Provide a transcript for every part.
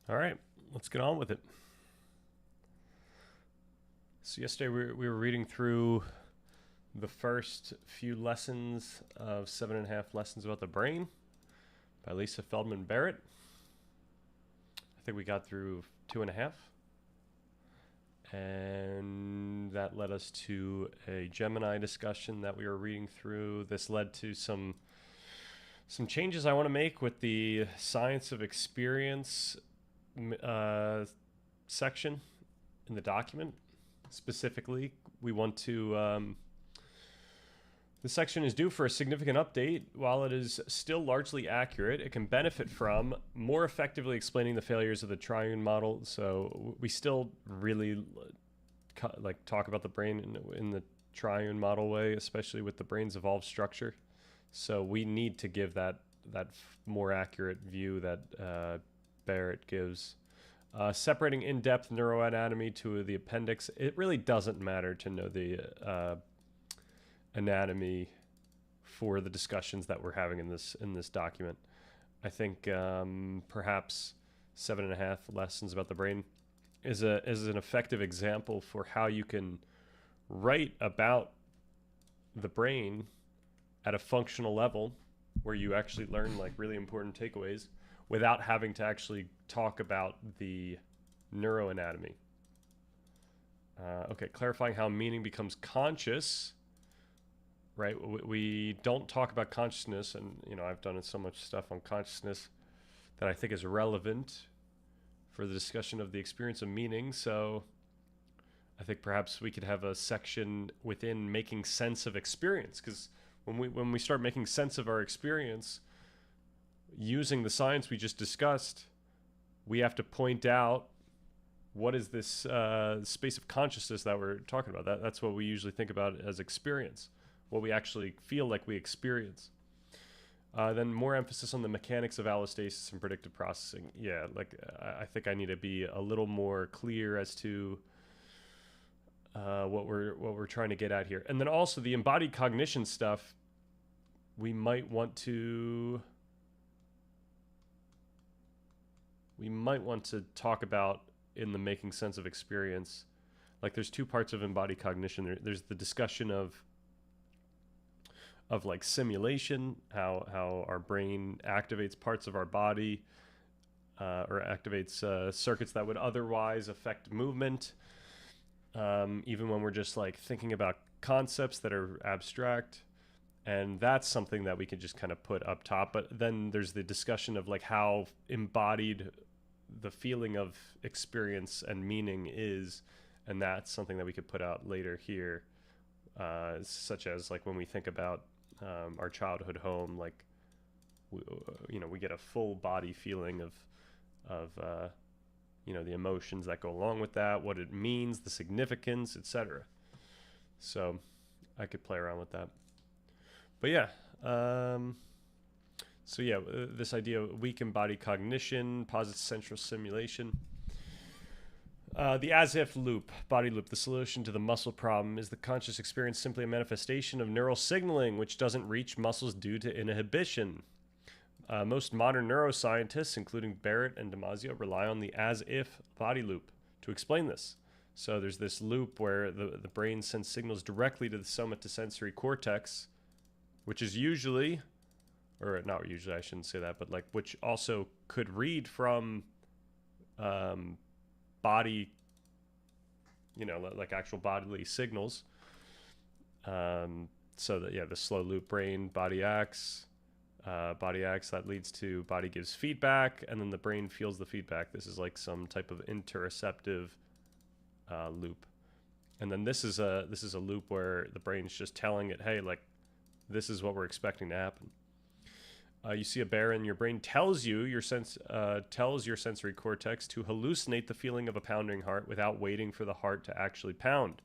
All right, let's get on with it. So yesterday we were reading through the first few lessons of 7.5 Lessons About the Brain by Lisa Feldman Barrett. I think we got through 2.5, and that led us to a Gemini discussion that we were reading through. This led to some changes I want to make with the science of experience section in the document. Specifically, we want to. The section is due for a significant update. While it is still largely accurate, it can benefit from more effectively explaining the failures of the triune model. So we still really talk about the brain in the triune model way, especially with the brain's evolved structure. So we need to give that more accurate view that Barrett gives. Separating in-depth neuroanatomy to the appendix, it really doesn't matter to know the anatomy for the discussions that we're having in this document. I think perhaps 7.5 Lessons About the Brain is an effective example for how you can write about the brain at a functional level where you actually learn like really important takeaways without having to actually talk about the neuroanatomy. Okay, clarifying how meaning becomes conscious. Right, we don't talk about consciousness, and I've done so much stuff on consciousness that I think is relevant for the discussion of the experience of meaning. So I think perhaps we could have a section within making sense of experience, because when we start making sense of our experience using the science we just discussed, we have to point out what is this space of consciousness that we're talking about. That's what we usually think about as experience, what we actually feel like we experience. Then more emphasis on the mechanics of allostasis and predictive processing. Yeah, I think I need to be a little more clear as to what we're trying to get at here. And then also the embodied cognition stuff, we might want to talk about in the making sense of experience. Like there's two parts of embodied cognition. There's the discussion of like simulation, how our brain activates parts of our body or activates circuits that would otherwise affect movement, even when we're just like thinking about concepts that are abstract. And that's something that we can just kind of put up top. But then there's the discussion of like how embodied the feeling of experience and meaning is, and that's something that we could put out later here, such as like when we think about our childhood home, like we get a full body feeling of the emotions that go along with that, what it means, the significance, etc. So I could play around with that. But yeah, this idea of weak embodied cognition, positive central simulation. The as-if loop, body loop, the solution to the muscle problem is the conscious experience simply a manifestation of neural signaling which doesn't reach muscles due to inhibition. Most modern neuroscientists, including Barrett and Damasio, rely on the as-if body loop to explain this. So there's this loop where the brain sends signals directly to the somatosensory cortex, which is usually, or not usually, I shouldn't say that, but like which also could read from body, like actual bodily signals. So that the slow loop brain body acts, that leads to body gives feedback, and then the brain feels the feedback. This is like some type of interoceptive loop. And then this is a loop where the brain's just telling it, hey, like this is what we're expecting to happen. You see a bear and your brain tells your sensory cortex to hallucinate the feeling of a pounding heart without waiting for the heart to actually pound.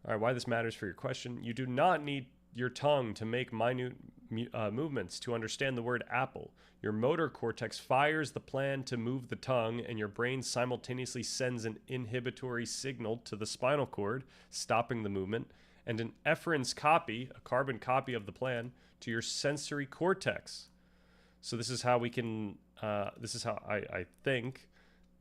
All right, why this matters for your question. You do not need your tongue to make minute movements to understand the word apple. Your motor cortex fires the plan to move the tongue, and your brain simultaneously sends an inhibitory signal to the spinal cord, stopping the movement, and an efference copy, a carbon copy of the plan, to your sensory cortex. So this is how we can, this is how I think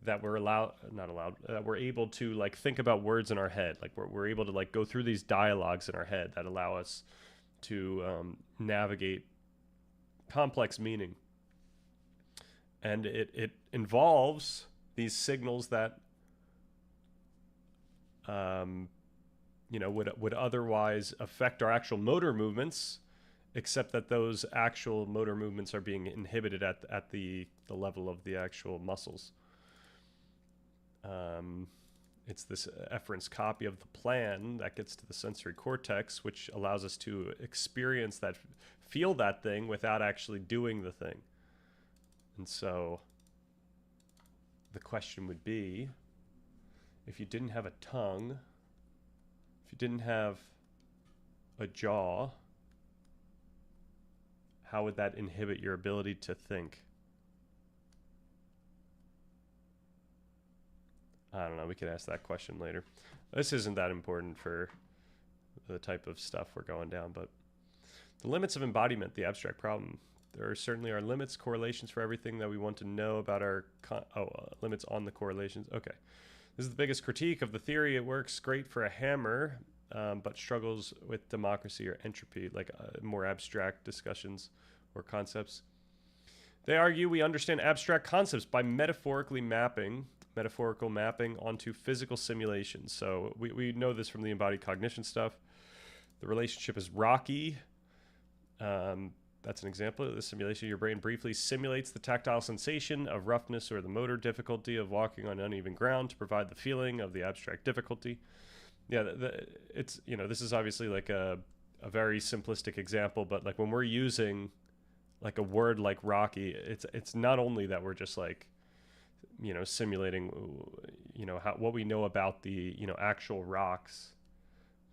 that we're we're able to like think about words in our head. Like we're able to like go through these dialogues in our head that allow us to navigate complex meaning. And it involves these signals that, you know, would otherwise affect our actual motor movements, except that those actual motor movements are being inhibited at the level of the actual muscles. It's this efference copy of the plan that gets to the sensory cortex, which allows us to experience that, feel that thing without actually doing the thing. And so the question would be, if you didn't have a tongue, if you didn't have a jaw, how would that inhibit your ability to think? I don't know. We could ask that question later. This isn't that important for the type of stuff we're going down, but the limits of embodiment, the abstract problem. There certainly are limits, correlations for everything that we want to know about our... limits on the correlations. Okay. This is the biggest critique of the theory. It works great for a hammer, but struggles with democracy or entropy, like more abstract discussions or concepts. They argue we understand abstract concepts by metaphorical mapping onto physical simulations. So we know this from the embodied cognition stuff. The relationship is rocky. That's an example of the simulation. Your brain briefly simulates the tactile sensation of roughness or the motor difficulty of walking on uneven ground to provide the feeling of the abstract difficulty. Yeah, it's, you know, this is obviously like a very simplistic example, but like when we're using like a word like rocky, it's not only that we're just like, you know, simulating, you know, what we know about the, you know, actual rocks,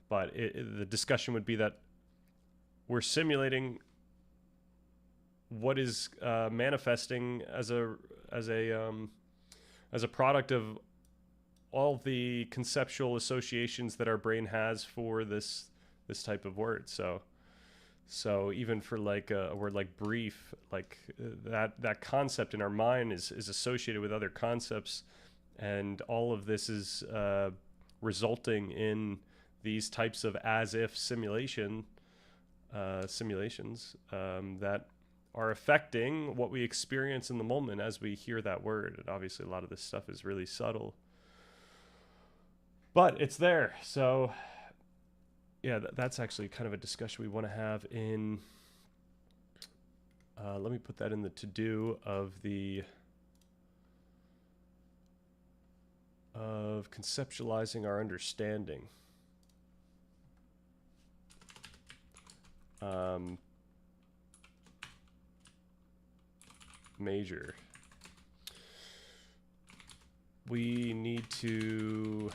but the discussion would be that we're simulating what is manifesting as a product of all the conceptual associations that our brain has for this type of word. So even for like a word like brief, like that concept in our mind is associated with other concepts, and all of this is resulting in these types of as-if simulations that are affecting what we experience in the moment as we hear that word. And obviously a lot of this stuff is really subtle, but it's there. So yeah, that's actually kind of a discussion we want to have in, let me put that in the to-do of conceptualizing our understanding. Major. We need to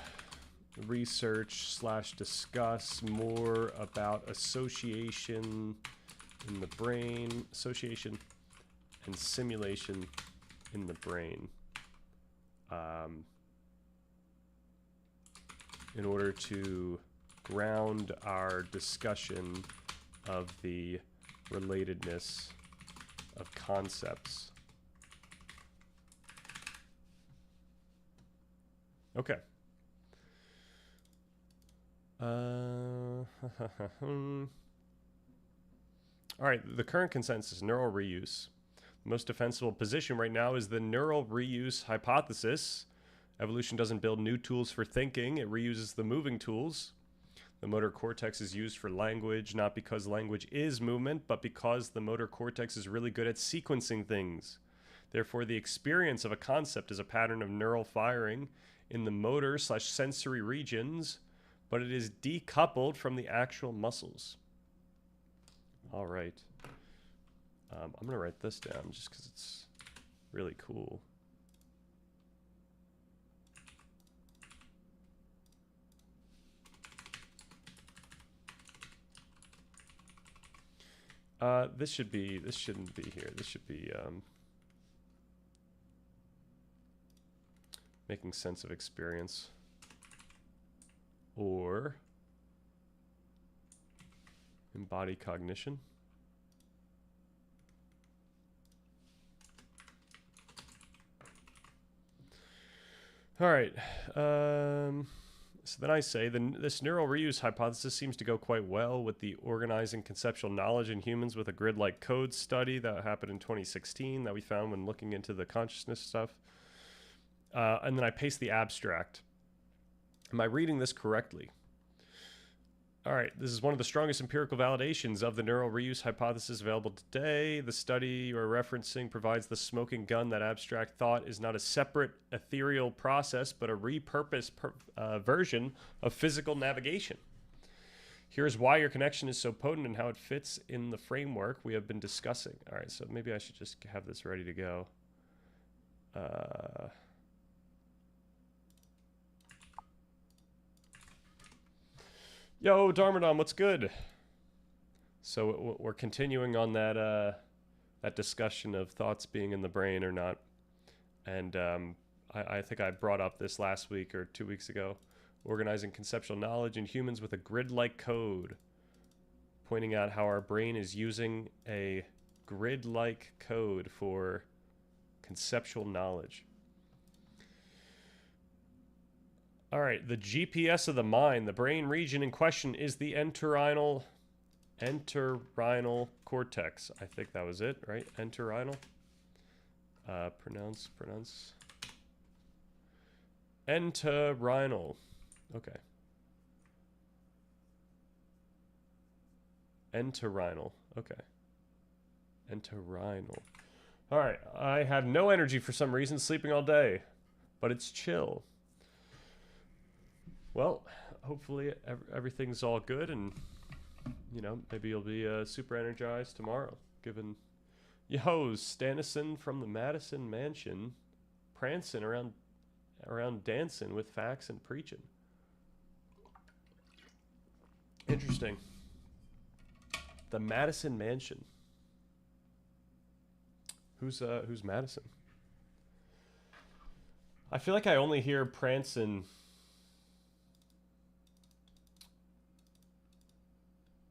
research/discuss more about association in the brain, association and simulation in the brain, in order to ground our discussion of the relatedness of concepts. Okay. All right, the current consensus, neural reuse. The most defensible position right now is the neural reuse hypothesis. Evolution doesn't build new tools for thinking, it reuses the moving tools. The motor cortex is used for language, not because language is movement, but because the motor cortex is really good at sequencing things. Therefore, the experience of a concept is a pattern of neural firing in the motor/sensory regions, but it is decoupled from the actual muscles. All right. I'm going to write this down just because it's really cool. This shouldn't be here. This should be making sense of experience, or embodied cognition. All right. So then I say this neural reuse hypothesis seems to go quite well with the organizing conceptual knowledge in humans with a grid-like code study that happened in 2016 that we found when looking into the consciousness stuff. And then I paste the abstract. Am I reading this correctly? All right, this is one of the strongest empirical validations of the neural reuse hypothesis available today. The study you're referencing provides the smoking gun that abstract thought is not a separate ethereal process, but a repurposed version of physical navigation. Here's why your connection is so potent and how it fits in the framework we have been discussing. All right, so maybe I should just have this ready to go. Yo, Darmadon, what's good? So we're continuing on that that discussion of thoughts being in the brain or not. And I think I brought up this last week or 2 weeks ago. Organizing conceptual knowledge in humans with a grid-like code. Pointing out how our brain is using a grid-like code for conceptual knowledge. All right, the GPS of the mind, the brain region in question is the entorhinal cortex. I think that was it, right? Entorhinal. Pronounce. Entorhinal. Okay. Entorhinal. Okay. Entorhinal. All right, I have no energy for some reason, sleeping all day, but it's chill. Well, hopefully everything's all good, and you know, maybe you'll be super energized tomorrow. Given, yo, Stanison from the Madison Mansion, prancing around dancing with facts and preaching. Interesting. The Madison Mansion. Who's Madison? I feel like I only hear prancing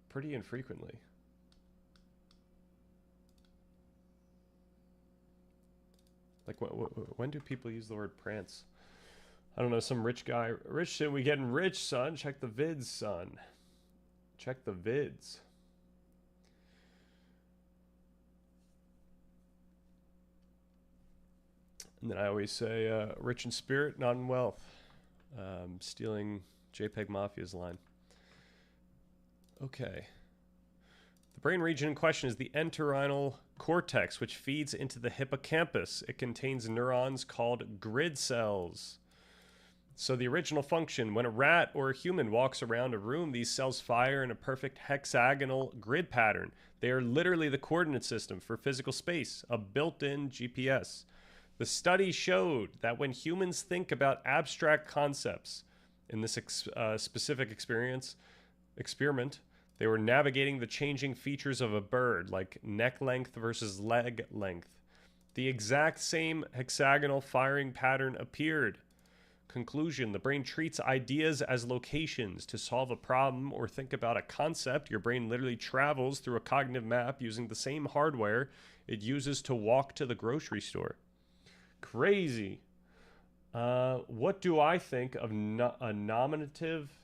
pretty infrequently. Like, when do people use the word prance? I don't know, some rich guy. Rich shit, we getting rich, son. Check the vids, son. Check the vids. And then I always say, rich in spirit, not in wealth. Stealing JPEG Mafia's line. Okay. The brain region in question is the entorhinal cortex, which feeds into the hippocampus. It contains neurons called grid cells. So the original function, when a rat or a human walks around a room, these cells fire in a perfect hexagonal grid pattern. They are literally the coordinate system for physical space, a built-in GPS. The study showed that when humans think about abstract concepts in this specific experiment, they were navigating the changing features of a bird, like neck length versus leg length. The exact same hexagonal firing pattern appeared. Conclusion: the brain treats ideas as locations. To solve a problem or think about a concept, your brain literally travels through a cognitive map using the same hardware it uses to walk to the grocery store. Crazy. What do I think of a nominative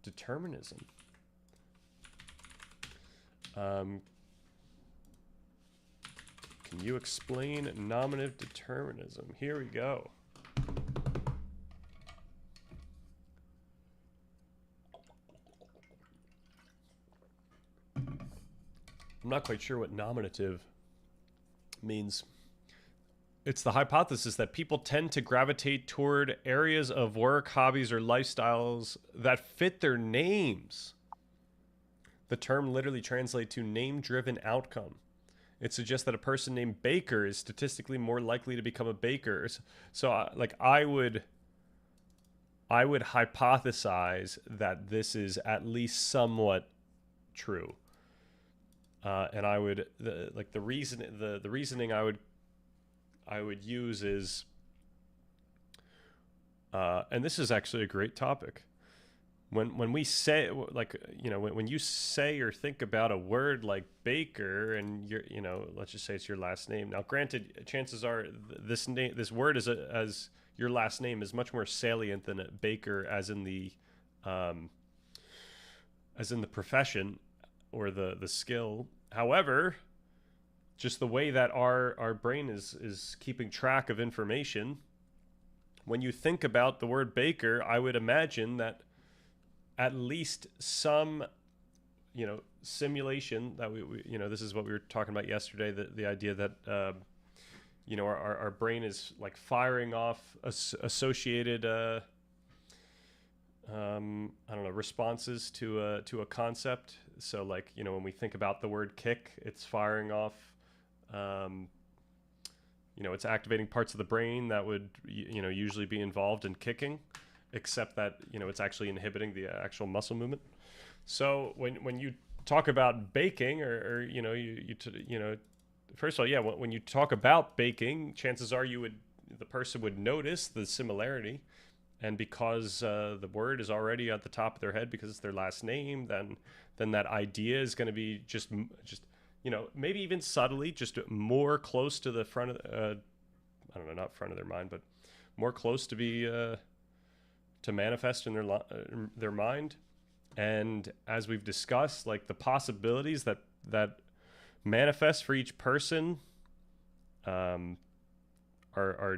determinism? Can you explain nominative determinism? Here we go. I'm not quite sure what nominative means. It's the hypothesis that people tend to gravitate toward areas of work, hobbies, or lifestyles that fit their names. The term literally translates to name-driven outcome. It suggests that a person named Baker is statistically more likely to become a baker. So, I would hypothesize that this is at least somewhat true. And I would the reasoning I would use is, and this is actually a great topic. When we say, like, you know, when you say or think about a word like baker, and you're, you know, let's just say it's your last name. Now, granted, chances are this word is as your last name is much more salient than a baker, um, as in the profession or the skill. However, just the way that our brain is keeping track of information, when you think about the word baker, I would imagine that at least some, simulation that we this is what we were talking about yesterday, the idea that our brain is like firing off associated I don't know, responses to a concept. So like, when we think about the word kick, it's firing off it's activating parts of the brain that would usually be involved in kicking, except that it's actually inhibiting the actual muscle movement. So when you talk about baking, or first of all, yeah, when you talk about baking, chances are the person would notice the similarity, and because the word is already at the top of their head because it's their last name, then that idea is going to be just maybe even subtly just more close to the front of I don't know, not front of their mind, but more close to be to manifest in their mind. And as we've discussed, like the possibilities that manifest for each person are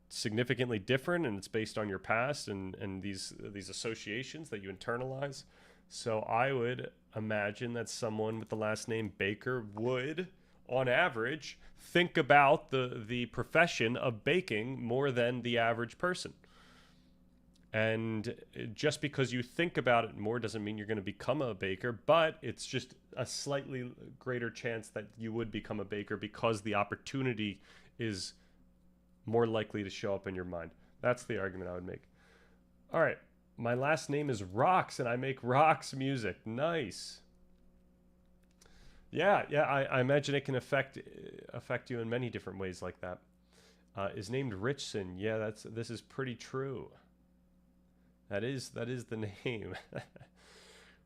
significantly different, and it's based on your past and these associations that you internalize. So I would imagine that someone with the last name Baker would, on average, think about the profession of baking more than the average person. And just because you think about it more doesn't mean you're going to become a baker, but it's just a slightly greater chance that you would become a baker because the opportunity is more likely to show up in your mind. That's the argument I would make. All right. My last name is Rocks, and I make rocks music. Nice. Yeah. I imagine it can affect you in many different ways like that. Is named Richson. Yeah, this is pretty true. That is the name.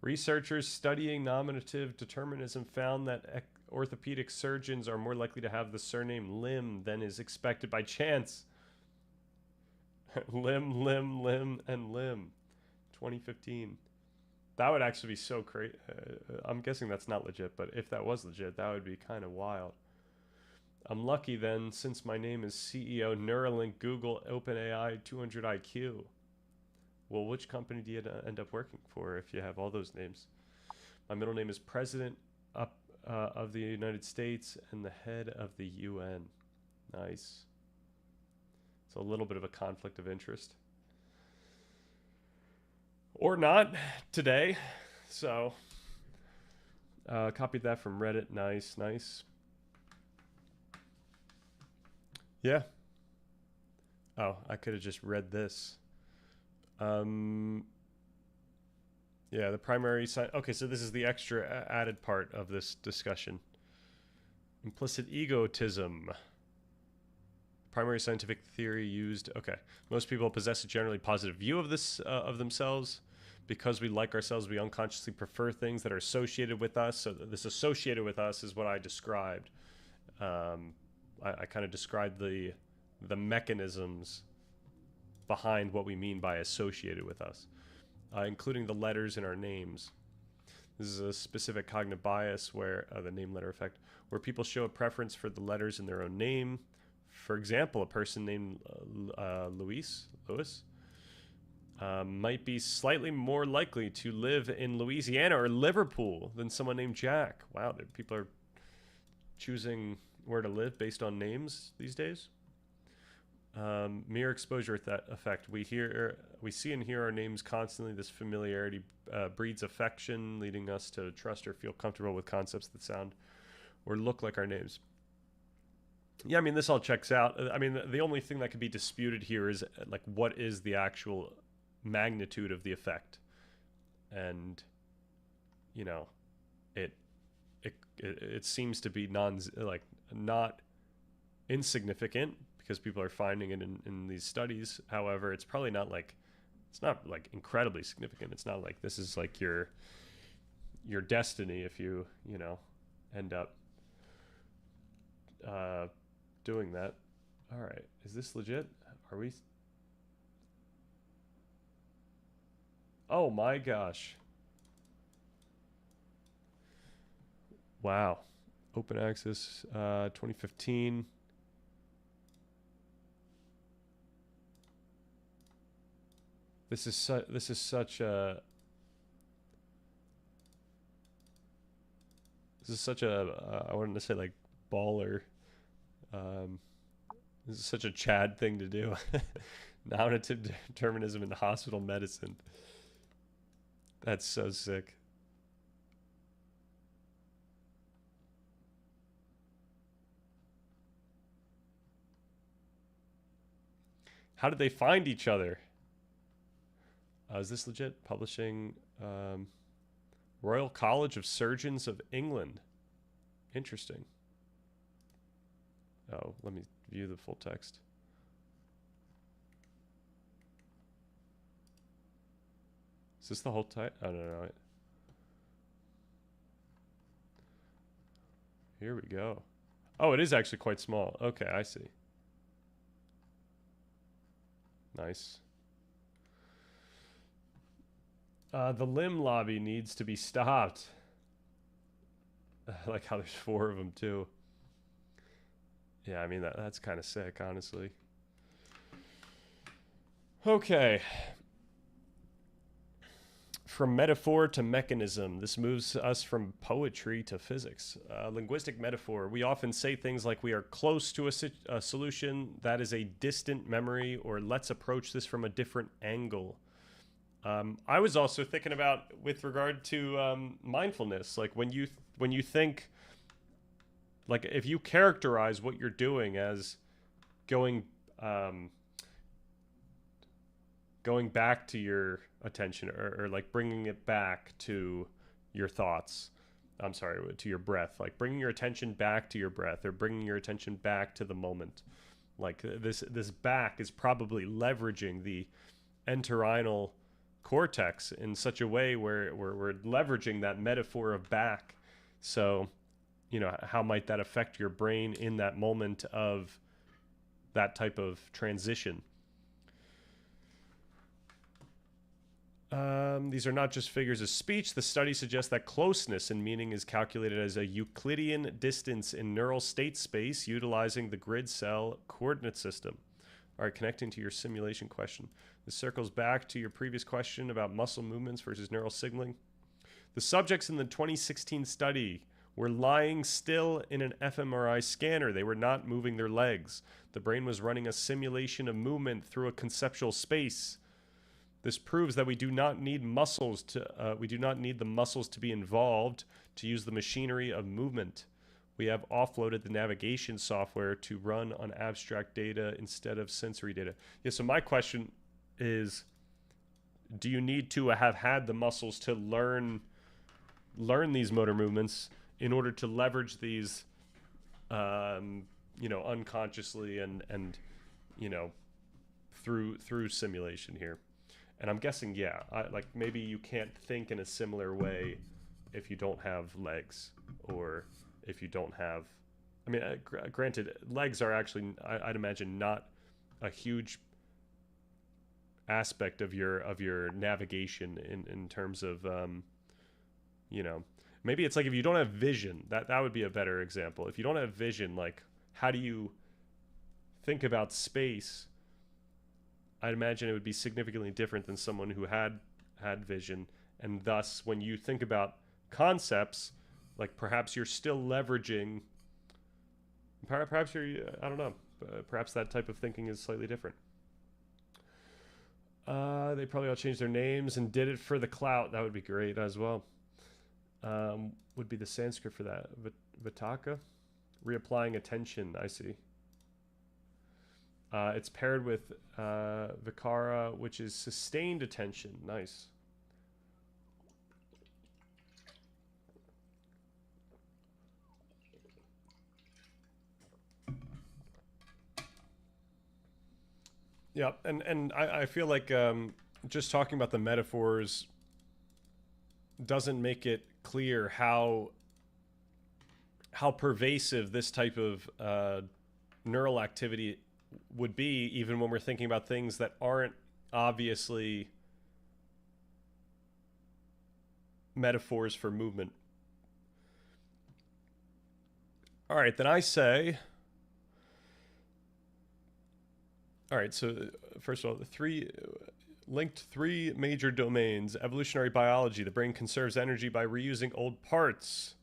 Researchers studying nominative determinism found that orthopedic surgeons are more likely to have the surname Lim than is expected by chance. Lim, and Lim. 2015. That would actually be so crazy. I'm guessing that's not legit, but if that was legit, that would be kind of wild. I'm lucky then, since my name is CEO, Neuralink, Google, OpenAI, 200 IQ. Well, which company do you end up working for if you have all those names? My middle name is President of the United States and the head of the UN. Nice. It's a little bit of a conflict of interest. Or not today. So, copied that from Reddit. Nice. Yeah. Oh, I could have just read this. Yeah, the primary sign. Okay, so this is the extra added part of this discussion. Implicit egotism. Primary scientific theory used. Okay, most people possess a generally positive view of this of themselves. Because we like ourselves, we unconsciously prefer things that are associated with us. So this associated with us is what I described. I kind of described the mechanisms behind what we mean by associated with us, including the letters in our names. This is a specific cognitive bias where the name letter effect, where people show a preference for the letters in their own name. For example, a person named Lewis might be slightly more likely to live in Louisiana or Liverpool than someone named Jack. Wow, people are choosing where to live based on names these days. Mere exposure effect. We see and hear our names constantly. This familiarity breeds affection, leading us to trust or feel comfortable with concepts that sound or look like our names. Yeah, I mean, this all checks out. I mean, the only thing that could be disputed here is like, what is the actual magnitude of the effect? And it seems to be not insignificant, because people are finding it in these studies. However, it's probably not it's not incredibly significant. It's not like this is like your destiny if you end up doing that. All right, is this legit? Are we Oh my gosh. Wow. Open access 2015. This is such a I wanted to say like baller. Um, this is such a Chad thing to do. Nominative determinism in hospital medicine. That's so sick. How did they find each other? Is this legit? Publishing Royal College of Surgeons of England. Interesting. Oh, let me view the full text. Is this the whole title? Oh, no. Here we go. Oh, it is actually quite small. Okay, I see. Nice. The limb lobby needs to be stopped. I like how there's 4 of them, too. Yeah, I mean, that's kind of sick, honestly. Okay. From metaphor to mechanism, this moves us from poetry to physics. Linguistic metaphor, we often say things like we are close to a solution that is a distant memory, or let's approach this from a different angle. I was also thinking about with regard to mindfulness, like when you think, like if you characterize what you're doing as going going back to your attention, or like bringing it back to your thoughts. I'm sorry, to your breath, like bringing your attention back to your breath, or bringing your attention back to the moment. Like this back is probably leveraging the entorhinal cortex in such a way where we're leveraging that metaphor of back. So, you know, how might that affect your brain in that moment of that type of transition? These are not just figures of speech. The study suggests that closeness in meaning is calculated as a Euclidean distance in neural state space utilizing the grid cell coordinate system. All right, connecting to your simulation question. This circles back to your previous question about muscle movements versus neural signaling. The subjects in the 2016 study were lying still in an fMRI scanner. They were not moving their legs. The brain was running a simulation of movement through a conceptual space. This proves that we do not need the muscles to be involved to use the machinery of movement. We have offloaded the navigation software to run on abstract data instead of sensory data. Yeah, so my question is, do you need to have had the muscles to learn these motor movements in order to leverage these, unconsciously and through simulation here? And I'm guessing, yeah, like maybe you can't think in a similar way if you don't have legs, or if you don't have. I mean, granted, legs are actually, I'd imagine, not a huge aspect of your navigation in terms of, maybe it's like if you don't have vision, that would be a better example. If you don't have vision, like how do you think about space? I'd imagine it would be significantly different than someone who had vision, and thus when you think about concepts, like perhaps you're still leveraging, perhaps you're, I don't know, perhaps that type of thinking is slightly different. They probably all changed their names and did it for the clout. That would be great as well. Would be the Sanskrit for that. Vitaka? Reapplying attention, I see. It's paired with Vicara, which is sustained attention. Nice. Yeah, and I feel like just talking about the metaphors doesn't make it clear how pervasive this type of neural activity would be, even when we're thinking about things that aren't obviously metaphors for movement. All right, then I say... All right, so first of all, three major domains. Evolutionary biology. The brain conserves energy by reusing old parts.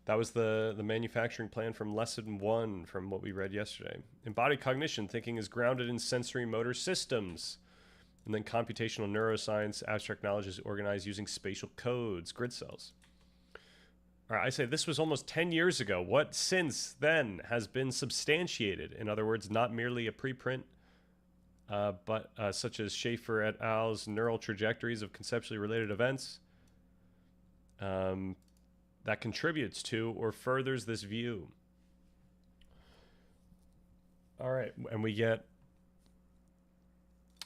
That was the manufacturing plan from lesson 1 from what we read yesterday. Embodied cognition. Thinking is grounded in sensory motor systems. And then computational neuroscience. Abstract knowledge is organized using spatial codes. Grid cells. All right, I say this was almost 10 years ago. What since then has been substantiated? In other words, not merely a preprint, but such as Schaefer et al.'s neural trajectories of conceptually related events that contributes to or furthers this view. All right, and we get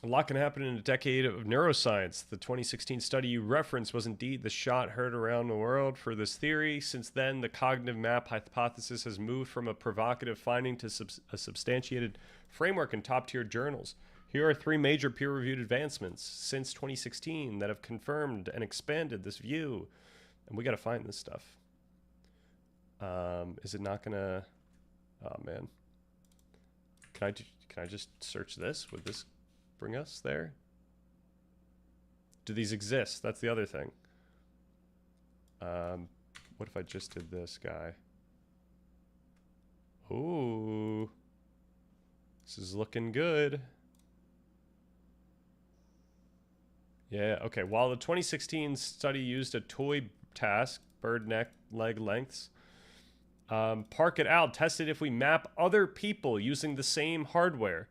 a lot can happen in a decade of neuroscience. The 2016 study you referenced was indeed the shot heard around the world for this theory. Since then, the cognitive map hypothesis has moved from a provocative finding to a substantiated framework in top-tier journals. Here are 3 major peer-reviewed advancements since 2016 that have confirmed and expanded this view. And we got to find this stuff. Is it not gonna... Oh, man. Can I just search this? Would this bring us there? Do these exist? That's the other thing. What if I just did this guy? Ooh. This is looking good. Yeah, okay. While the 2016 study used a toy task, bird neck, leg lengths, Park et al. Tested if we map other people using the same hardware.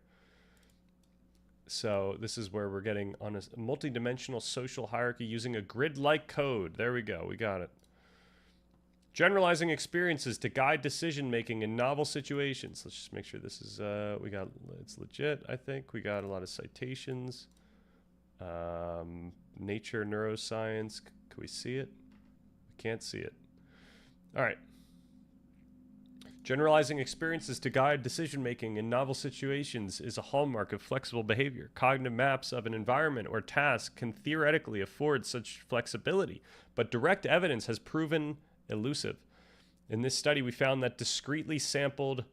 So this is where we're getting on a multidimensional social hierarchy using a grid-like code. There we go. We got it. Generalizing experiences to guide decision-making in novel situations. Let's just make sure this is, it's legit, I think. We got a lot of citations. Nature, neuroscience. Can we see it? We can't see it. All right. Generalizing experiences to guide decision-making in novel situations is a hallmark of flexible behavior. Cognitive maps of an environment or task can theoretically afford such flexibility, but direct evidence has proven elusive. In this study, we found that discretely sampled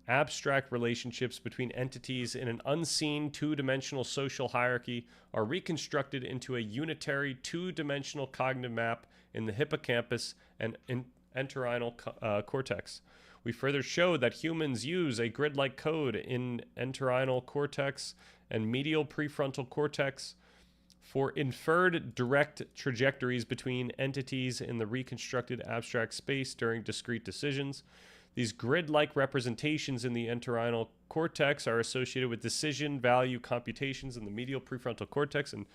abstract relationships between entities in an unseen two-dimensional social hierarchy are reconstructed into a unitary two-dimensional cognitive map in the hippocampus and entorhinal cortex. We further showed that humans use a grid-like code in entorhinal cortex and medial prefrontal cortex for inferred direct trajectories between entities in the reconstructed abstract space during discrete decisions. These grid-like representations in the entorhinal cortex are associated with decision value computations in the medial prefrontal cortex and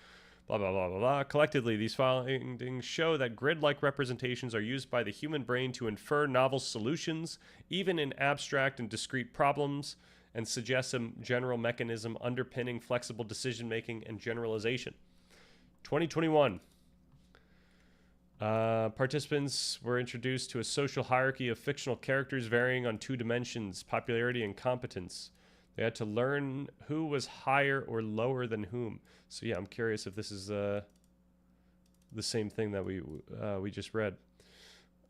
blah, blah, blah, blah, blah. Collectively, these findings show that grid-like representations are used by the human brain to infer novel solutions, even in abstract and discrete problems, and suggest a general mechanism underpinning flexible decision-making and generalization. 2021. Participants were introduced to a social hierarchy of fictional characters varying on 2 dimensions, popularity and competence. They had to learn who was higher or lower than whom. So yeah, I'm curious if this is the same thing that we just read.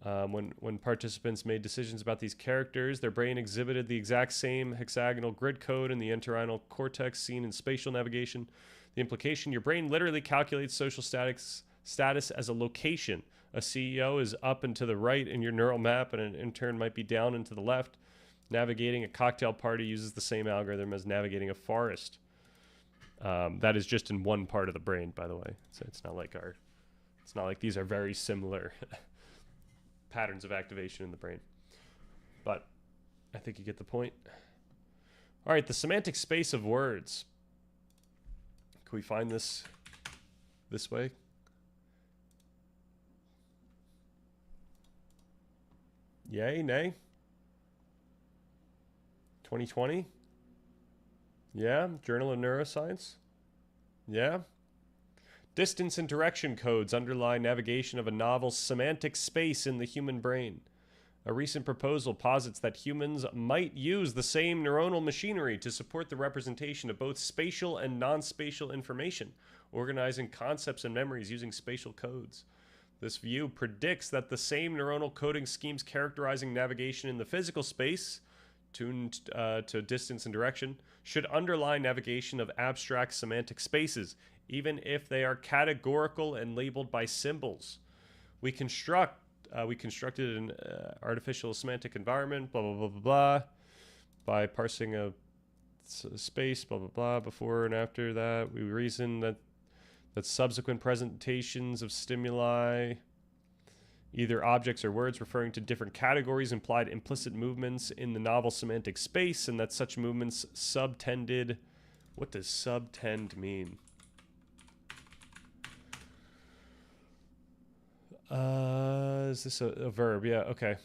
When participants made decisions about these characters, their brain exhibited the exact same hexagonal grid code in the entorhinal cortex seen in spatial navigation. The implication: your brain literally calculates social status as a location. A CEO is up and to the right in your neural map, and an intern might be down and to the left. Navigating a cocktail party uses the same algorithm as navigating a forest. That is just in one part of the brain, by the way. So it's not like these are very similar patterns of activation in the brain. But I think you get the point. All right, the semantic space of words. Can we find this way? Yay, nay? 2020? Yeah. Journal of Neuroscience? Yeah. Distance and direction codes underlie navigation of a novel semantic space in the human brain. A recent proposal posits that humans might use the same neuronal machinery to support the representation of both spatial and non-spatial information, organizing concepts and memories using spatial codes. This view predicts that the same neuronal coding schemes characterizing navigation in the physical space, tuned to distance and direction, should underlie navigation of abstract semantic spaces, even if they are categorical and labeled by symbols. We constructed an artificial semantic environment, blah, blah, blah, blah, blah, by parsing a space, blah, blah, blah. Before and after that, we reason that subsequent presentations of stimuli, either objects or words referring to different categories, implied implicit movements in the novel semantic space, and that such movements subtended. What does subtend mean? Is this a verb? Yeah, okay.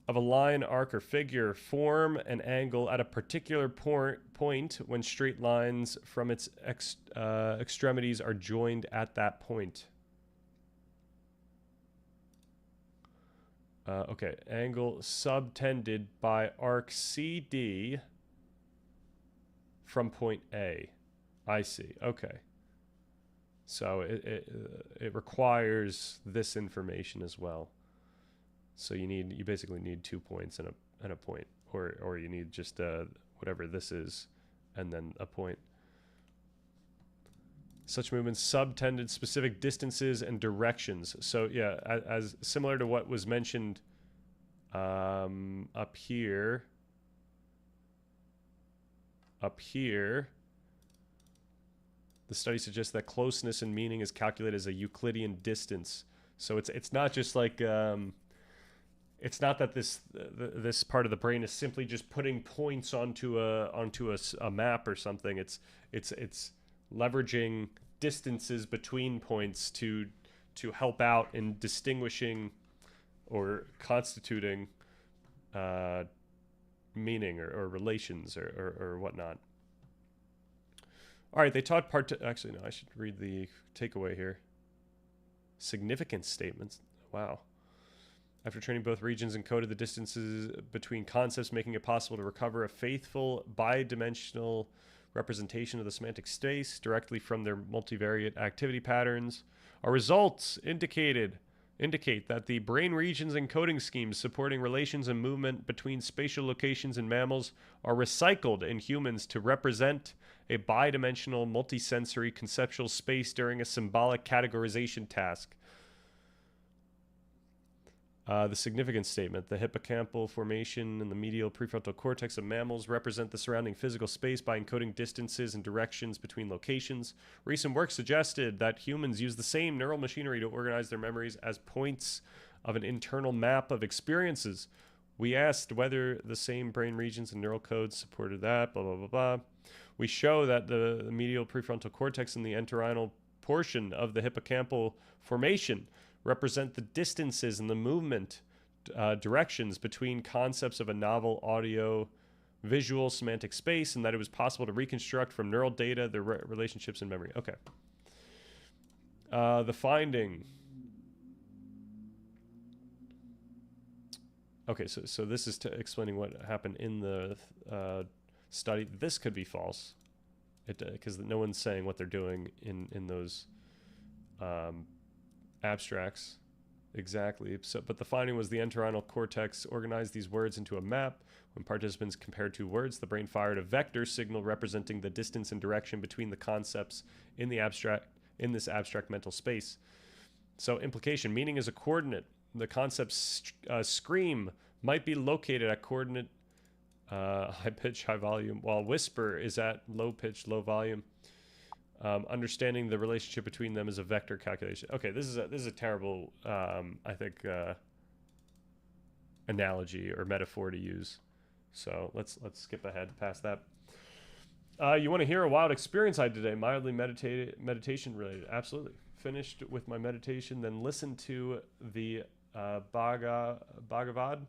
Of a line, arc, or figure form an angle at a particular point when straight lines from its extremities are joined at that point. Okay, angle subtended by arc CD from point A. I see. Okay. So it requires this information as well. So you basically need 2 points and a point, or you need just whatever this is, and then a point. Such movements subtended specific distances and directions. So yeah, as similar to what was mentioned up here. The study suggests that closeness in meaning is calculated as a Euclidean distance. So it's not just like it's not that this part of the brain is simply just putting points onto a map or something. It's leveraging distances between points to help out in distinguishing or constituting meaning or relations or whatnot. All right, they taught actually, no, I should read the takeaway here. Significant statements. Wow. After training both regions encoded the distances between concepts, making it possible to recover a faithful bidimensional representation of the semantic space directly from their multivariate activity patterns. Our results indicate that the brain regions and coding schemes supporting relations and movement between spatial locations in mammals are recycled in humans to represent a bidimensional multisensory conceptual space during a symbolic categorization task. The significant statement: the hippocampal formation and the medial prefrontal cortex of mammals represent the surrounding physical space by encoding distances and directions between locations. Recent work suggested that humans use the same neural machinery to organize their memories as points of an internal map of experiences. We asked whether the same brain regions and neural codes supported that, blah, blah, blah, blah. We show that the medial prefrontal cortex and the entorhinal portion of the hippocampal formation represent the distances and the movement directions between concepts of a novel audio visual semantic space, and that it was possible to reconstruct from neural data the relationships in memory. Okay. The finding. Okay, so this is explaining what happened in the study. This could be false, because no one's saying what they're doing in those abstracts exactly. So, but the finding was the entorhinal cortex organized these words into a map. When participants compared two words, the brain fired a vector signal representing the distance and direction between the concepts in this abstract mental space. So, implication: meaning is a coordinate. The concept scream might be located at coordinate high pitch, high volume, while whisper is at low pitch, low volume. Understanding the relationship between them is a vector calculation. Okay, this is a terrible, I think, analogy or metaphor to use. So let's skip ahead past that. You want to hear a wild experience I had today? Mildly meditation related. Absolutely. Finished with my meditation, then listened to the Bhagavad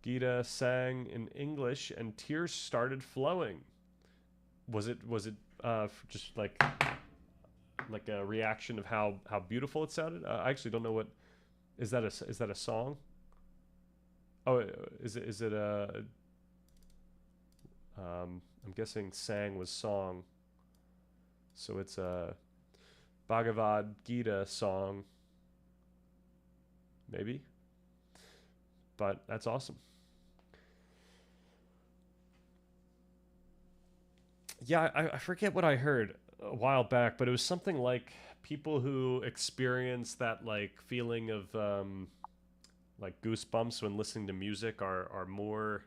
Gita sang in English, and tears started flowing. Was it just like a reaction of how beautiful it sounded? I actually don't know what is that a song? Oh, is it a I'm guessing sang was song. So it's a Bhagavad Gita song. maybe. But that's awesome. Yeah, I forget what I heard a while back, but it was something like people who experience that like feeling of like goosebumps when listening to music are more,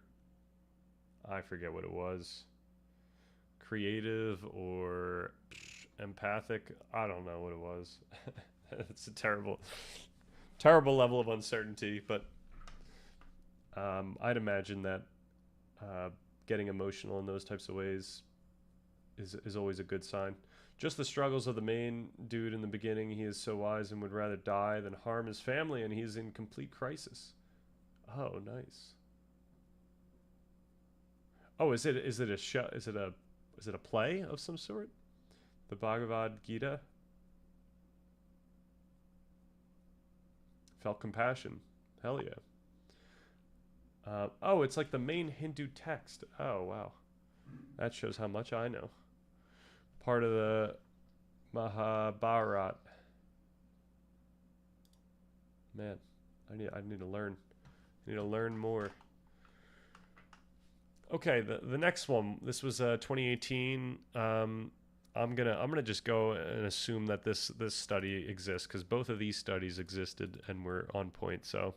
I forget what it was, creative or empathic. I don't know what it was. It's a terrible level of uncertainty, but I'd imagine that uh, getting emotional in those types of ways is always a good sign. Just the struggles of the main dude in the beginning. He is so wise and would rather die than harm his family, and he's in complete crisis. Oh, nice. Oh, is it a show? Is it a play of some sort? The Bhagavad Gita. Felt compassion. Hell yeah. Oh, it's like the main Hindu text. Oh wow, that shows how much I know. Part of the Mahabharat. Man, I need to learn. I need to learn more. Okay, the next one. This was 2018. I'm gonna just go and assume that this study exists because both of these studies existed and were on point. So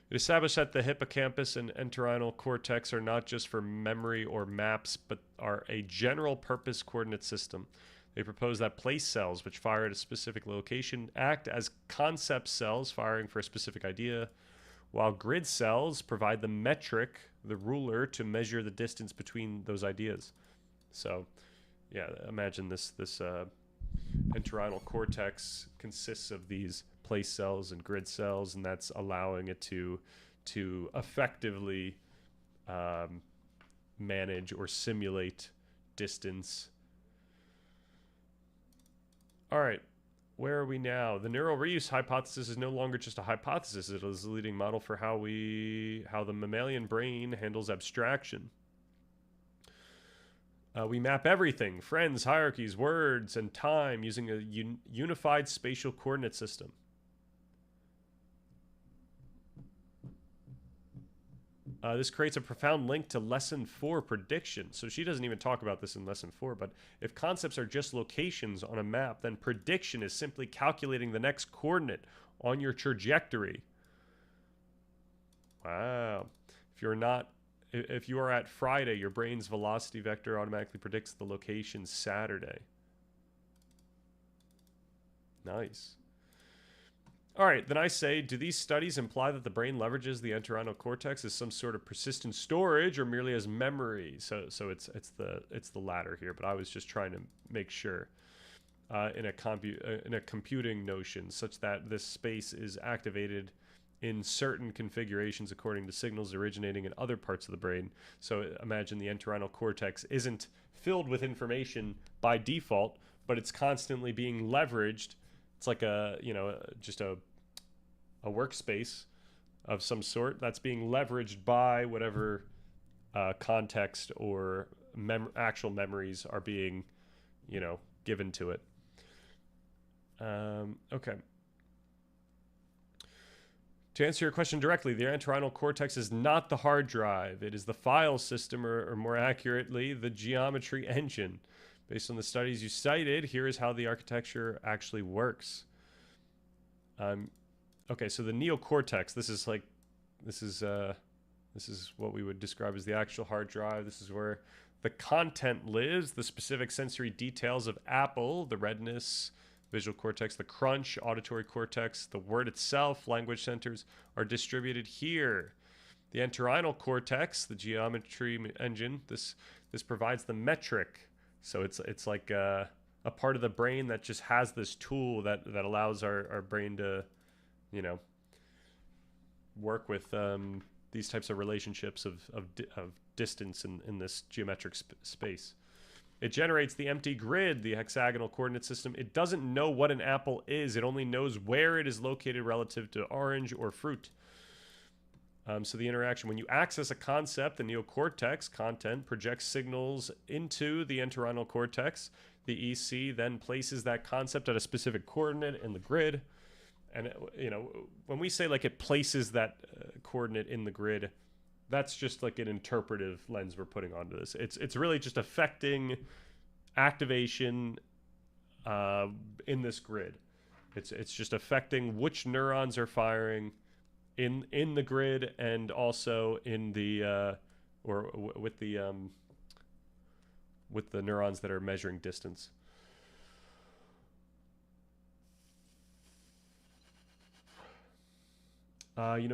it established that the hippocampus and entorhinal cortex are not just for memory or maps, but are a general purpose coordinate system. They propose that place cells, which fire at a specific location, act as concept cells firing for a specific idea, while grid cells provide the metric, the ruler, to measure the distance between those ideas. So, yeah, imagine this entorhinal cortex consists of these place cells and grid cells, and that's allowing it to effectively manage or simulate distance. All right, where are we now? The neural reuse hypothesis is no longer just a hypothesis. It is the leading model for how the mammalian brain handles abstraction. We map everything, friends, hierarchies, words, and time using a unified spatial coordinate system. This creates a profound link to lesson 4 prediction. So she doesn't even talk about this in lesson 4, but if concepts are just locations on a map, then prediction is simply calculating the next coordinate on your trajectory. Wow. If you are at Friday, your brain's velocity vector automatically predicts the location Saturday. Nice. All right, then I say, do these studies imply that the brain leverages the entorhinal cortex as some sort of persistent storage or merely as memory? So it's the latter here, but I was just trying to make sure in a computing notion such that this space is activated in certain configurations according to signals originating in other parts of the brain. So imagine the entorhinal cortex isn't filled with information by default, but it's constantly being leveraged. It's like just a workspace of some sort that's being leveraged by whatever context or actual memories are being, given to it. Okay. To answer your question directly, the entorhinal cortex is not the hard drive. It is the file system, or more accurately, the geometry engine. Based on the studies you cited, here is how the architecture actually works. Okay, so the neocortex, this is what we would describe as the actual hard drive. This is where the content lives, the specific sensory details of Apple, the redness, visual cortex, the crunch, auditory cortex, the word itself, language centers, are distributed here. The entorhinal cortex, the geometry engine, this provides the metric. So it's like a part of the brain that just has this tool that allows our brain to, work with these types of relationships of distance in this geometric space. It generates the empty grid, the hexagonal coordinate system. It doesn't know what an apple is. It only knows where it is located relative to orange or fruit. So the interaction, when you access a concept, the neocortex content projects signals into the entorhinal cortex. The EC then places that concept at a specific coordinate in the grid. And when we say like it places that coordinate in the grid, that's just like an interpretive lens we're putting onto this. It's really just affecting activation in this grid. It's just affecting which neurons are firing in the grid, and also in the with the neurons that are measuring distance.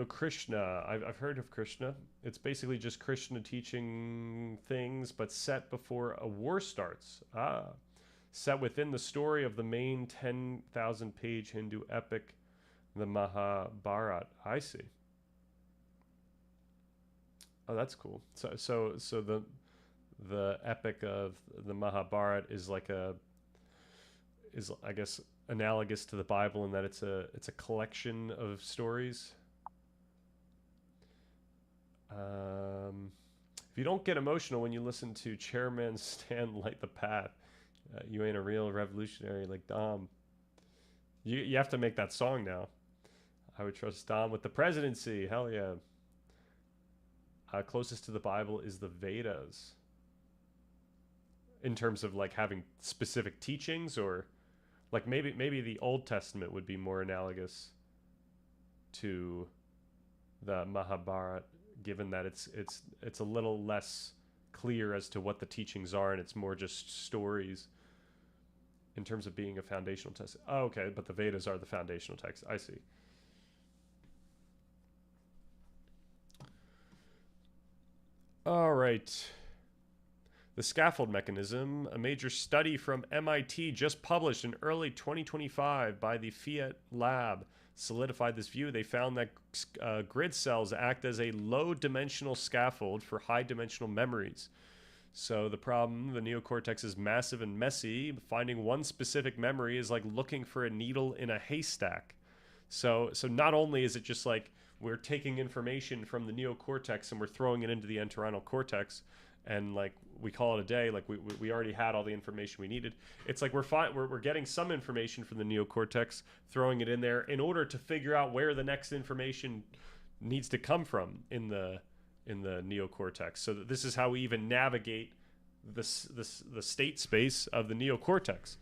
Krishna. I've heard of Krishna. It's basically just Krishna teaching things, but set before a war starts. Set within the story of the main 10,000 page Hindu epic, the Mahabharata. I see. Oh, that's cool. So the epic of the Mahabharata is I guess analogous to the Bible in that it's a collection of stories. If you don't get emotional when you listen to Chairman Stan Light the Path, you ain't a real revolutionary like Dom. You have to make that song now. I would trust Dom with the presidency. Hell yeah. Closest to the Bible is the Vedas. In terms of like having specific teachings, or like maybe the Old Testament would be more analogous to the Mahabharata, given that it's a little less clear as to what the teachings are, and it's more just stories in terms of being a foundational text. Oh, okay, but the Vedas are the foundational text. I see. All right. The scaffold mechanism, a major study from MIT just published in early 2025 by the Fiat Lab, solidified this view. They found that grid cells act as a low-dimensional scaffold for high-dimensional memories. So the problem, the neocortex is massive and messy. Finding one specific memory is like looking for a needle in a haystack. So not only is it just like we're taking information from the neocortex and we're throwing it into the entorhinal cortex, and like we call it a day, like we already had all the information we needed. It's like we're getting some information from the neocortex, throwing it in there in order to figure out where the next information needs to come from in the neocortex. So that this is how we even navigate the state space of the neocortex.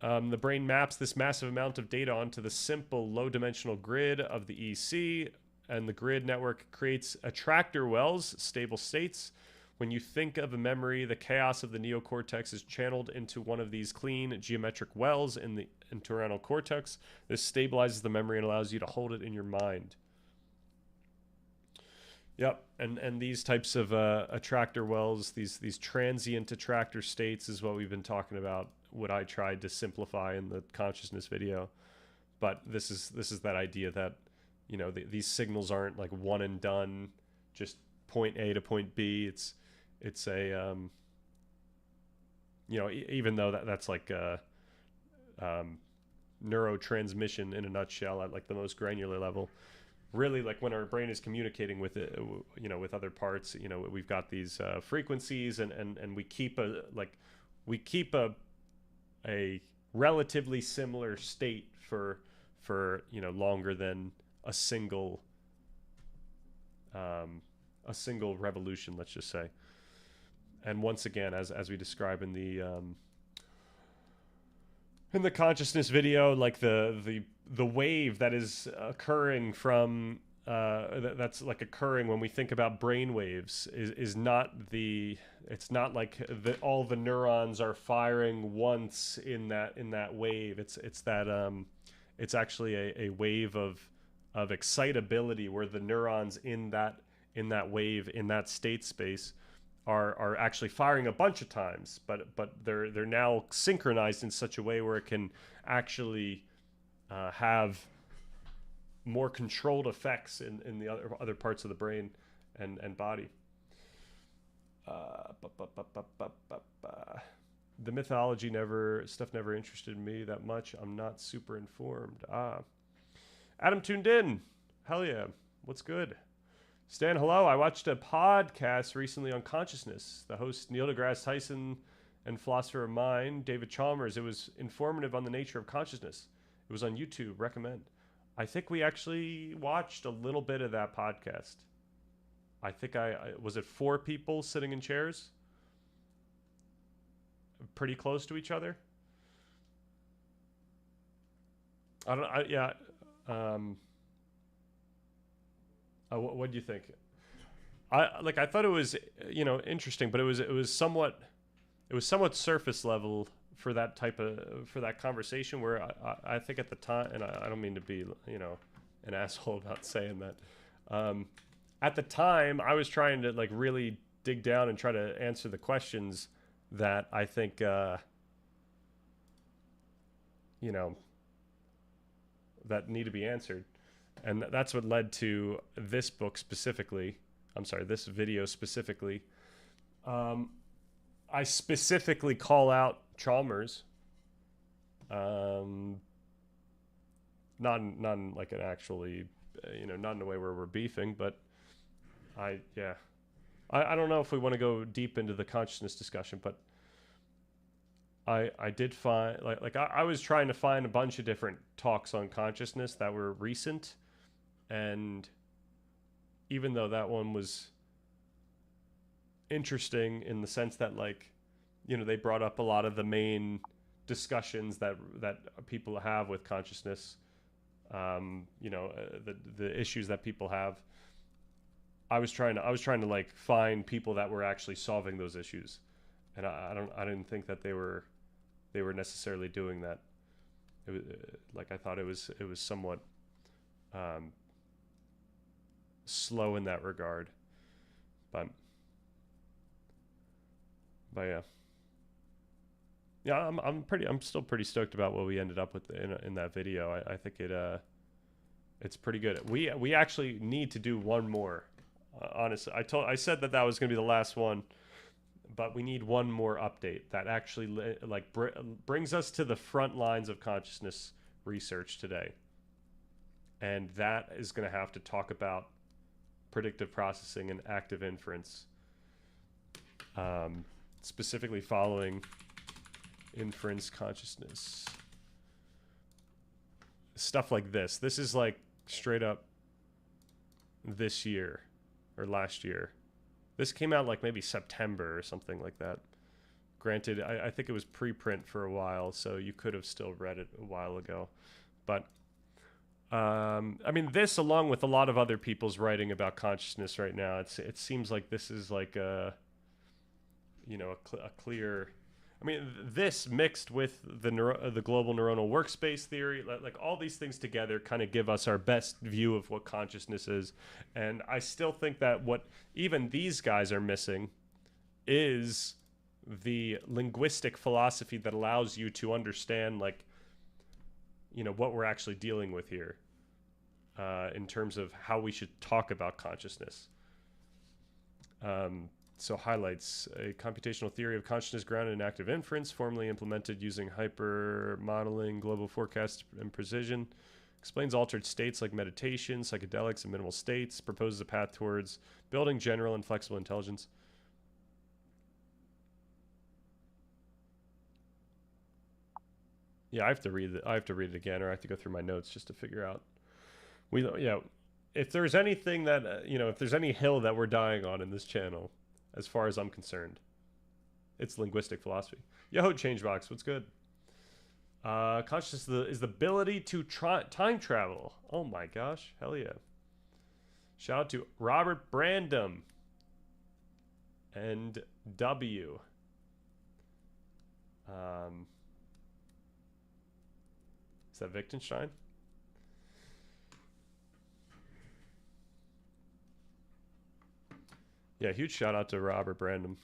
The brain maps this massive amount of data onto the simple low-dimensional grid of the EC, and the grid network creates attractor wells, stable states. When you think of a memory, the chaos of the neocortex is channeled into one of these clean geometric wells in the entorhinal cortex. This stabilizes the memory and allows you to hold it in your mind. Yep, and these types of attractor wells, these transient attractor states, is what we've been talking about, what I tried to simplify in the consciousness video. But this is that idea that, you know, these signals aren't like one and done, just point A to point B. It's a you know, even though that's like neurotransmission in a nutshell at like the most granular level. Really, like when our brain is communicating with it, you know, with other parts, you know, we've got these frequencies, and we keep a relatively similar state for you know, longer than a single revolution, let's just say. And once again, as we describe in the consciousness video, like the wave that is occurring from that's like occurring when we think about brain waves is not it's not like all the neurons are firing once in that wave. It's that it's actually a wave of excitability where the neurons in that wave, in that state space, are actually firing a bunch of times, but they're now synchronized in such a way where it can actually have more controlled effects in the other parts of the brain and body. The mythology never interested me that much. I'm not super informed. Adam tuned in. Hell yeah. What's good? Stan, hello. I watched a podcast recently on consciousness. The host, Neil deGrasse Tyson, and philosopher of mind, David Chalmers. It was informative on the nature of consciousness. It was on YouTube. Recommend. I think we actually watched a little bit of that podcast. I think I was it 4 people sitting in chairs, pretty close to each other. I don't. Yeah. What do you think? I thought it was interesting, but it was somewhat surface level for that type of for that conversation where I think at the time, and I don't mean to be an asshole about saying that. At the time, I was trying to like really dig down and try to answer the questions that I think that need to be answered, and that's what led to this book specifically. I'm sorry, this video specifically. I specifically call out Chalmers. Not in like an actually, not in a way where we're beefing, but I don't know if we want to go deep into the consciousness discussion, but I did find I was trying to find a bunch of different talks on consciousness that were recent, and even though that one was interesting in the sense that they brought up a lot of the main discussions that people have with consciousness, the issues that people have. I was trying to like find people that were actually solving those issues, and I didn't think that they were necessarily doing that. It was I thought it was somewhat slow in that regard, but yeah, I'm still pretty stoked about what we ended up with in that video. I think it's pretty good. We actually need to do one more. Honestly, I said that was going to be the last one, but we need one more update that actually brings us to the front lines of consciousness research today, and that is going to have to talk about predictive processing and active inference, specifically following inference consciousness. Stuff like this. This is like straight up this year or last year. This came out like maybe September or something like that. Granted, I think it was preprint for a while, so you could have still read it a while ago. But I mean, this along with a lot of other people's writing about consciousness right now, it seems like this is like a clear. I mean, this mixed with the global neuronal workspace theory, like all these things together kind of give us our best view of what consciousness is. And I still think that what even these guys are missing is the linguistic philosophy that allows you to understand what we're actually dealing with here in terms of how we should talk about consciousness. So highlights a computational theory of consciousness grounded in active inference, formally implemented using hyper modeling, global forecast, and precision. Explains altered states like meditation, psychedelics, and minimal states. Proposes a path towards building general and flexible intelligence. Yeah, I have to read it again, or I have to go through my notes just to figure out. If there's anything that if there's any hill that we're dying on in this channel, as far as I'm concerned, it's linguistic philosophy. Yo, Changebox, what's good? Consciousness is the ability to time travel. Oh my gosh, hell yeah! Shout out to Robert Brandom and W. Is that Wittgenstein? Yeah, huge shout out to Robert Brandom.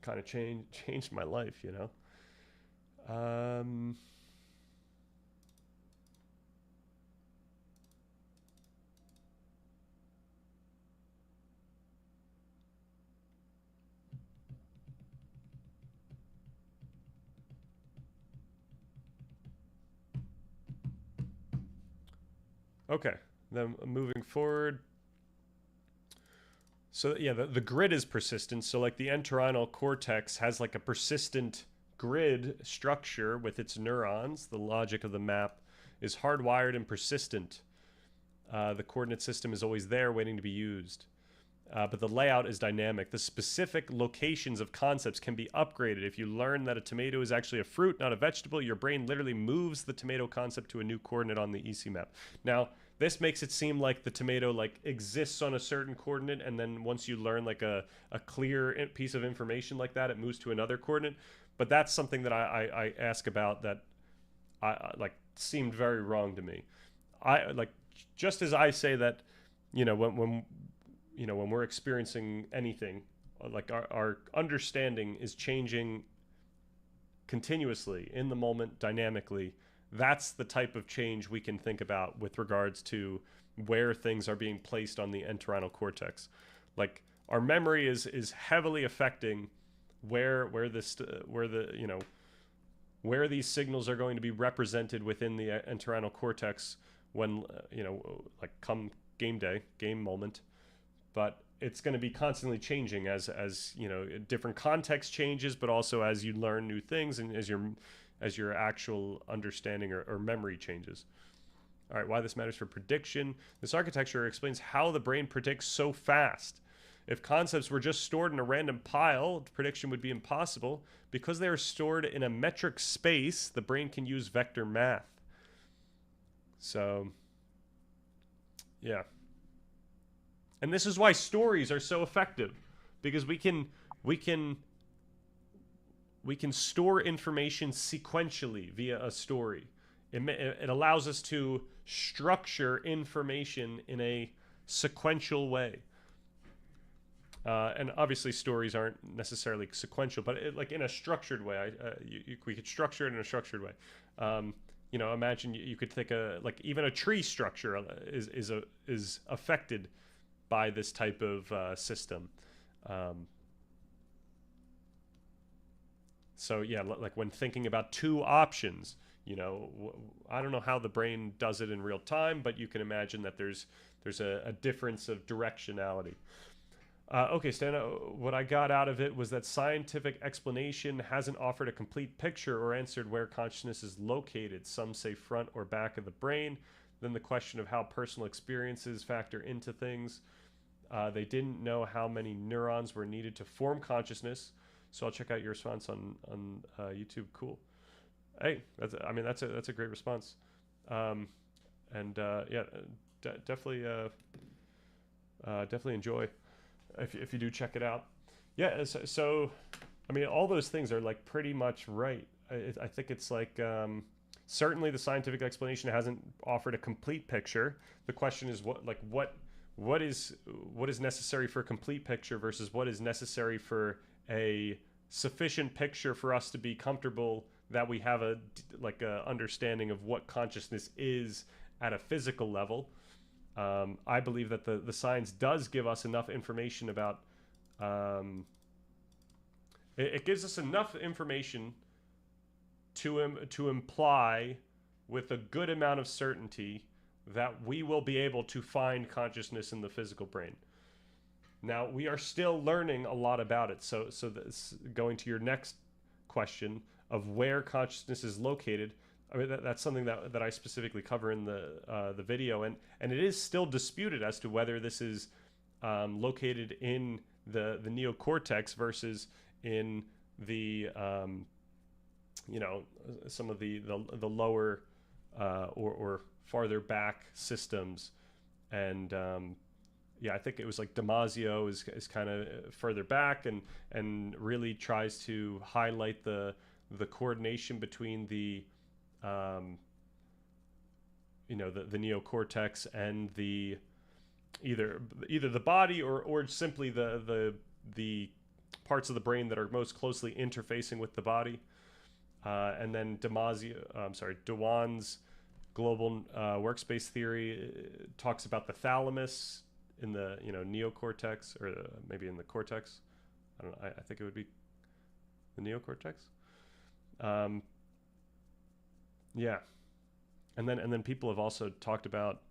Kind of changed my life, Okay, then moving forward. So yeah, the grid is persistent. So like the entorhinal cortex has like a persistent grid structure with its neurons. The logic of the map is hardwired and persistent. The coordinate system is always there waiting to be used. But the layout is dynamic. The specific locations of concepts can be upgraded. If you learn that a tomato is actually a fruit, not a vegetable, your brain literally moves the tomato concept to a new coordinate on the EC map. Now, this makes it seem like the tomato like exists on a certain coordinate, and then once you learn like a clear piece of information like that, it moves to another coordinate. But that's something that I ask about that I like seemed very wrong to me. I like, just as I say that, when we're experiencing anything, like our understanding is changing continuously in the moment, dynamically. That's the type of change we can think about with regards to where things are being placed on the entorhinal cortex. Like, our memory is heavily affecting where these signals are going to be represented within the entorhinal cortex when like come game day, game moment. But it's going to be constantly changing as different context changes, but also as you learn new things and as your actual understanding or memory changes. All right, why this matters for prediction. This architecture explains how the brain predicts so fast. If concepts were just stored in a random pile, prediction would be impossible. Because they are stored in a metric space, the brain can use vector math. So, yeah. And this is why stories are so effective, because we can store information sequentially via a story. It allows us to structure information in a sequential way. And obviously stories aren't necessarily sequential, but like in a structured way. We could structure it in a structured way. Imagine you could think like even a tree structure is affected by this type of system. So yeah, like when thinking about two options, I don't know how the brain does it in real time, but you can imagine that there's a difference of directionality. Okay, Stan, what I got out of it was that scientific explanation hasn't offered a complete picture or answered where consciousness is located. Some say front or back of the brain. Then the question of how personal experiences factor into things. They didn't know how many neurons were needed to form consciousness. So I'll check out your response on YouTube. Cool. Hey, that's a great response. Definitely enjoy if you do check it out. Yeah. So I mean, all those things are like pretty much right. I think it's like certainly the scientific explanation hasn't offered a complete picture. The question is what is necessary for a complete picture versus what is necessary for a sufficient picture for us to be comfortable that we have a understanding of what consciousness is at a physical level. I believe that the science does give us enough information about it gives us enough information to imply with a good amount of certainty that we will be able to find consciousness in the physical brain. Now, we are still learning a lot about it. So this, going to your next question of where consciousness is located, I mean, that's something that I specifically cover in the video, and it is still disputed as to whether this is located in the neocortex versus in the some of the lower or farther back systems. And I think it was like Damasio is kind of further back and really tries to highlight the coordination between the neocortex and the either the body or simply the parts of the brain that are most closely interfacing with the body. And then Dewan's global workspace theory talks about the thalamus in the neocortex, or maybe in the cortex. I don't know. I think it would be the neocortex. And then people have also talked about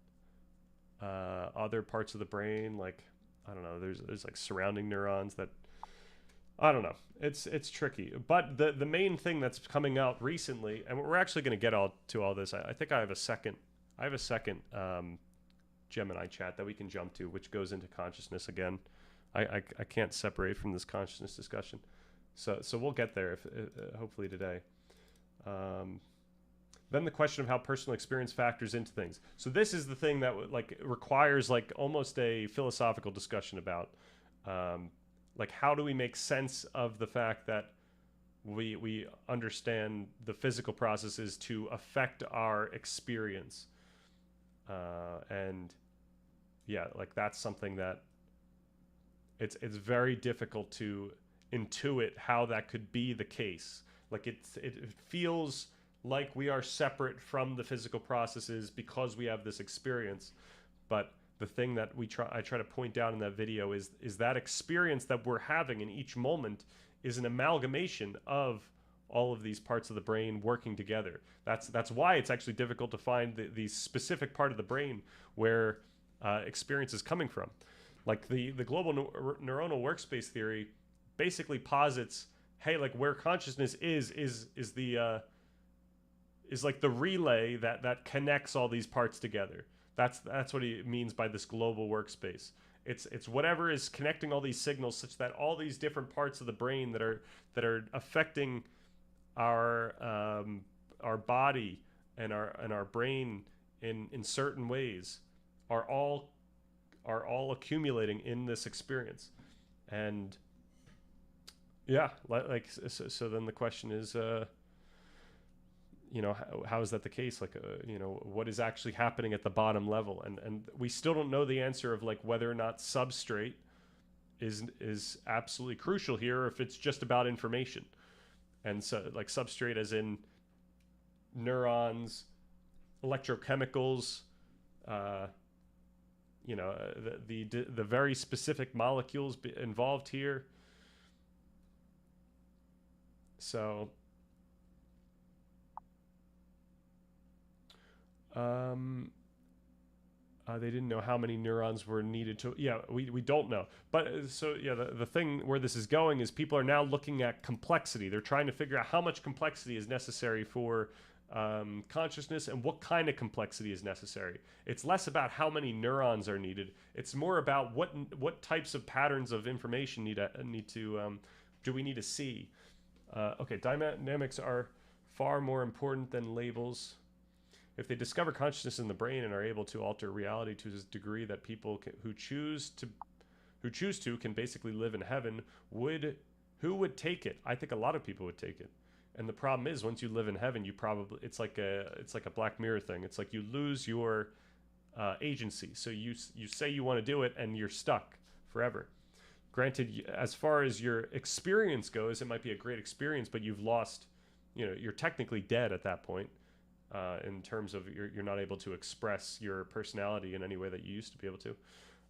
other parts of the brain, like I don't know. There's like surrounding neurons that I don't know. It's tricky, but the main thing that's coming out recently, and we're actually going to get all to all this. I think I have a second. I have a second Gemini chat that we can jump to, which goes into consciousness again. I can't separate from this consciousness discussion, so we'll get there if hopefully today. Then the question of how personal experience factors into things. So this is the thing that like requires like almost a philosophical discussion about. Like how do we make sense of the fact that we understand the physical processes to affect our experience, and yeah, like that's something that it's very difficult to intuit how that could be the case. Like it feels like we are separate from the physical processes because we have this experience, but the thing that I try to point out in that video is that experience that we're having in each moment is an amalgamation of all of these parts of the brain working together. That's why it's actually difficult to find the specific part of the brain where experience is coming from. Like the global neuronal workspace theory basically posits, hey, like where consciousness is the is like the relay that connects all these parts together. That's what he means by this global workspace. It's whatever is connecting all these signals such that all these different parts of the brain that are affecting our body and our brain in certain ways are all accumulating in this experience. And yeah, like so then the question is you know, how is that the case? Like, you know, what is actually happening at the bottom level? And we still don't know the answer of like whether or not substrate is absolutely crucial here, or if it's just about information. And so like substrate as in neurons, electrochemicals, you know, the very specific molecules involved here. So they didn't know how many neurons were needed to. Yeah, we don't know. But so yeah, the thing where this is going is people are now looking at complexity. They're trying to figure out how much complexity is necessary for consciousness and what kind of complexity is necessary. It's less about how many neurons are needed. It's more about what types of patterns of information do we need to see. Okay, dynamics are far more important than labels. If they discover consciousness in the brain and are able to alter reality to a degree that people who choose to can basically live in heaven, who would take it? I think a lot of people would take it. And the problem is, once you live in heaven, it's like a Black Mirror thing. It's like you lose your agency. So you say you want to do it, and you're stuck forever. Granted, as far as your experience goes, it might be a great experience, but you've lost. You know, you're technically dead at that point. In terms of you're not able to express your personality in any way that you used to be able to.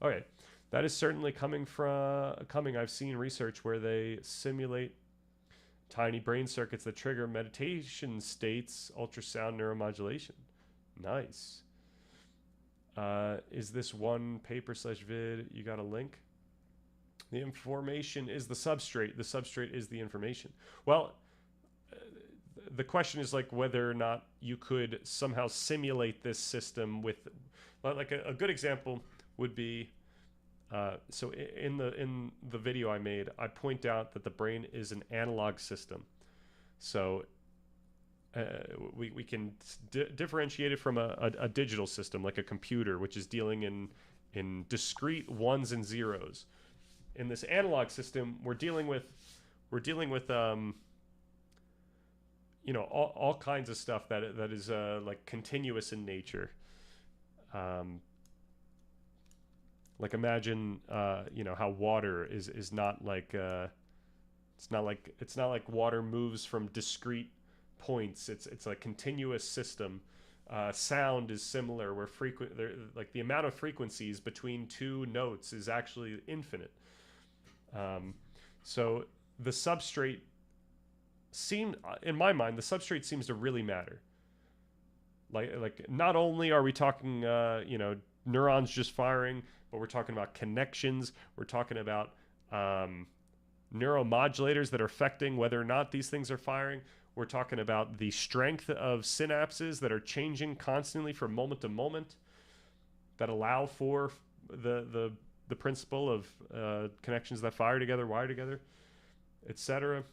Okay, that is certainly coming. I've seen research where they simulate tiny brain circuits that trigger meditation states, ultrasound neuromodulation. Nice. Is this one paper / vid? You got a link? The information is the substrate. The substrate is the information. Well, the question is like whether or not you could somehow simulate this system with, like a good example would be, so in the video I made, I point out that the brain is an analog system. So we can differentiate it from a digital system like a computer, which is dealing in discrete ones and zeros. In this analog system, we're dealing with you know, all kinds of stuff that is like continuous in nature. Like imagine you know how water is not like it's not like water moves from discrete points. It's a continuous system. Sound is similar, where like the amount of frequencies between two notes is actually infinite. So the substrate in my mind, the substrate seems to really matter. Like not only are we talking you know, neurons just firing, but we're talking about connections. We're talking about neuromodulators that are affecting whether or not these things are firing. We're talking about the strength of synapses that are changing constantly from moment to moment that allow for the principle of connections that fire together, wire together, etc.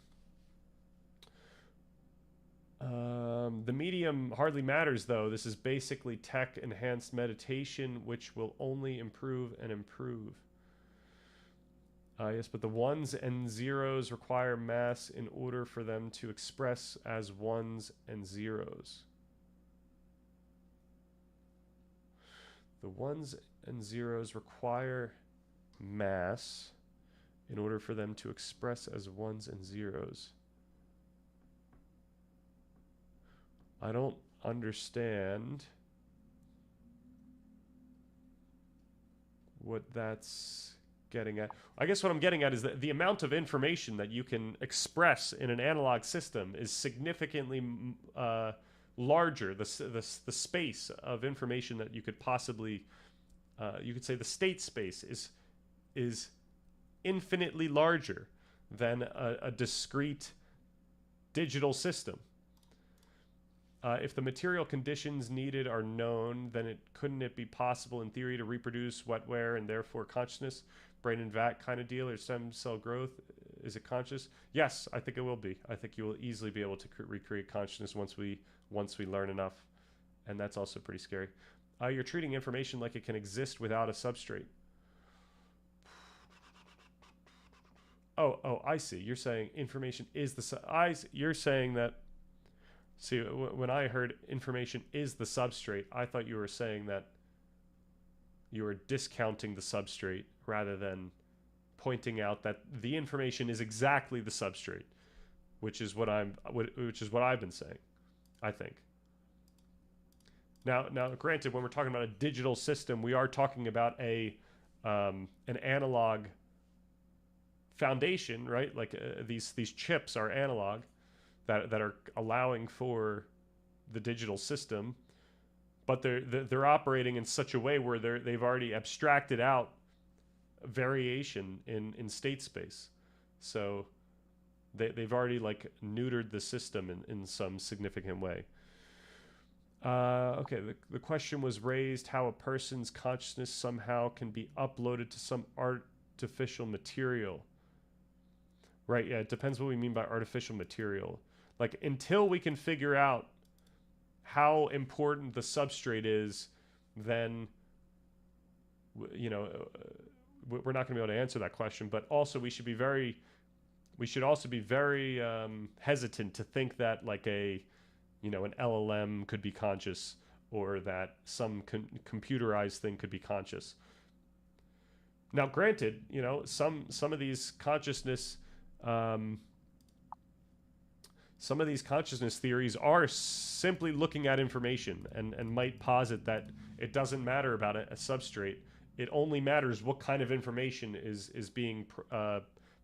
The medium hardly matters, though. This is basically tech-enhanced meditation, which will only improve and improve. Yes, but the ones and zeros require mass in order for them to express as ones and zeros. The ones and zeros require mass in order for them to express as ones and zeros. I don't understand what that's getting at. I guess what I'm getting at is that the amount of information that you can express in an analog system is significantly larger. The space of information that you could possibly, you could say the state space is infinitely larger than a discrete digital system. If the material conditions needed are known, then couldn't it be possible in theory to reproduce wetware and therefore consciousness, brain and vat kind of deal, or stem cell growth? Is it conscious? Yes, I think it will be. I think you will easily be able to recreate consciousness once we learn enough, and that's also pretty scary. You're treating information like it can exist without a substrate. Oh, I see. You're saying information is the you're saying that. See, when I heard information is the substrate, I thought you were saying that you were discounting the substrate rather than pointing out that the information is exactly the substrate, which is what I've been saying, I think. Now, granted, when we're talking about a digital system, we are talking about an analog foundation, right? Like these chips are analog. That are allowing for the digital system, but they're operating in such a way where they've already abstracted out variation in state space, so they've already like neutered the system in some significant way. Okay, the question was raised how a person's consciousness somehow can be uploaded to some artificial material. Right, yeah, it depends what we mean by artificial material. Like, until we can figure out how important the substrate is, then, you know, we're not going to be able to answer that question. But also, we should also be very hesitant to think that like an LLM could be conscious, or that some computerized thing could be conscious. Now, granted, some of these consciousness. Some of these consciousness theories are simply looking at information and might posit that it doesn't matter about a substrate. It only matters what kind of information is being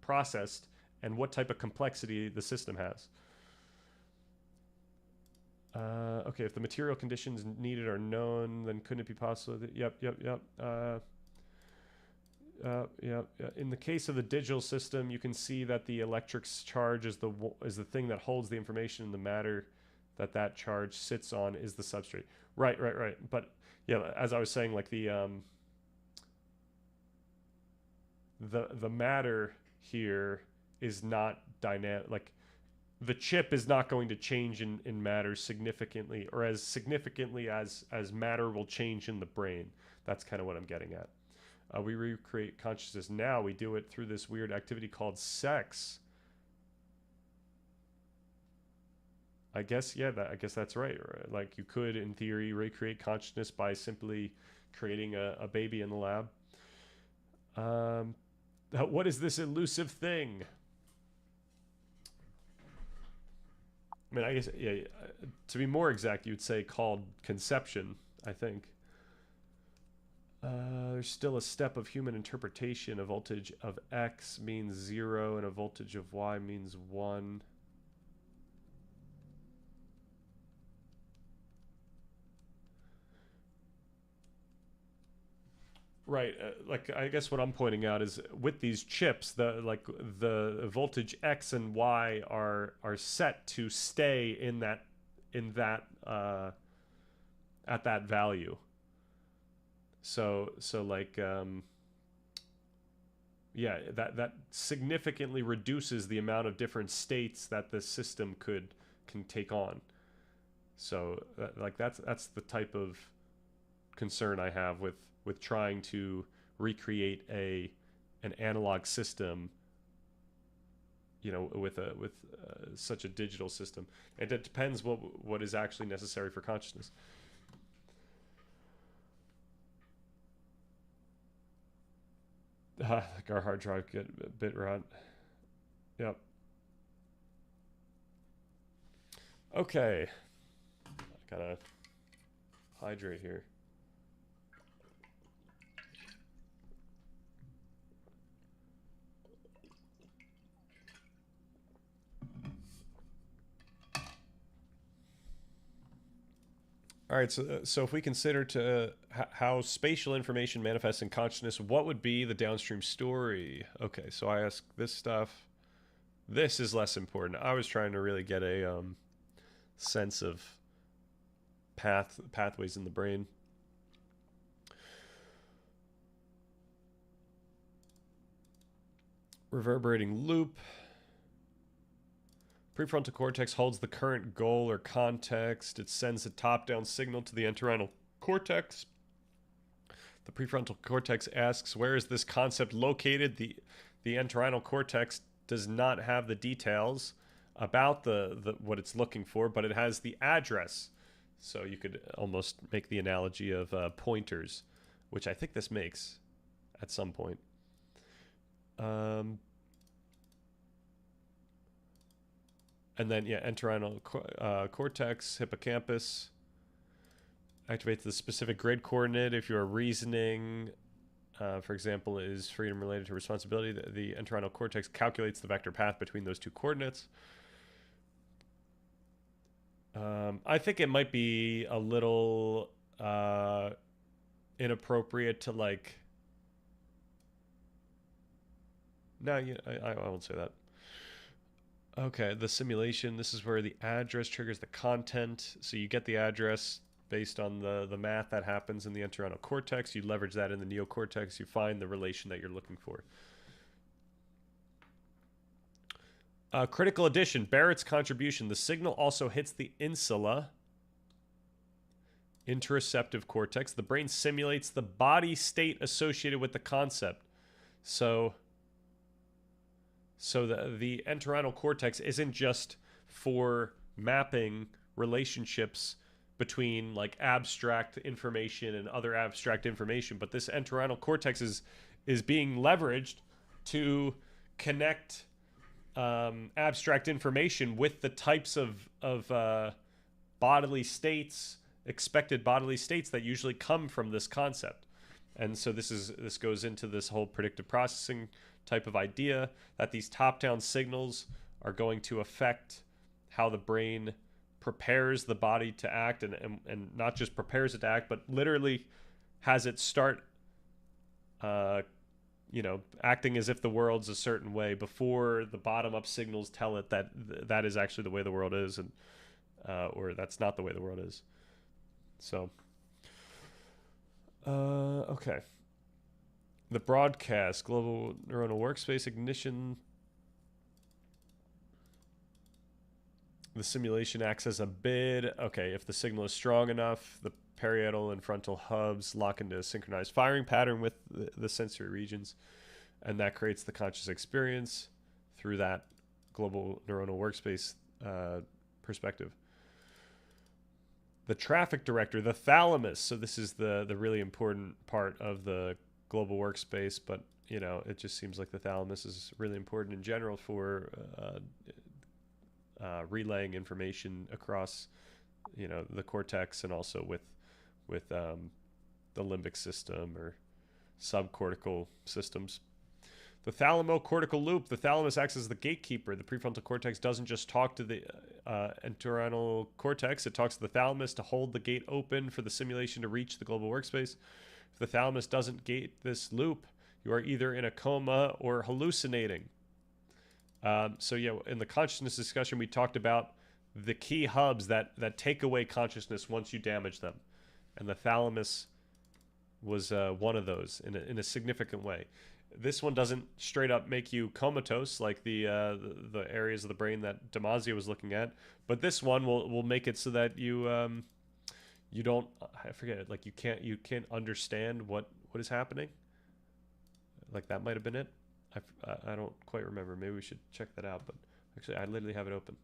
processed and what type of complexity the system has. Okay, if the material conditions needed are known, then couldn't it be possible that, yep. In the case of the digital system, you can see that the electric charge is the thing that holds the information, and the matter that charge sits on is the substrate. Right. But yeah, as I was saying, like the matter here is not dynamic. Like, the chip is not going to change in matter significantly, or as significantly as matter will change in the brain. That's kind of what I'm getting at. We recreate consciousness now. We do it through this weird activity called sex. I guess, yeah, I guess that's right. Like, you could, in theory, recreate consciousness by simply creating a baby in the lab. What is this elusive thing? I mean, I guess, yeah, to be more exact, you would say called conception, I think. There's still a step of human interpretation. A voltage of X means 0 and a voltage of Y means 1. Right, like I guess what I'm pointing out is with these chips, the voltage X and Y are set to stay in that at that value. So like yeah, that significantly reduces the amount of different states that the system can take on. So like that's the type of concern I have with trying to recreate an analog system, with such a digital system. And it depends what is actually necessary for consciousness. Like our hard drive get bit rot. Yep. Okay. I gotta hydrate here. All right, so if we consider how spatial information manifests in consciousness, what would be the downstream story? Okay, so I ask this stuff. This is less important. I was trying to really get a sense of pathways in the brain. Reverberating loop. Prefrontal cortex holds the current goal or context. It sends a top-down signal to the entorhinal cortex. The prefrontal cortex asks, where is this concept located? The entorhinal cortex does not have the details about the what it's looking for, but it has the address. So you could almost make the analogy of pointers, which I think this makes at some point. And then, yeah, entorhinal cortex, hippocampus activates the specific grid coordinate. If your reasoning, for example, is freedom related to responsibility, the entorhinal cortex calculates the vector path between those two coordinates. I think it might be a little inappropriate to like. No, I won't say that. Okay, the simulation, this is where the address triggers the content. So you get the address based on the math that happens in the entorhinal cortex. You leverage that in the neocortex. You find the relation that you're looking for. Critical addition, Barrett's contribution. The signal also hits the insula, interoceptive cortex. The brain simulates the body state associated with the concept. So the entorhinal cortex isn't just for mapping relationships between like abstract information and other abstract information, but this entorhinal cortex is being leveraged to connect abstract information with the types of bodily states, expected bodily states that usually come from this concept. And so this goes into this whole predictive processing type of idea that these top-down signals are going to affect how the brain prepares the body to act, and not just prepares it to act, but literally has it start acting as if the world's a certain way before the bottom-up signals tell it that is actually the way the world is, and or that's not the way the world is. So okay. The broadcast, global neuronal workspace ignition. The simulation acts as a bid. Okay, if the signal is strong enough, the parietal and frontal hubs lock into a synchronized firing pattern with the sensory regions, and that creates the conscious experience through that global neuronal workspace perspective. The traffic director, the thalamus. So this is the really important part of the global workspace, but it just seems like the thalamus is really important in general for relaying information across the cortex, and also with the limbic system or subcortical systems. The thalamocortical loop. The thalamus acts as the gatekeeper. The prefrontal cortex doesn't just talk to the entorhinal cortex. It talks to the thalamus to hold the gate open for the simulation to reach the global workspace. If the thalamus doesn't gate this loop, you are either in a coma or hallucinating. So yeah, in the consciousness discussion, we talked about the key hubs that take away consciousness once you damage them, and the thalamus was one of those in a significant way. This one doesn't straight up make you comatose like the areas of the brain that Damasio was looking at, but this one will make it so that you don't, I forget it, like you can't understand what is happening. Like that might have been it. I don't quite remember. Maybe we should check that out. But actually, I literally have it open.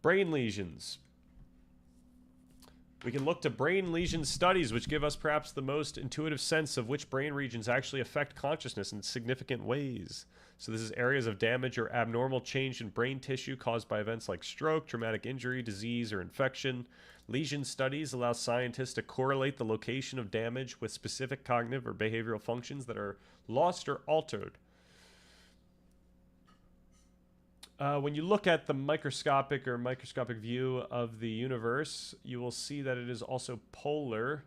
Brain lesions. We can look to brain lesion studies, which give us perhaps the most intuitive sense of which brain regions actually affect consciousness in significant ways. So this is areas of damage or abnormal change in brain tissue caused by events like stroke, traumatic injury, disease, or infection. Lesion studies allow scientists to correlate the location of damage with specific cognitive or behavioral functions that are lost or altered. When you look at the microscopic view of the universe, you will see that it is also polar.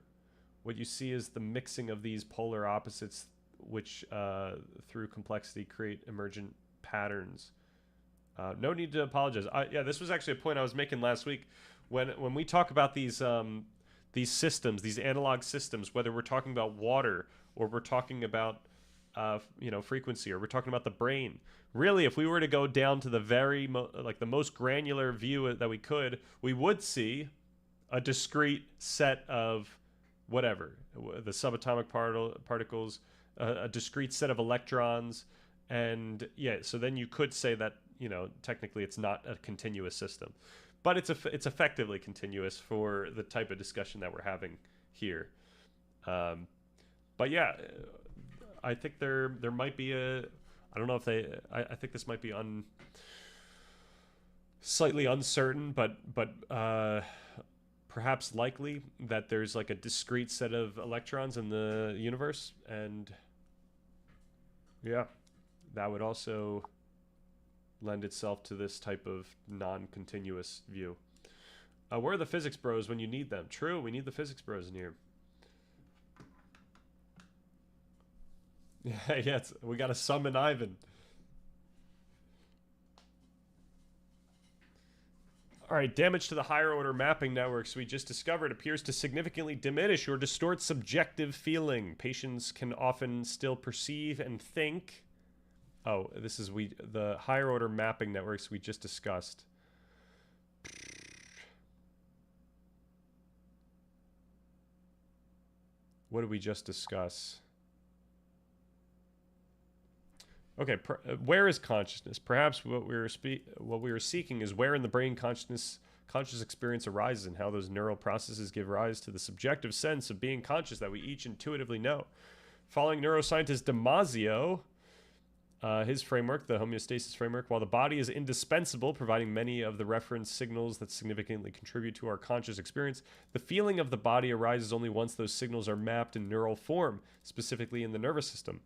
What you see is the mixing of these polar opposites, which through complexity create emergent patterns. No need to apologize. Yeah, this was actually a point I was making last week. When we talk about these systems, these analog systems, whether we're talking about water or we're talking about frequency, or we're talking about the brain, really, if we were to go down to the very the most granular view that we could, we would see a discrete set of whatever, the subatomic particles, a discrete set of electrons, and yeah, so then you could say that technically it's not a continuous system. But it's effectively continuous for the type of discussion that we're having here. But yeah, I think there might be a, I don't know if they, I think this might be slightly uncertain, but perhaps likely that there's like a discrete set of electrons in the universe, and yeah, that would also lend itself to this type of non-continuous view. Where are the physics bros when you need them? True, we need the physics bros in here. Yeah, we gotta summon Ivan. All right, damage to the higher order mapping networks we just discovered appears to significantly diminish or distort subjective feeling. Patients can often still perceive and think. Oh, this is the higher order mapping networks we just discussed. What did we just discuss? Okay, where is consciousness? Perhaps what we were seeking is where in the brain conscious experience arises, and how those neural processes give rise to the subjective sense of being conscious that we each intuitively know. Following neuroscientist Damasio, his framework, the homeostasis framework, while the body is indispensable, providing many of the reference signals that significantly contribute to our conscious experience, the feeling of the body arises only once those signals are mapped in neural form, specifically in the nervous system.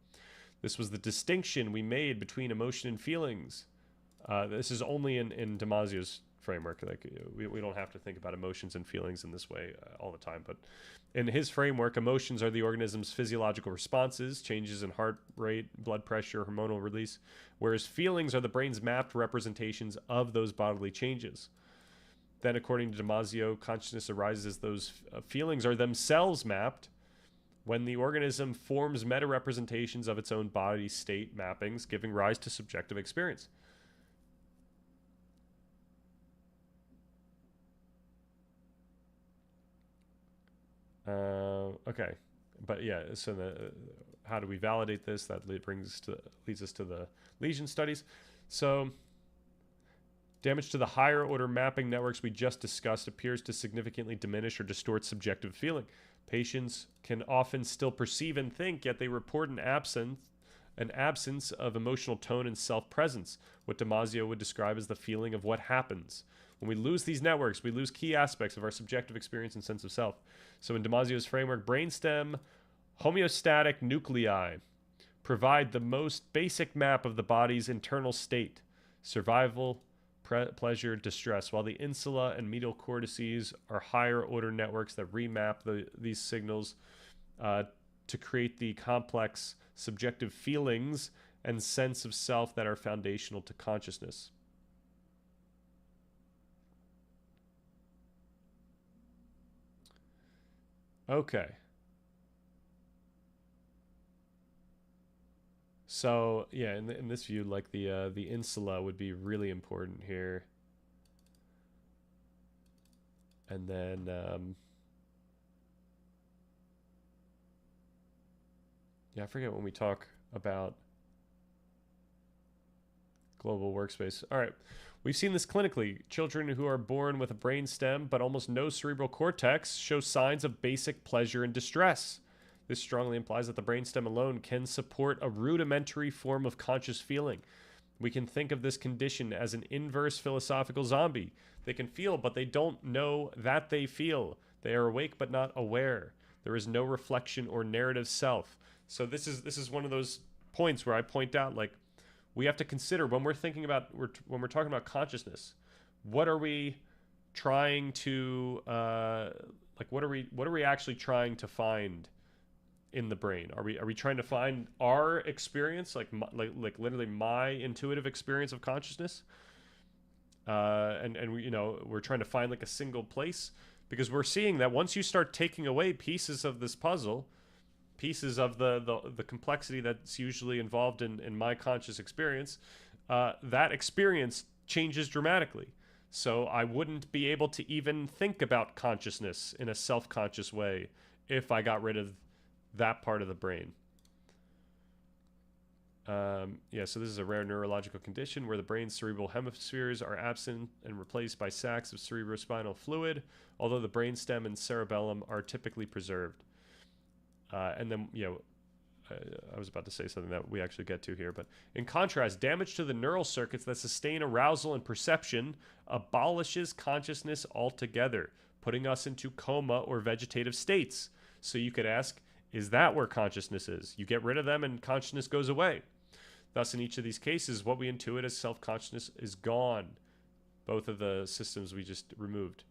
This was the distinction we made between emotion and feelings. This is only in Damasio's framework. Like we don't have to think about emotions and feelings in this way all the time. But in his framework, emotions are the organism's physiological responses, changes in heart rate, blood pressure, hormonal release, whereas feelings are the brain's mapped representations of those bodily changes. Then, according to Damasio, consciousness arises as those feelings are themselves mapped when the organism forms meta-representations of its own body state mappings, giving rise to subjective experience. Okay, but yeah, so how do we validate this? That leads us to the lesion studies. So damage to the higher order mapping networks we just discussed appears to significantly diminish or distort subjective feeling. Patients can often still perceive and think, yet they report an absence of emotional tone and self-presence, what Damasio would describe as the feeling of what happens. When we lose these networks, we lose key aspects of our subjective experience and sense of self. So in Damasio's framework, brainstem homeostatic nuclei provide the most basic map of the body's internal state: survival, pleasure, distress, while the insula and medial cortices are higher order networks that remap these signals to create the complex subjective feelings and sense of self that are foundational to consciousness. Okay. So yeah, in this view, like the insula would be really important here, and then yeah, I forget when we talk about global workspace. All right, we've seen this clinically. Children who are born with a brain stem but almost no cerebral cortex show signs of basic pleasure and distress. This strongly implies that the brainstem alone can support a rudimentary form of conscious feeling. We can think of this condition as an inverse philosophical zombie. They can feel, but they don't know that they feel. They are awake but not aware. There is no reflection or narrative self. So this is one of those points where I point out, like, we have to consider when we're thinking about when we're talking about consciousness, what are we trying to what are we actually trying to find in the brain? Are we trying to find our experience, like literally my intuitive experience of consciousness? And we, we're trying to find like a single place, because we're seeing that once you start taking away pieces of this puzzle, pieces of the complexity that's usually involved in my conscious experience, that experience changes dramatically. So I wouldn't be able to even think about consciousness in a self-conscious way if I got rid of that part of the brain. Yeah, so this is a rare neurological condition where the brain's cerebral hemispheres are absent and replaced by sacs of cerebrospinal fluid, although the brainstem and cerebellum are typically preserved. And then, I was about to say something that we actually get to here, but in contrast, damage to the neural circuits that sustain arousal and perception abolishes consciousness altogether, putting us into coma or vegetative states. So you could ask, is that where consciousness is? You get rid of them and consciousness goes away. Thus, in each of these cases, what we intuit as self-consciousness is gone. Both of the systems we just removed.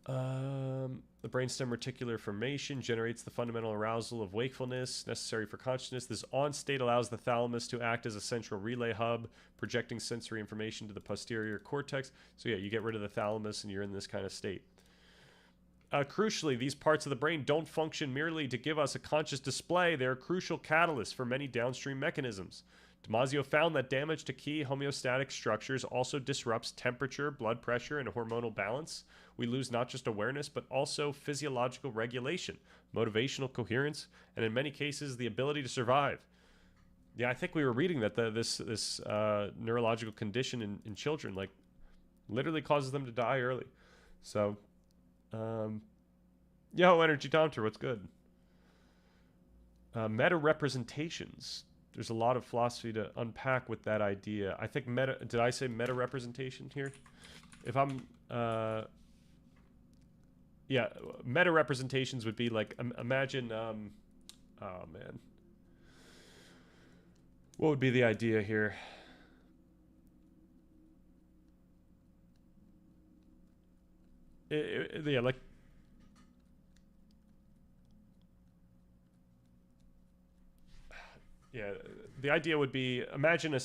The brainstem reticular formation generates the fundamental arousal of wakefulness necessary for consciousness. This on state allows the thalamus to act as a central relay hub, projecting sensory information to the posterior cortex. So yeah, you get rid of the thalamus and you're in this kind of state. Crucially, these parts of the brain don't function merely to give us a conscious display. They're crucial catalysts for many downstream mechanisms. Damasio found that damage to key homeostatic structures also disrupts temperature, blood pressure, and hormonal balance. We lose not just awareness, but also physiological regulation, motivational coherence, and in many cases, the ability to survive. Yeah, I think we were reading that this neurological condition in children, like, literally causes them to die early. So, yo, Energy Domter, what's good? Meta representations. There's a lot of philosophy to unpack with that idea. I think meta. Did I say meta representation here? If I'm, yeah, meta representations would be like, imagine, oh man, what would be the idea here? Yeah, like, yeah, the idea would be, imagine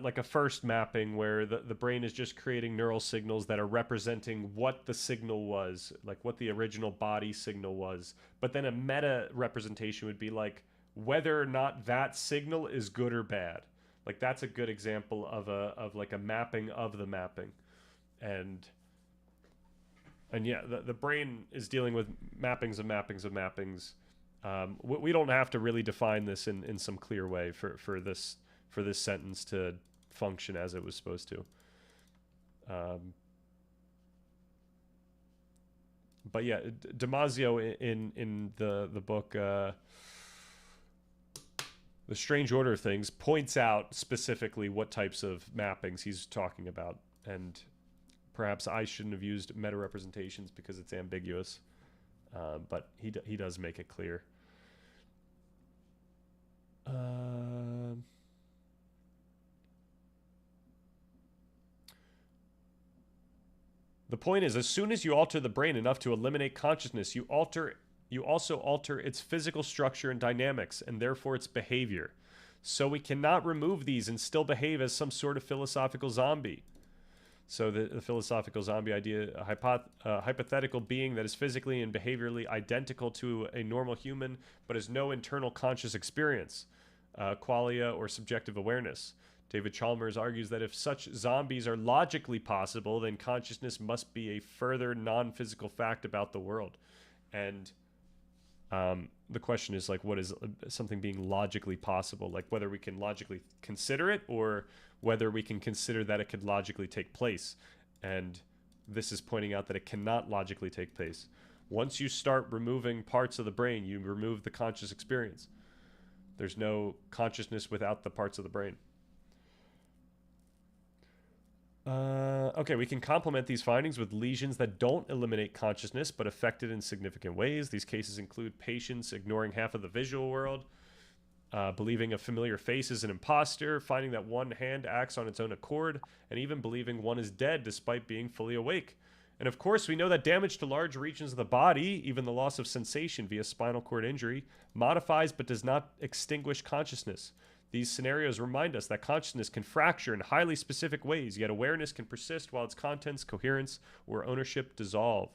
like a first mapping where the brain is just creating neural signals that are representing what the signal was, like what the original body signal was. But then a meta representation would be like whether or not that signal is good or bad. Like that's a good example of like a mapping of the mapping. And yeah, the brain is dealing with mappings of mappings of mappings. We don't have to really define this in some clear way for this sentence to function as it was supposed to. But yeah, Damasio in the book The Strange Order of Things points out specifically what types of mappings he's talking about, and perhaps I shouldn't have used meta representations because it's ambiguous. But he does make it clear. point is, as soon as you alter the brain enough to eliminate consciousness, you also alter its physical structure and dynamics, and therefore its behavior. So we cannot remove these and still behave as some sort of philosophical zombie. So the philosophical zombie idea, a hypothetical being that is physically and behaviorally identical to a normal human, but has no internal conscious experience, qualia, or subjective awareness. David Chalmers argues that if such zombies are logically possible, then consciousness must be a further non-physical fact about the world. And the question is, like, what is something being logically possible? Like, whether we can logically consider it, or whether we can consider that it could logically take place. And this is pointing out that it cannot logically take place. Once you start removing parts of the brain, you remove the conscious experience. There's no consciousness without the parts of the brain. Okay, we can complement these findings with lesions that don't eliminate consciousness but affect it in significant ways. These cases include patients ignoring half of the visual world, believing a familiar face is an imposter, finding that one hand acts on its own accord, and even believing one is dead despite being fully awake. And of course, we know that damage to large regions of the body, even the loss of sensation via spinal cord injury, modifies but does not extinguish consciousness. These scenarios remind us that consciousness can fracture in highly specific ways, yet awareness can persist while its contents, coherence, or ownership dissolve.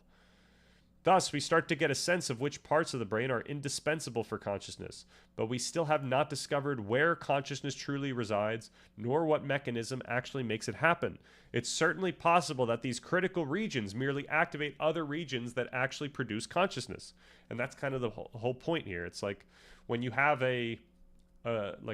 Thus, we start to get a sense of which parts of the brain are indispensable for consciousness, but we still have not discovered where consciousness truly resides, nor what mechanism actually makes it happen. It's certainly possible that these critical regions merely activate other regions that actually produce consciousness. And that's kind of the whole point here. It's like when you have a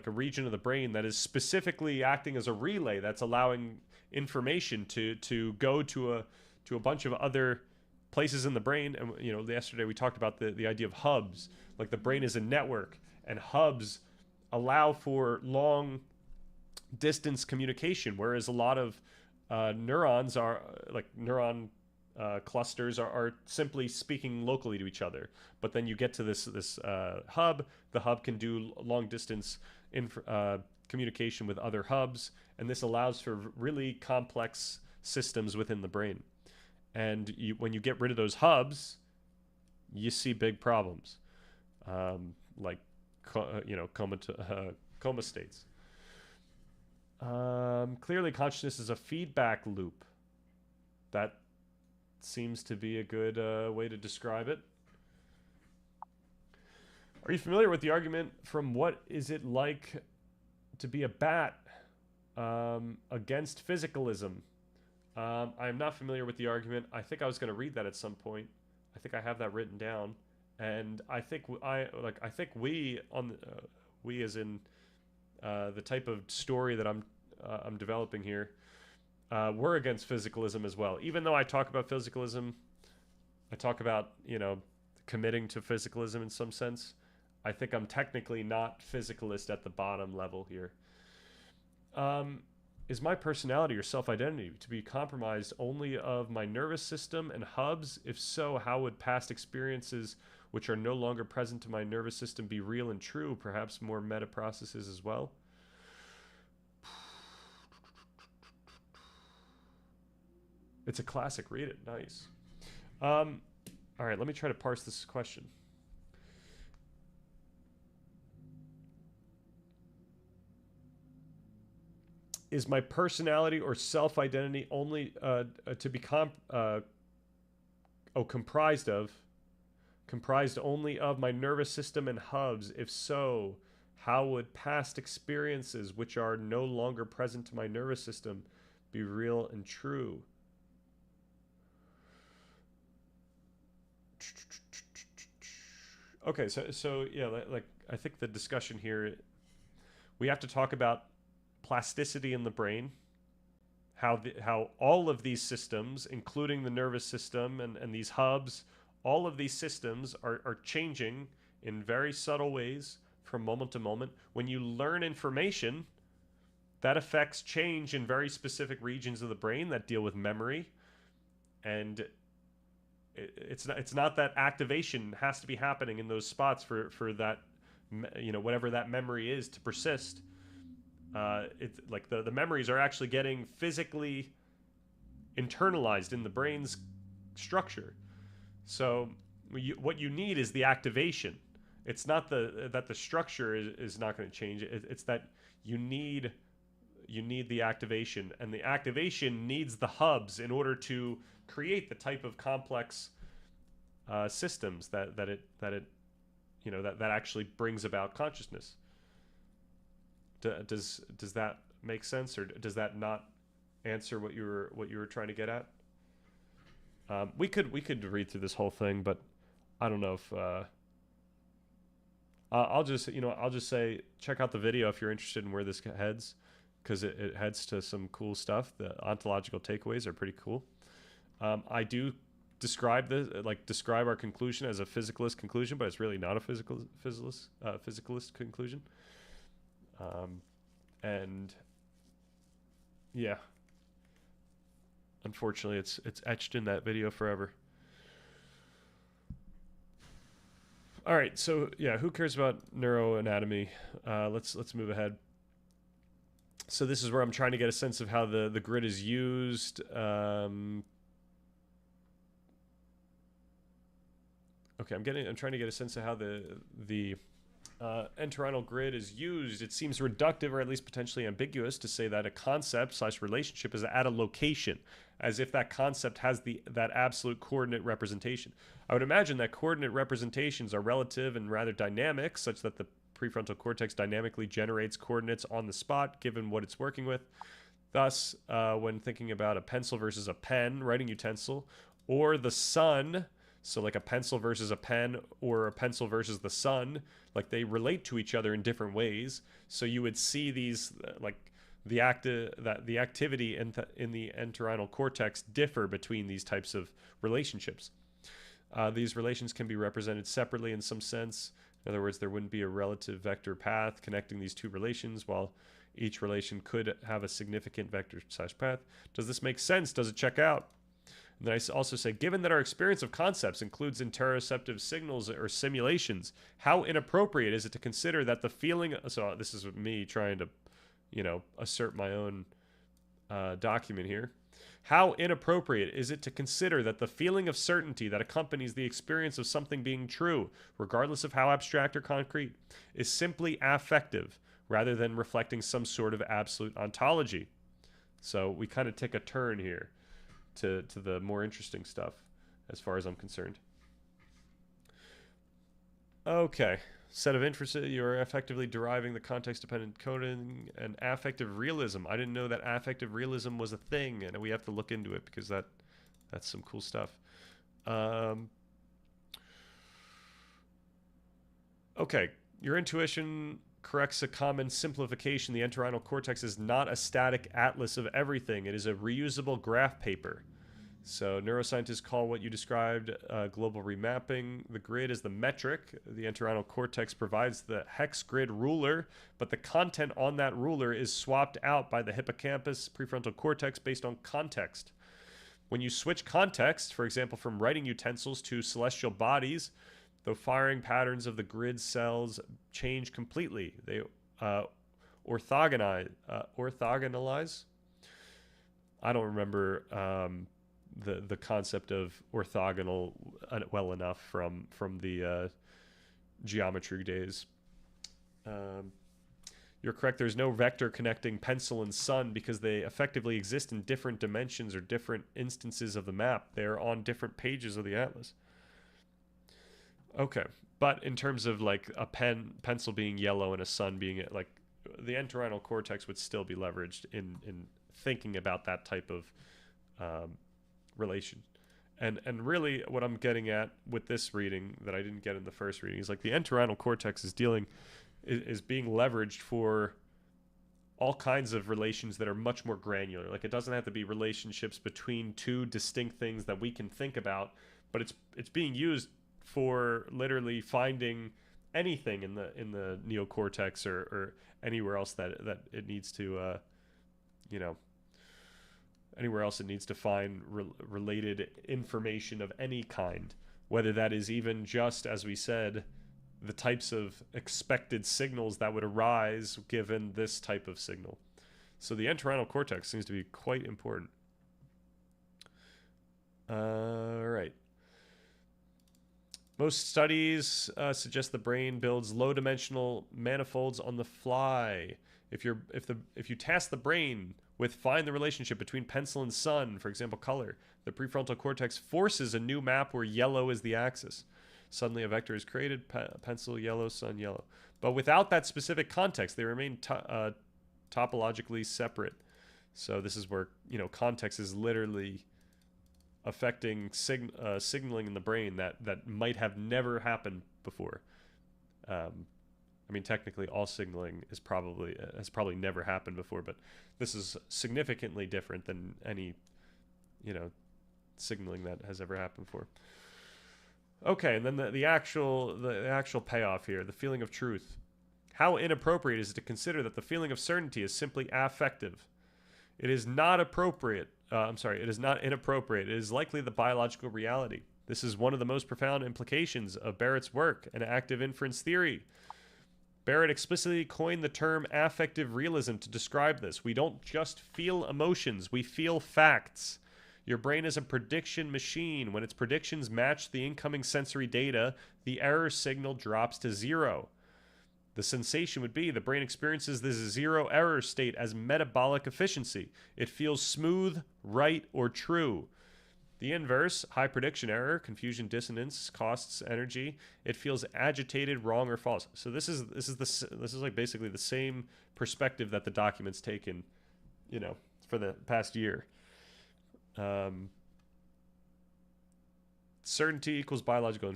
region of the brain that is specifically acting as a relay that's allowing information to go to a bunch of other places in the brain. And yesterday we talked about the idea of hubs. Like, the brain is a network, and hubs allow for long distance communication, whereas a lot of neurons are like neuron clusters are simply speaking locally to each other. But then you get to this hub. The hub can do long distance communication with other hubs, and this allows for really complex systems within the brain. And when you get rid of those hubs, you see big problems, like coma states. Clearly, consciousness is a feedback loop. That seems to be a good way to describe it. Are you familiar with the argument from What Is It Like to Be a Bat against physicalism? I am not familiar with the argument. I think I was going to read that at some point. I think I have that written down, and I think we as in the type of story that I'm developing here, we're against physicalism as well. Even though I talk about physicalism, I talk about committing to physicalism in some sense. I think I'm technically not physicalist at the bottom level here. Is my personality or self-identity to be compromised only of my nervous system and hubs? If so, how would past experiences which are no longer present to my nervous system be real and true? Perhaps more meta processes as well? It's a classic. Read it. Nice. All right, let me try to parse this question. Is my personality or self-identity only to be comprised only of my nervous system and hubs? If so, how would past experiences which are no longer present to my nervous system be real and true? Okay, so yeah, like I think the discussion here, we have to talk about plasticity in the brain, how all of these systems, including the nervous system and these hubs, all of these systems are changing in very subtle ways from moment to moment. When you learn information, that affects change in very specific regions of the brain that deal with memory. And it's not that activation has to be happening in those spots for that, whatever that memory is to persist. It's like the memories are actually getting physically internalized in the brain's structure. So what you need is the activation. It's not that the structure is not going to change. It's that you need the activation, and the activation needs the hubs in order to create the type of complex systems that actually brings about consciousness. Does that make sense, or does that not answer what you were trying to get at? We could read through this whole thing, but I don't know if I'll just say check out the video if you're interested in where this heads, because it heads to some cool stuff. The ontological takeaways are pretty cool. I do describe our conclusion as a physicalist conclusion, but it's really not a physicalist conclusion. And yeah, unfortunately, it's etched in that video forever. All right, so yeah, who cares about neuroanatomy? Let's move ahead. So this is where I'm trying to get a sense of how the grid is used. Okay, I'm trying to get a sense of how the entorhinal grid is used. It seems reductive, or at least potentially ambiguous, to say that a concept/relationship is at a location, as if that concept has that absolute coordinate representation. I would imagine that coordinate representations are relative and rather dynamic, such that the prefrontal cortex dynamically generates coordinates on the spot given what it's working with. Thus, when thinking about a pencil versus a pen, writing utensil, or the sun, so like a pencil versus a pen, or a pencil versus the sun, like they relate to each other in different ways. So you would see these the activity in the entorhinal cortex differ between these types of relationships. These relations can be represented separately in some sense. In other words, there wouldn't be a relative vector path connecting these two relations, while each relation could have a significant vector/path. Does this make sense? Does it check out? And then I also say, given that our experience of concepts includes interoceptive signals or simulations, how inappropriate is it to consider that the feeling... So this is me trying to, assert my own document here. How inappropriate is it to consider that the feeling of certainty that accompanies the experience of something being true, regardless of how abstract or concrete, is simply affective, rather than reflecting some sort of absolute ontology? So we kind of take a turn here to the more interesting stuff, as far as I'm concerned. Okay. Set of interests, you're effectively deriving the context-dependent coding and affective realism. I didn't know that affective realism was a thing, and we have to look into it because that's some cool stuff. Okay, your intuition corrects a common simplification. The entorhinal cortex is not a static atlas of everything. It is a reusable graph paper. So neuroscientists call what you described global remapping. The grid is the metric. The entorhinal cortex provides the hex grid ruler, but the content on that ruler is swapped out by the hippocampus prefrontal cortex based on context. When you switch context, for example, from writing utensils to celestial bodies, the firing patterns of the grid cells change completely. They orthogonalize. I don't remember the concept of orthogonal well enough from the geometry days. You're correct. There's no vector connecting pencil and sun because they effectively exist in different dimensions or different instances of the map. They're on different pages of the atlas. Okay, but in terms of like a pencil being yellow and a sun being like, the entorhinal cortex would still be leveraged in thinking about that type of relation. And really what I'm getting at with this reading that I didn't get in the first reading is like the entorhinal cortex is being leveraged for all kinds of relations that are much more granular. Like it doesn't have to be relationships between two distinct things that we can think about, but it's being used for literally finding anything in the neocortex or anywhere else that it needs to anywhere else it needs to find related information of any kind, whether that is even just, as we said, the types of expected signals that would arise given this type of signal. So the entorhinal cortex seems to be quite important. All right. Most studies suggest the brain builds low-dimensional manifolds on the fly. If you task the brain with find the relationship between pencil and sun, for example, color, the prefrontal cortex forces a new map where yellow is the axis. Suddenly, a vector is created: pencil yellow, sun yellow. But without that specific context, they remain topologically separate. So this is where context is literally affecting signaling in the brain that might have never happened before. I mean, technically, all signaling has probably never happened before, but this is significantly different than any signaling that has ever happened before. Okay, and then the actual payoff here, the feeling of truth. How inappropriate is it to consider that the feeling of certainty is simply affective? It is not appropriate. It is not inappropriate. It is likely the biological reality. This is one of the most profound implications of Barrett's work and active inference theory. Barrett explicitly coined the term affective realism to describe this. We don't just feel emotions, we feel facts. Your brain is a prediction machine. When its predictions match the incoming sensory data, the error signal drops to zero. The sensation would be the brain experiences this zero error state as metabolic efficiency. It feels smooth, right, or true. The inverse, high prediction error, confusion, dissonance, costs energy. It feels agitated, wrong, or false. So this is like basically the same perspective that the document's taken, for the past year. Certainty equals biological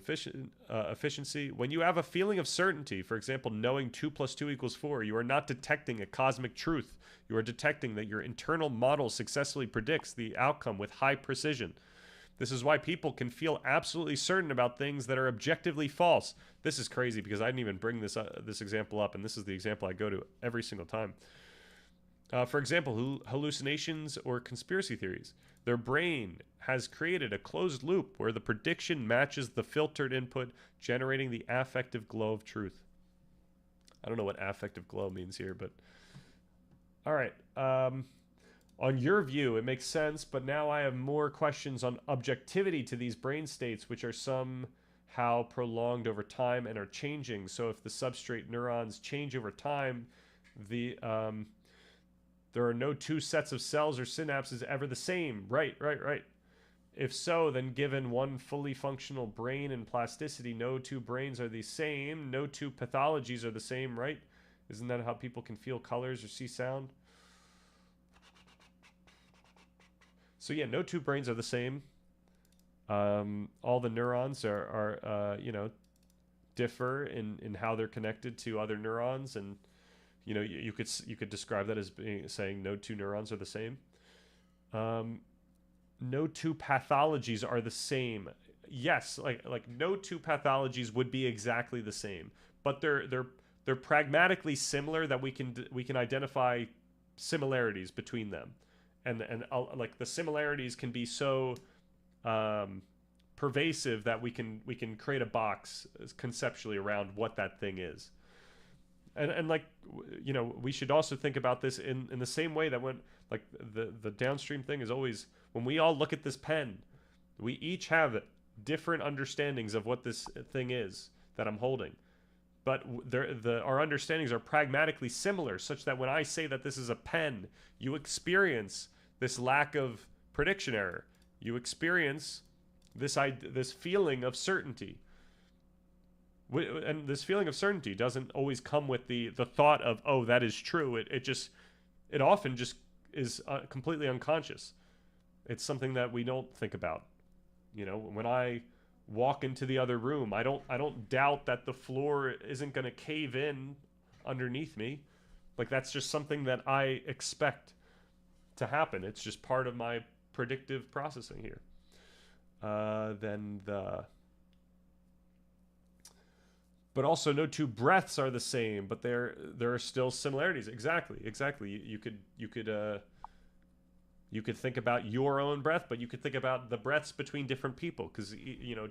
efficiency. When you have a feeling of certainty, for example, knowing 2 + 2 = 4, you are not detecting a cosmic truth. You are detecting that your internal model successfully predicts the outcome with high precision. This is why people can feel absolutely certain about things that are objectively false. This is crazy because I didn't even bring this example up, and this is the example I go to every single time. For example, hallucinations or conspiracy theories. Their brain has created a closed loop where the prediction matches the filtered input, generating the affective glow of truth. I don't know what affective glow means here, but... All right. On your view, it makes sense, but now I have more questions on objectivity to these brain states, which are somehow prolonged over time and are changing. So if the substrate neurons change over time, there are no two sets of cells or synapses ever the same. Right. If so, then given one fully functional brain and plasticity, no two brains are the same. No two pathologies are the same, right? Isn't that how people can feel colors or see sound? So yeah, no two brains are the same. All the neurons are differ in how they're connected to other neurons, and you could describe that as saying no two neurons are the same. No two pathologies are the same. Yes, like no two pathologies would be exactly the same, but they're pragmatically similar that we can identify similarities between them, and like the similarities can be so pervasive that we can create a box conceptually around what that thing is. And like, we should also think about this in the same way that when, like, the downstream thing is always, when we all look at this pen, we each have different understandings of what this thing is that I'm holding. But our understandings are pragmatically similar, such that when I say that this is a pen, you experience this lack of prediction error. You experience this feeling of certainty. And this feeling of certainty doesn't always come with the thought of, oh, that is true. It often just is completely unconscious. It's something that we don't think about. When I walk into the other room, I don't doubt that the floor isn't going to cave in underneath me. Like, that's just something that I expect to happen. It's just part of my predictive processing here. But also, no two breaths are the same, but there are still similarities. Exactly. You could think about your own breath, but you could think about the breaths between different people, because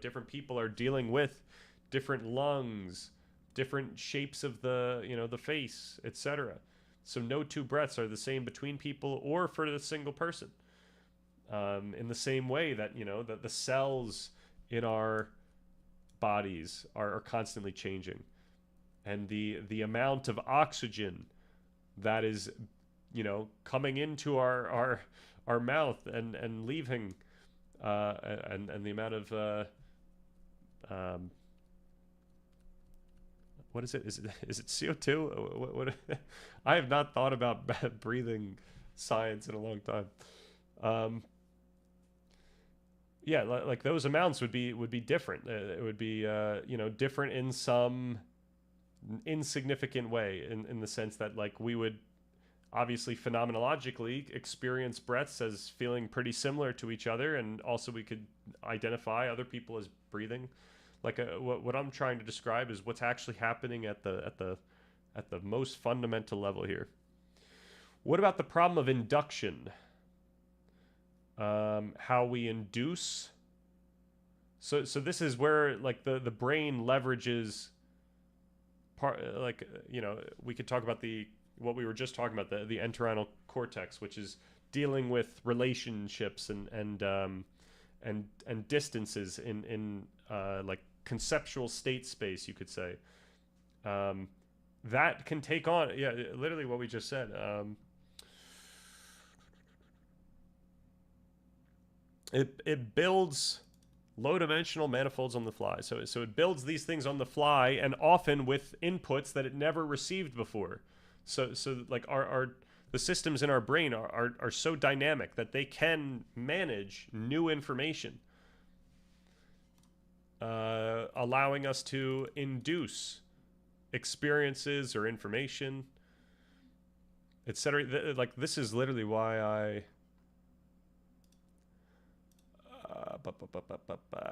different people are dealing with different lungs, different shapes of the face, etc. So no two breaths are the same between people or for the single person. In the same way that, you know, that the cells in our bodies are constantly changing, and the amount of oxygen that is, you know, coming into our mouth and leaving, and the amount of um, what is it? Is it CO2? What I have not thought about breathing science in a long time. Um, yeah, like those amounts would be different. It would be, you know, different in some insignificant way, in the sense that, like, we would obviously phenomenologically experience breaths as feeling pretty similar to each other, and also we could identify other people as breathing. Like, what I'm trying to describe is what's actually happening at the most fundamental level here. What about the problem of induction? How we induce. So this is where, like, the brain leverages part, like, you know, we could talk about the what we were just talking about, the entorhinal cortex, which is dealing with relationships and distances in like conceptual state space, you could say. um, that can take on, yeah, literally what we just said. It builds low dimensional manifolds on the fly. So it builds these things on the fly, and often with inputs that it never received before. So like our the systems in our brain are so dynamic that they can manage new information, allowing us to induce experiences or information, etc. Like, this is literally why I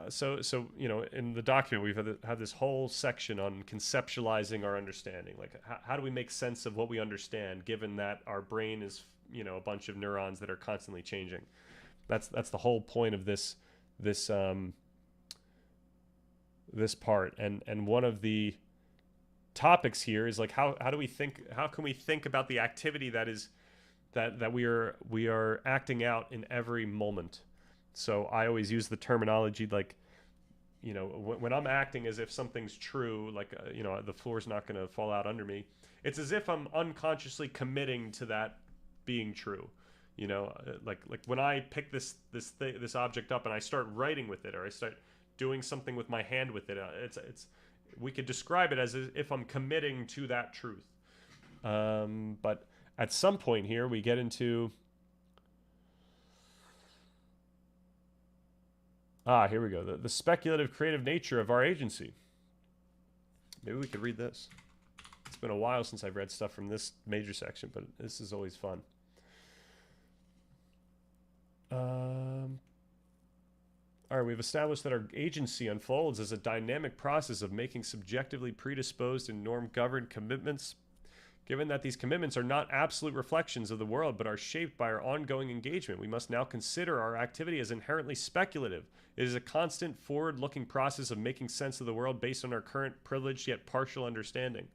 so you know, in the document we've had this whole section on conceptualizing our understanding. Like, how do we make sense of what we understand, given that our brain is, you know, a bunch of neurons that are constantly changing. That's the whole point of this this part. And one of the topics here is, like, how do we think, how can we think about the activity that is that we are acting out in every moment. So I always use the terminology, like, you know, when I'm acting as if something's true, like, you know, the floor's not going to fall out under me, it's as if I'm unconsciously committing to that being true. You know, like when I pick this object up and I start writing with it, or I start doing something with my hand with it, it's we could describe it as if I'm committing to that truth. But at some point here, we get into, here we go. The speculative creative nature of our agency. Maybe we could read this. It's been a while since I've read stuff from this major section, but this is always fun. All right, we've established that our agency unfolds as a dynamic process of making subjectively predisposed and norm-governed commitments. Given that these commitments are not absolute reflections of the world, but are shaped by our ongoing engagement, we must now consider our activity as inherently speculative. It is a constant forward-looking process of making sense of the world based on our current privileged yet partial understanding.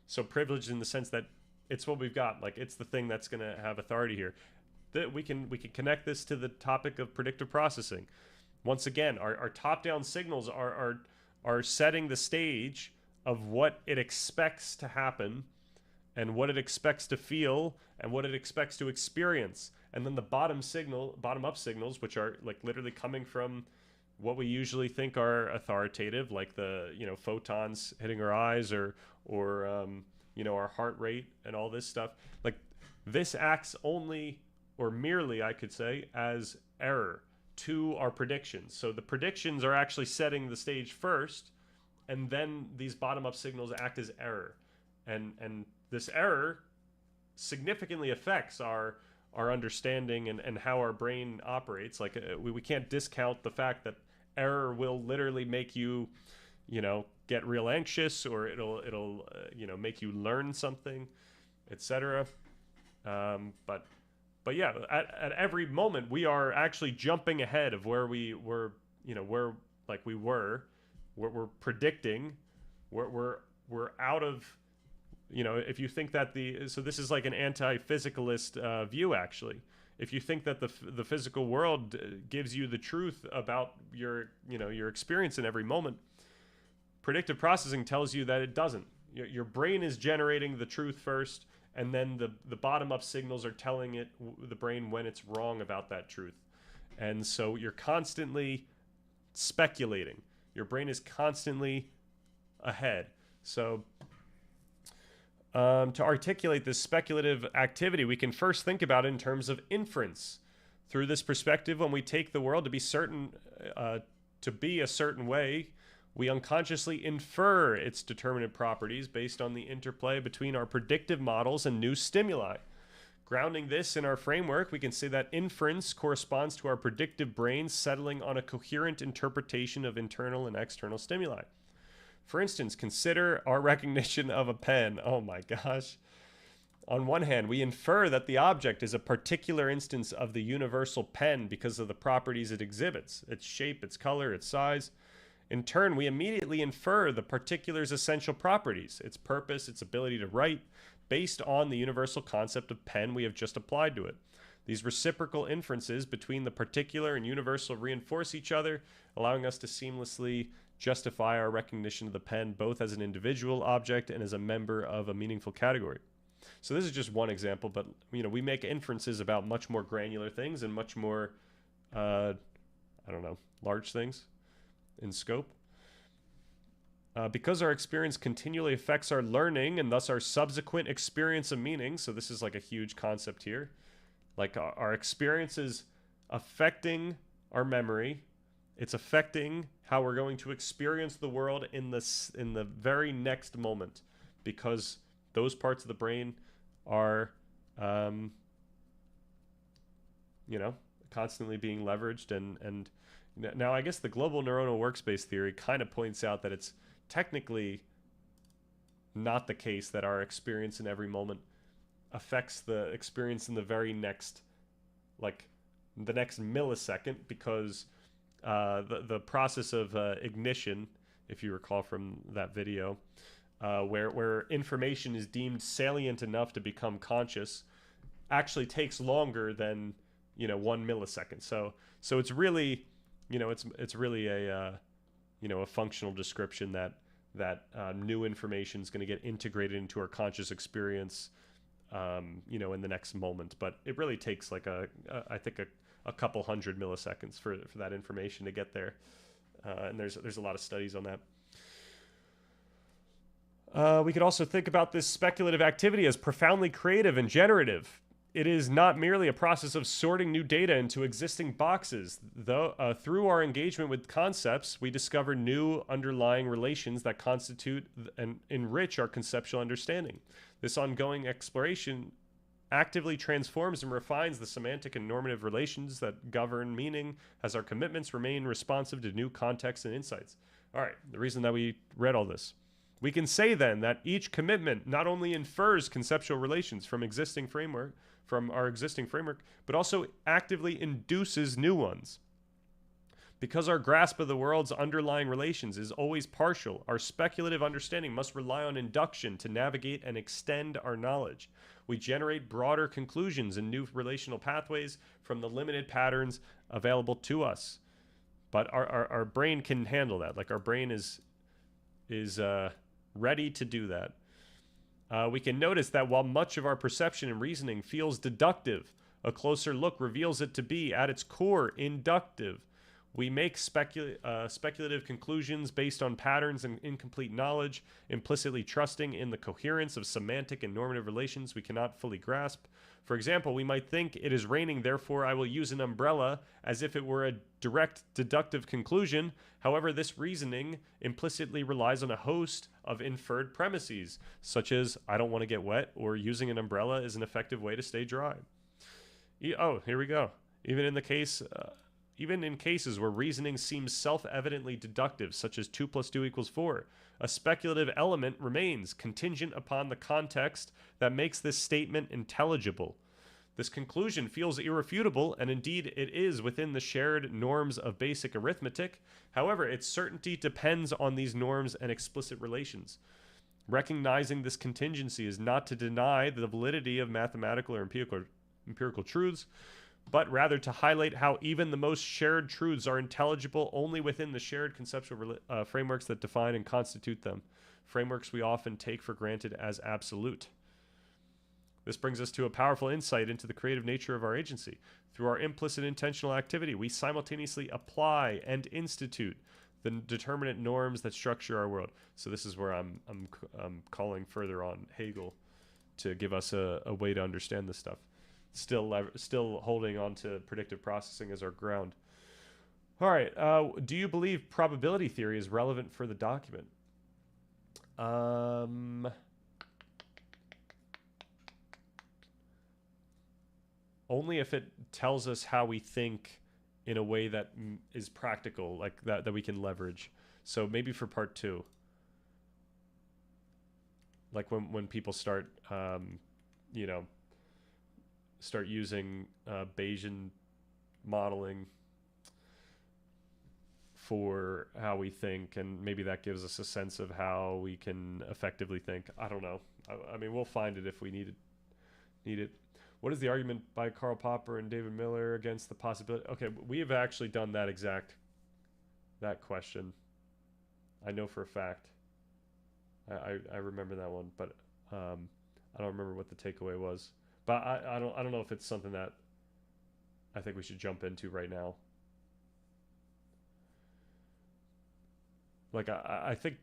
So privileged in the sense that it's what we've got, like, it's the thing that's going to have authority here. That we can connect this to the topic of predictive processing. Once again, our top-down signals are setting the stage of what it expects to happen, and what it expects to feel, and what it expects to experience. And then the bottom up signals, which are, like, literally coming from what we usually think are authoritative, like the, you know, photons hitting our eyes, or you know, our heart rate and all this stuff. Like, this acts only, or merely, I could say, as error to our predictions. So the predictions are actually setting the stage first, and then these bottom-up signals act as error. And this error significantly affects our understanding and how our brain operates. Like, we can't discount the fact that error will literally make you, you know, get real anxious, or it'll you know, make you learn something, etc. But yeah, at every moment we are actually jumping ahead of where we were, you know, where, like, we're predicting, we're out of, you know, if you think that so this is like an anti-physicalist view, actually. If you think that the physical world gives you the truth about your your experience in every moment, predictive processing tells you that it doesn't. Your brain is generating the truth first, and then the bottom up signals are telling the brain when it's wrong about that truth. And so you're constantly speculating. Your brain is constantly ahead. So to articulate this speculative activity, we can first think about it in terms of inference. Through this perspective, when we take the world to be a certain way, we unconsciously infer its determinate properties based on the interplay between our predictive models and new stimuli. Grounding this in our framework, we can say that inference corresponds to our predictive brain settling on a coherent interpretation of internal and external stimuli. For instance, consider our recognition of a pen. Oh my gosh. On one hand, we infer that the object is a particular instance of the universal pen because of the properties it exhibits, its shape, its color, its size. In turn, we immediately infer the particular's essential properties, its purpose, its ability to write, based on the universal concept of pen we have just applied to it. These reciprocal inferences between the particular and universal reinforce each other, allowing us to seamlessly justify our recognition of the pen both as an individual object and as a member of a meaningful category. So this is just one example, but we make inferences about much more granular things and much more, large things in scope. Because our experience continually affects our learning and thus our subsequent experience of meaning, so this is like a huge concept here, like our experience is affecting our memory, it's affecting how we're going to experience the world in the very next moment, because those parts of the brain are constantly being leveraged. And now I guess the global neuronal workspace theory kind of points out that it's technically not the case that our experience in every moment affects the experience in the very next, like the next millisecond, because the process of ignition, if you recall from that video, where information is deemed salient enough to become conscious, actually takes longer than 1 millisecond. So it's really it's really a a functional description that new information is going to get integrated into our conscious experience in the next moment. But it really takes like I think a couple hundred milliseconds for that information to get there, and there's a lot of studies on that. We could also think about this speculative activity as profoundly creative and generative. It is not merely a process of sorting new data into existing boxes. Though through our engagement with concepts, we discover new underlying relations that constitute and enrich our conceptual understanding. This ongoing exploration actively transforms and refines the semantic and normative relations that govern meaning as our commitments remain responsive to new contexts and insights. All right, the reason that we read all this. We can say then that each commitment not only infers conceptual relations from our existing framework, but also actively induces new ones. Because our grasp of the world's underlying relations is always partial, our speculative understanding must rely on induction to navigate and extend our knowledge. We generate broader conclusions and new relational pathways from the limited patterns available to us. But our brain can handle that. Like our brain is ready to do that. We can notice that while much of our perception and reasoning feels deductive, a closer look reveals it to be, at its core, inductive. We make speculative conclusions based on patterns and incomplete knowledge, implicitly trusting in the coherence of semantic and normative relations we cannot fully grasp. For example, we might think it is raining, therefore I will use an umbrella, as if it were a direct deductive conclusion. However, this reasoning implicitly relies on a host of inferred premises, such as I don't want to get wet, or using an umbrella is an effective way to stay dry. Oh, here we go. Even in cases where reasoning seems self-evidently deductive, such as 2 + 2 = 4, a speculative element remains contingent upon the context that makes this statement intelligible. This conclusion feels irrefutable, and indeed it is within the shared norms of basic arithmetic. However, its certainty depends on these norms and explicit relations. Recognizing this contingency is not to deny the validity of mathematical or empirical truths, but rather to highlight how even the most shared truths are intelligible only within the shared conceptual frameworks that define and constitute them, frameworks we often take for granted as absolute. This brings us to a powerful insight into the creative nature of our agency. Through our implicit intentional activity, we simultaneously apply and institute the determinate norms that structure our world. So this is where I'm calling further on Hegel to give us a way to understand this stuff. Still holding on to predictive processing as our ground. All right. Do you believe probability theory is relevant for the document? Only if it tells us how we think in a way that is practical, like that we can leverage. So maybe for part 2, like when people start, you know, start using Bayesian modeling for how we think, and maybe that gives us a sense of how we can effectively think. I don't know. I mean, we'll find it if we need it. What is the argument by Karl Popper and David Miller against the possibility? Okay, we have actually done that question. I know for a fact. I remember that one, but I don't remember what the takeaway was. But I don't know if it's something that I think we should jump into right now. Like I think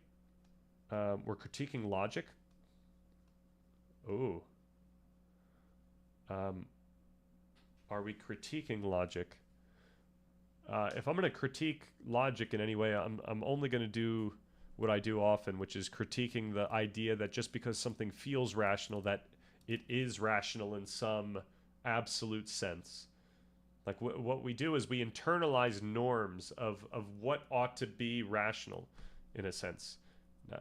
we're critiquing logic. Ooh. Are we critiquing logic? If I'm going to critique logic in any way, I'm only going to do what I do often, which is critiquing the idea that just because something feels rational, that it is rational in some absolute sense. Like what we do is we internalize norms of what ought to be rational, in a sense.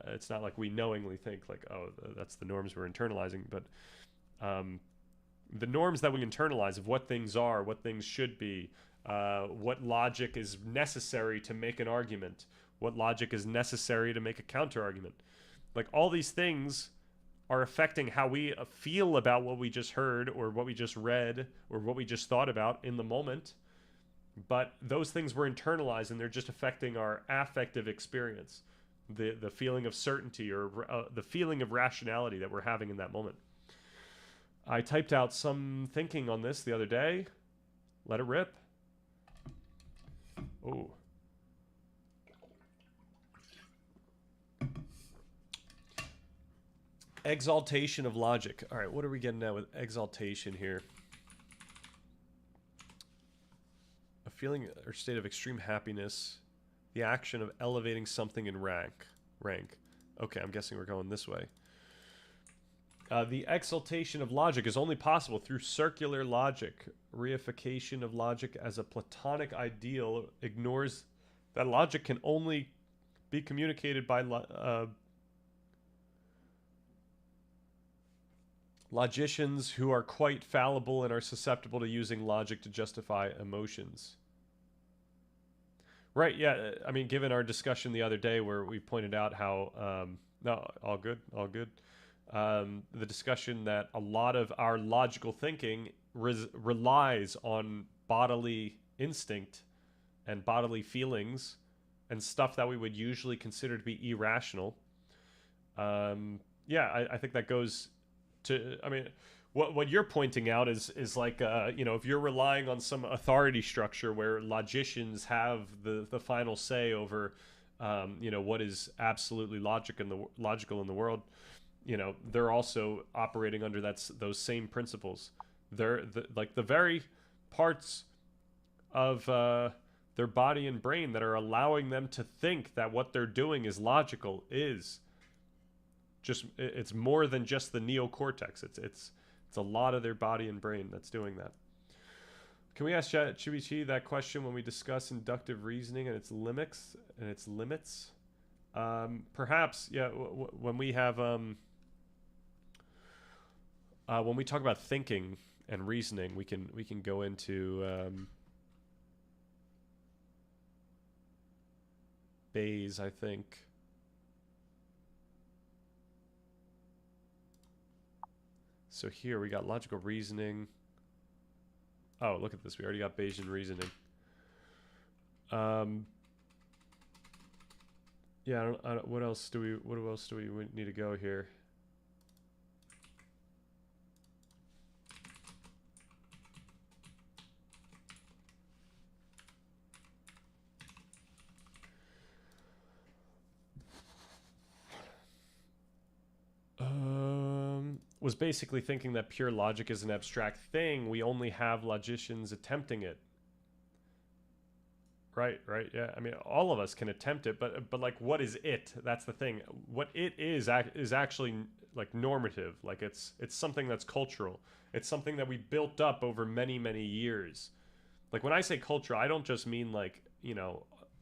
It's not like we knowingly think like, oh, that's the norms we're internalizing, but the norms that we internalize of what things are, what things should be, what logic is necessary to make an argument, what logic is necessary to make a counter argument. Like all these things are affecting how we feel about what we just heard or what we just read or what we just thought about in the moment. But those things were internalized and they're just affecting our affective experience, the feeling of certainty or the feeling of rationality that we're having in that moment. I typed out some thinking on this the other day. Let it rip. Oh. Exaltation of logic. All right, what are we getting at with exaltation here? A feeling or state of extreme happiness. The action of elevating something in rank. Okay, I'm guessing we're going this way. The exaltation of logic is only possible through circular logic. Reification of logic as a Platonic ideal ignores that logic can only be communicated by logicians who are quite fallible and are susceptible to using logic to justify emotions. Right, yeah. I mean, given our discussion the other day where we pointed out how... no, all good. The discussion that a lot of our logical thinking relies on bodily instinct and bodily feelings and stuff that we would usually consider to be irrational. Yeah, I think that goes to... I mean, what you're pointing out is like, you know, if you're relying on some authority structure where logicians have the final say over, you know, what is absolutely logical in the world, you know, they're also operating under those same principles. They're like the very parts of their body and brain that are allowing them to think that what they're doing is logical is just, it's more than just the neocortex. It's a lot of their body and brain that's doing that. Can we ask ChatGPT that question when we discuss inductive reasoning and its limits? Perhaps, yeah. When we have when we talk about thinking and reasoning, we can go into Bayes, I think. So here we got logical reasoning. Oh, look at this. We already got Bayesian reasoning. Yeah, what else do we need to go here? Was basically thinking that pure logic is an abstract thing. We only have logicians attempting it. Right, right, yeah. I mean, all of us can attempt it, but like, what is it? That's the thing. What it is actually like normative. Like it's something that's cultural. It's something that we built up over many years. Like when I say culture, I don't just mean like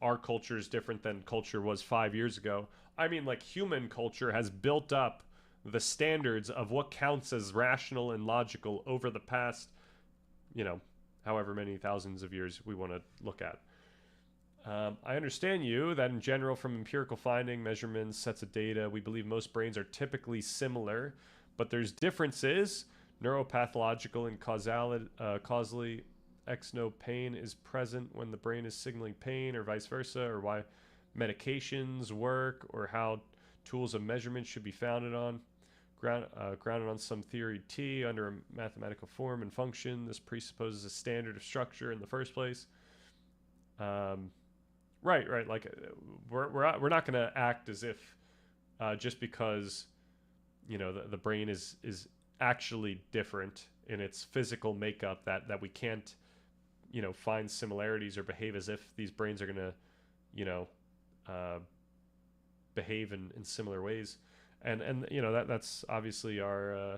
our culture is different than culture was 5 years ago. I mean like human culture has built up the standards of what counts as rational and logical over the past, however many thousands of years we want to look at. I understand you that in general, from empirical finding, measurements, sets of data, we believe most brains are typically similar, but there's differences. Neuropathological and causally, exno pain is present when the brain is signaling pain, or vice versa, or why medications work, or how tools of measurement should be founded on. Grounded on some theory T under a mathematical form and function. This presupposes a standard of structure in the first place. Right. Like we're not going to act as if just because the brain is actually different in its physical makeup that we can't find similarities or behave as if these brains are going to behave in similar ways. And that's obviously our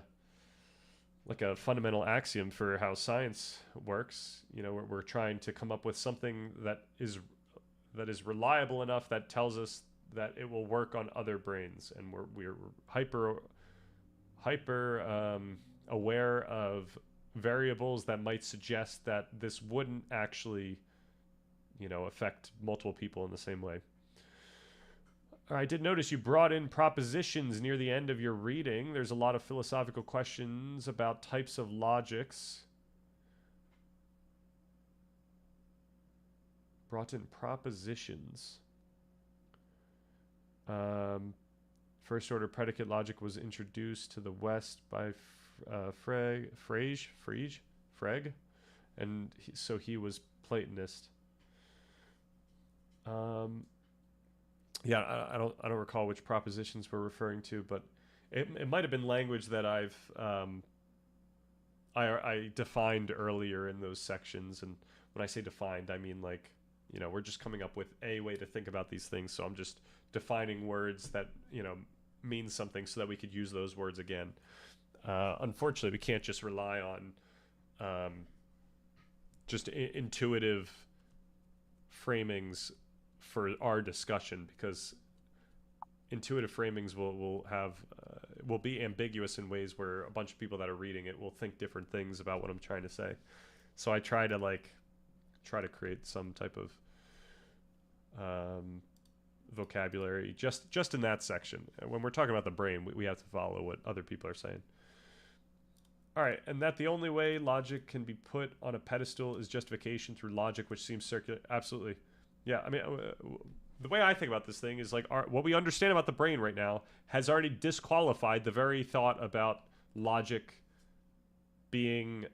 like a fundamental axiom for how science works. We're trying to come up with something that is reliable enough that tells us that it will work on other brains, and we're hyper aware of variables that might suggest that this wouldn't actually affect multiple people in the same way. I did notice you brought in propositions near the end of your reading. There's a lot of philosophical questions about types of logics. Brought in propositions. First order predicate logic was introduced to the West by Frege, and so he was Platonist. Yeah, I don't recall which propositions we're referring to, but it might have been language that I defined earlier in those sections. And when I say defined, I mean like we're just coming up with a way to think about these things. So I'm just defining words that mean something so that we could use those words again. Unfortunately, we can't just rely on just intuitive framings for our discussion, because intuitive framings will be ambiguous in ways where a bunch of people that are reading it will think different things about what I'm trying to say. So I try to create some type of vocabulary just in that section. When we're talking about the brain, we have to follow what other people are saying. All right, and that the only way logic can be put on a pedestal is justification through logic, which seems circular. Absolutely. Yeah, I mean, the way I think about this thing is like what we understand about the brain right now has already disqualified the very thought about logic being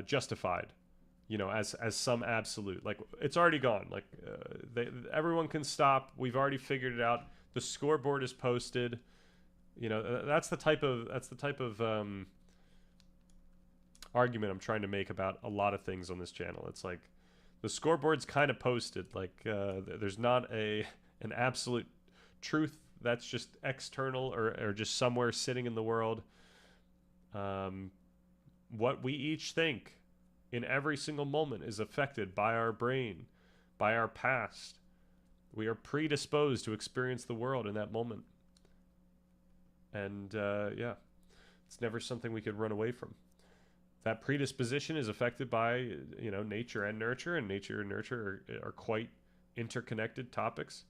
justified, as some absolute. Like it's already gone. Like everyone can stop. We've already figured it out. The scoreboard is posted. That's the type of argument I'm trying to make about a lot of things on this channel. It's like the scoreboard's kind of posted. Like there's not an absolute truth that's just external or just somewhere sitting in the world. What we each think in every single moment is affected by our brain, by our past. We are predisposed to experience the world in that moment. And yeah, it's never something we could run away from. That predisposition is affected by nature and nurture, and nature and nurture are quite interconnected topics.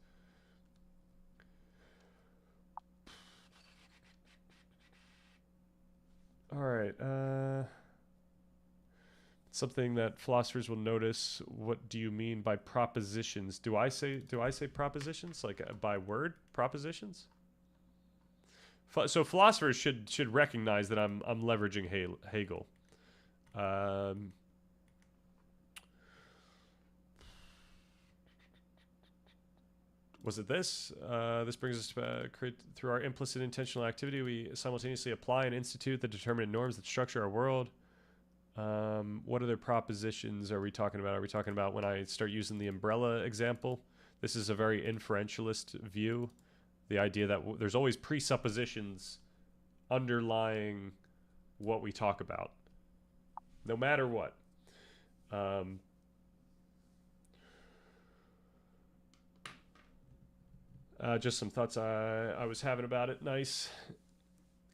All right. something that philosophers will notice. What do you mean by propositions? Do I say propositions, like by word propositions? So philosophers should recognize that I'm leveraging Hegel. Was it this? This brings us to through our implicit intentional activity, we simultaneously apply and institute the determinate norms that structure our world. What other propositions are we talking about? Are we talking about when I start using the umbrella example? This is a very inferentialist view. The idea that there's always presuppositions underlying what we talk about, no matter what. Just some thoughts I was having about it. Nice.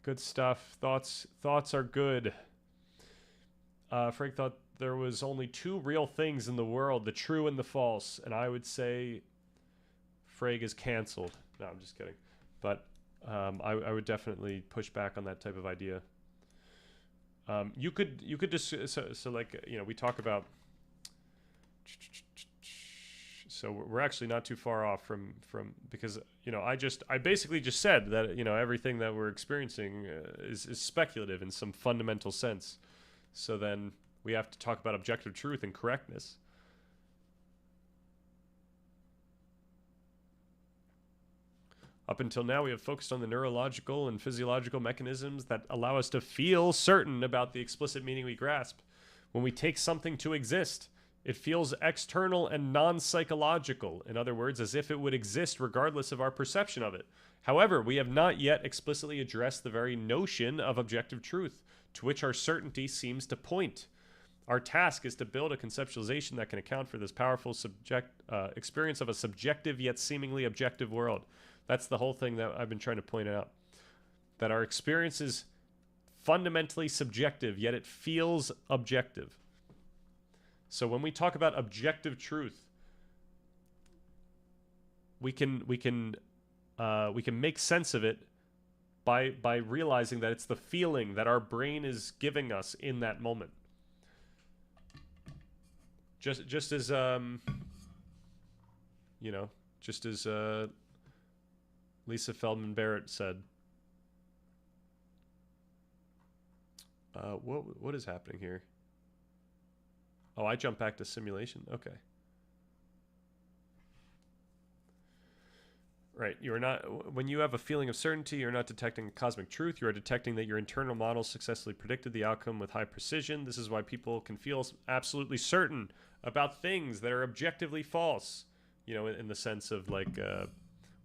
Good stuff. Thoughts are good. Frank thought there was only two real things in the world, the true and the false. And I would say Frege is canceled. No, I'm just kidding. But I would definitely push back on that type of idea. You could just, so like, you know, we talk about, so we're actually not too far off from because, you know, I basically just said that, you know, everything that we're experiencing is speculative in some fundamental sense. So then we have to talk about objective truth and correctness. Up until now, we have focused on the neurological and physiological mechanisms that allow us to feel certain about the explicit meaning we grasp. When we take something to exist, it feels external and non-psychological. In other words, as if it would exist regardless of our perception of it. However, we have not yet explicitly addressed the very notion of objective truth, to which our certainty seems to point. Our task is to build a conceptualization that can account for this powerful experience of a subjective yet seemingly objective world. That's the whole thing that I've been trying to point out. That our experience is fundamentally subjective, yet it feels objective. So when we talk about objective truth, we can make sense of it by realizing that it's the feeling that our brain is giving us in that moment. Just as you know, just as Lisa Feldman Barrett said. What is happening here? Oh, I jumped back to simulation. Okay. Right. You are not, when you have a feeling of certainty, you're not detecting cosmic truth. You are detecting that your internal model successfully predicted the outcome with high precision. This is why people can feel absolutely certain about things that are objectively false. You know, in the sense of like,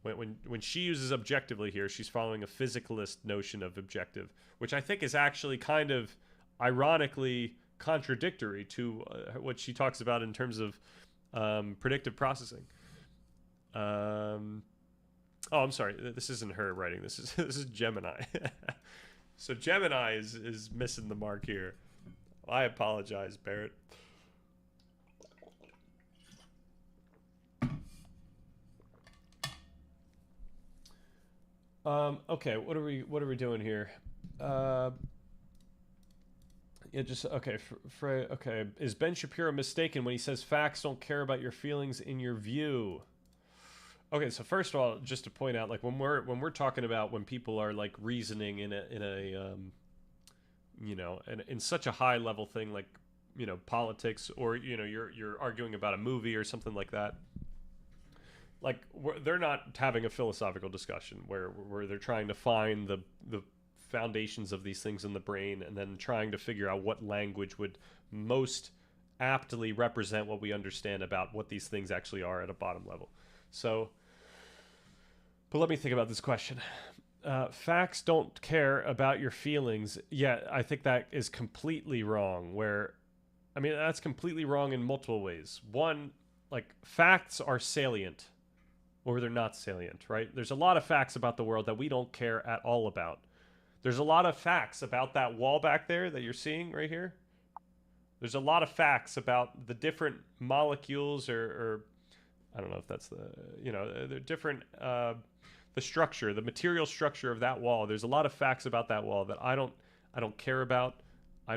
when she uses objectively here, she's following a physicalist notion of objective, which I think is actually kind of ironically contradictory to what she talks about in terms of predictive processing. Oh, I'm sorry. This isn't her writing. This is Gemini. So Gemini is missing the mark here. I apologize, Barrett. Okay, what are we doing here? Yeah, just okay. Okay, is Ben Shapiro mistaken when he says facts don't care about your feelings in your view? Okay, so first of all, just to point out, like when we're talking about when people are like reasoning in a you know, in such a high level thing like, you know, politics, or you know, you're arguing about a movie or something like that. Like they're not having a philosophical discussion where they're trying to find the foundations of these things in the brain and then trying to figure out what language would most aptly represent what we understand about what these things actually are at a bottom level. So, but let me think about this question. Facts don't care about your feelings. Yeah, I think that is completely wrong. I mean, that's completely wrong in multiple ways. One, like facts are salient or they're not salient, right? There's a lot of facts about the world that we don't care at all about. There's a lot of facts about that wall back there that you're seeing right here. There's a lot of facts about the different molecules or I don't know if that's the, you know, the different, the structure, the material structure of that wall. There's a lot of facts about that wall that I don't care about. I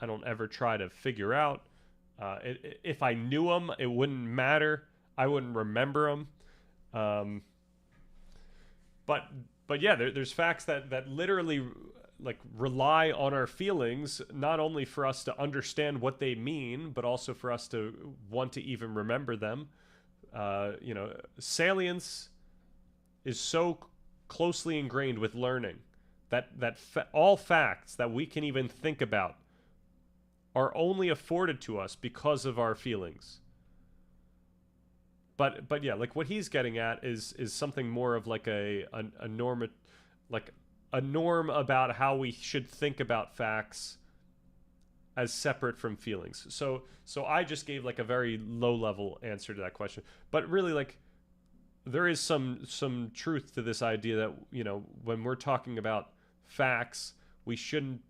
I don't ever try to figure out. If I knew them, it wouldn't matter. I wouldn't remember them. Um, but but yeah, there's facts that literally like rely on our feelings, not only for us to understand what they mean, but also for us to want to even remember them. Salience is so closely ingrained with learning that all facts that we can even think about are only afforded to us because of our feelings. But yeah, like what he's getting at is something more of like a norm, like a norm about how we should think about facts as separate from feelings. So I just gave like a very low level answer to that question. But really, like, there is some truth to this idea that, you know, when we're talking about facts, we shouldn't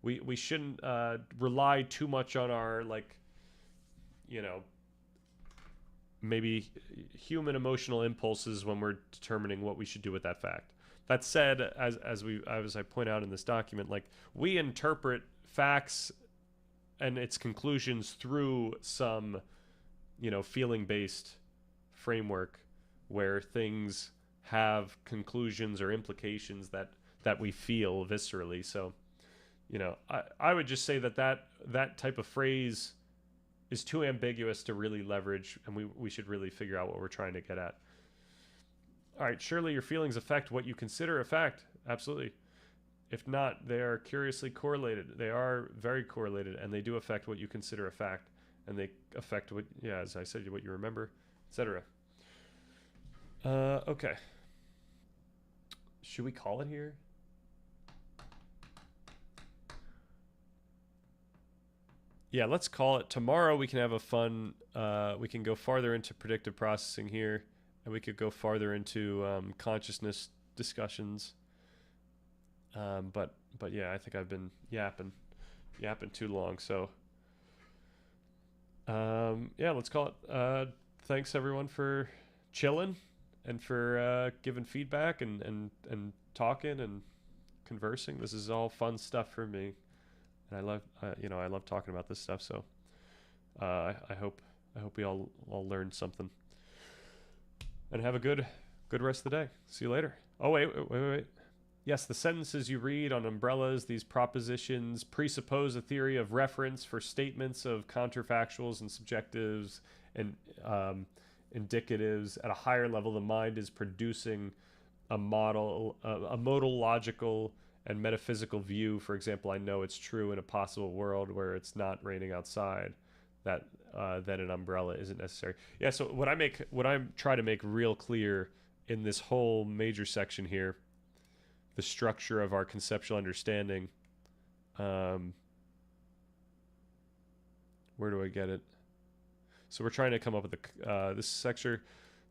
rely too much on our, like, you know, maybe human emotional impulses when we're determining what we should do with that fact. That said, as I point out in this document, like, we interpret facts and its conclusions through some, you know, feeling based framework where things have conclusions or implications that we feel viscerally. So, you know, I would just say that type of phrase is too ambiguous to really leverage, and we should really figure out what we're trying to get at. All right, surely your feelings affect what you consider a fact. Absolutely. If not, they are curiously correlated. They are very correlated, and they do affect what you consider a fact, and they affect what, yeah, as I said, what you remember, etc. Okay. Should we call it here? Yeah, let's call it. Tomorrow we can have a fun, we can go farther into predictive processing here, and we could go farther into consciousness discussions. But yeah, I think I've been yapping too long. So yeah, let's call it. Thanks everyone for chilling and for giving feedback and talking and conversing. This is all fun stuff for me, and I love I love talking about this stuff. So I hope we all learned something, and have a good rest of the day. See you later. Oh wait. Yes, the sentences you read on umbrellas, these propositions, presuppose a theory of reference for statements of counterfactuals and subjectives and indicatives. At a higher level, the mind is producing a model, a modal, logical, and metaphysical view. For example, I know it's true in a possible world where it's not raining outside, that an umbrella isn't necessary. Yeah. So what I try to make real clear in this whole major section here, the structure of our conceptual understanding. Where do I get it? So we're trying to come up with this section.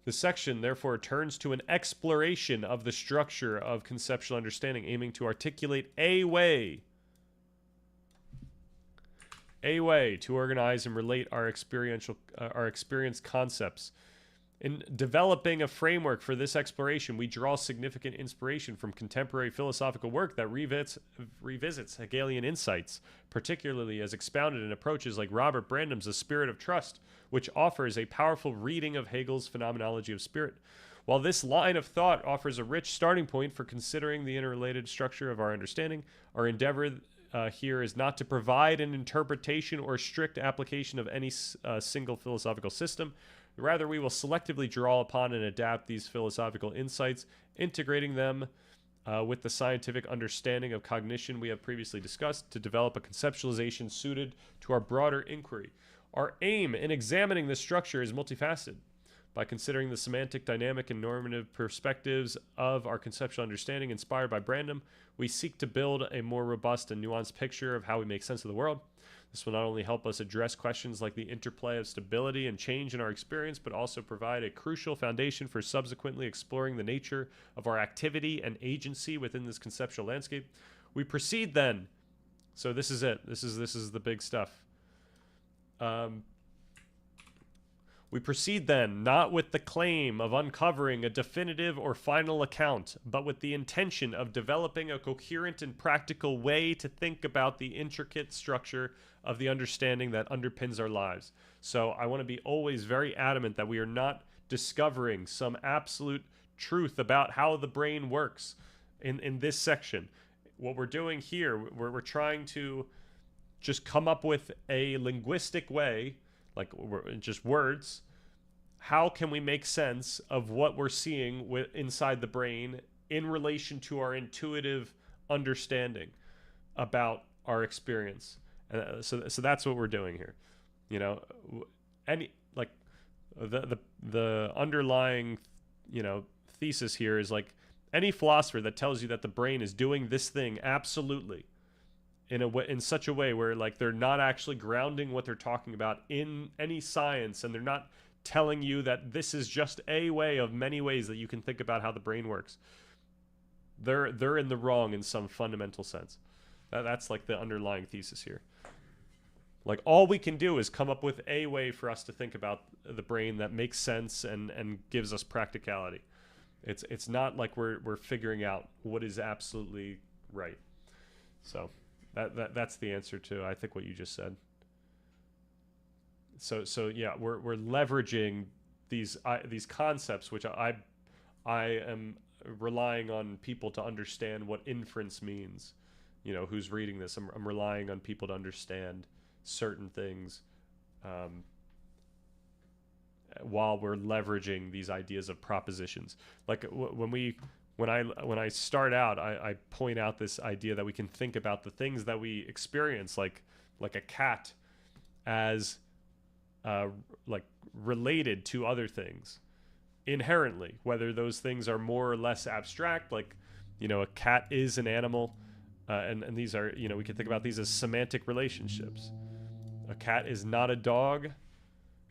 The section, therefore, turns to an exploration of the structure of conceptual understanding, aiming to articulate a way to organize and relate our experienced concepts. In developing a framework for this exploration, we draw significant inspiration from contemporary philosophical work that revisits Hegelian insights, particularly as expounded in approaches like Robert Brandam's The Spirit of Trust, which offers a powerful reading of Hegel's phenomenology of spirit. While this line of thought offers a rich starting point for considering the interrelated structure of our understanding, our endeavor here is not to provide an interpretation or strict application of any single philosophical system. Rather, we will selectively draw upon and adapt these philosophical insights, integrating them with the scientific understanding of cognition we have previously discussed to develop a conceptualization suited to our broader inquiry. Our aim in examining this structure is multifaceted. By considering the semantic, dynamic, and normative perspectives of our conceptual understanding inspired by Brandam, we seek to build a more robust and nuanced picture of how we make sense of the world. This will not only help us address questions like the interplay of stability and change in our experience, but also provide a crucial foundation for subsequently exploring the nature of our activity and agency within this conceptual landscape. We proceed then. So this is it. This is the big stuff. We proceed then, not with the claim of uncovering a definitive or final account, but with the intention of developing a coherent and practical way to think about the intricate structure of the understanding that underpins our lives. So I want to be always very adamant that we are not discovering some absolute truth about how the brain works in this section. What we're doing here, we're trying to just come up with a linguistic way, like just words. How can we make sense of what we're seeing inside the brain in relation to our intuitive understanding about our experience? So that's what we're doing here. You know, any like the underlying, you know, thesis here is like any philosopher that tells you that the brain is doing this thing absolutely in a way, in such a way where like they're not actually grounding what they're talking about in any science, and they're not telling you that this is just a way of many ways that you can think about how the brain works. They're in the wrong in some fundamental sense. That's like the underlying thesis here. Like all we can do is come up with a way for us to think about the brain that makes sense and gives us practicality. It's not like we're figuring out what is absolutely right. So that's the answer to I think what you just said. So yeah, we're leveraging these concepts, which I am relying on people to understand what inference means. You know, who's reading this? I'm relying on people to understand certain things, while we're leveraging these ideas of propositions. Like when I start out, I point out this idea that we can think about the things that we experience, like a cat, as like related to other things inherently, whether those things are more or less abstract. Like, you know, a cat is an animal, and these are, you know, we can think about these as semantic relationships. A cat is not a dog.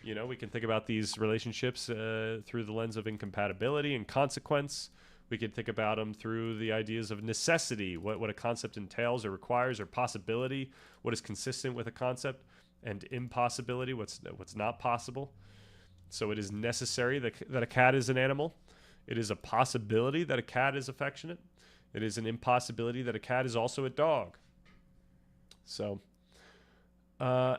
You know, we can think about these relationships through the lens of incompatibility and consequence. We can think about them through the ideas of necessity, what a concept entails or requires, or possibility, what is consistent with a concept, and impossibility, what's not possible. So it is necessary that a cat is an animal. It is a possibility that a cat is affectionate. It is an impossibility that a cat is also a dog. So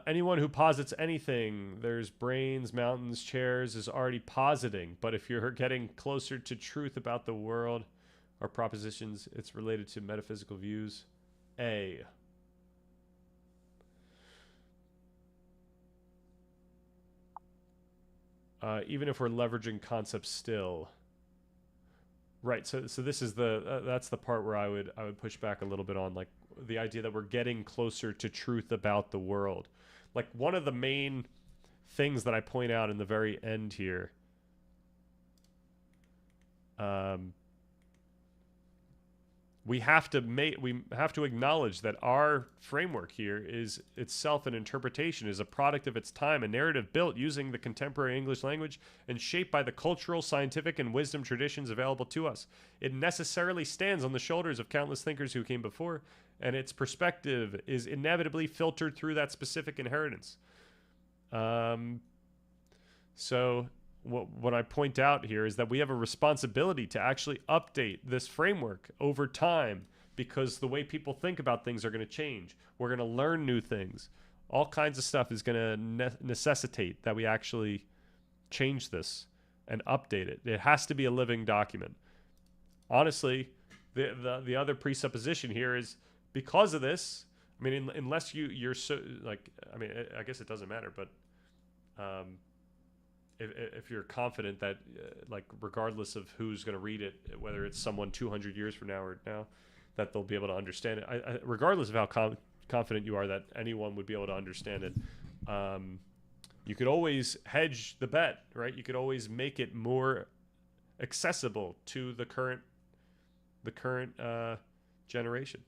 anyone who posits anything, there's brains, mountains, chairs, is already positing. But if you're getting closer to truth about the world or propositions, it's related to metaphysical views. A. Even if we're leveraging concepts still. Right, so this is that's the part where I would push back a little bit on, like, the idea that we're getting closer to truth about the world. Like, one of the main things that I point out in the very end here, we have to acknowledge that our framework here is itself an interpretation, is a product of its time, a narrative built using the contemporary English language and shaped by the cultural, scientific, and wisdom traditions available to us. It necessarily stands on the shoulders of countless thinkers who came before, and its perspective is inevitably filtered through that specific inheritance. So what I point out here is that we have a responsibility to actually update this framework over time, because the way people think about things are going to change. We're going to learn new things. All kinds of stuff is going to necessitate that we actually change this and update it. It has to be a living document. Honestly, the other presupposition here is, because of this, I mean, unless you're so, like, I mean, I guess it doesn't matter, but if you're confident that, like, regardless of who's going to read it, whether it's someone 200 years from now or now, that they'll be able to understand it. Regardless of how confident you are that anyone would be able to understand it, you could always hedge the bet, right? You could always make it more accessible to the current generation.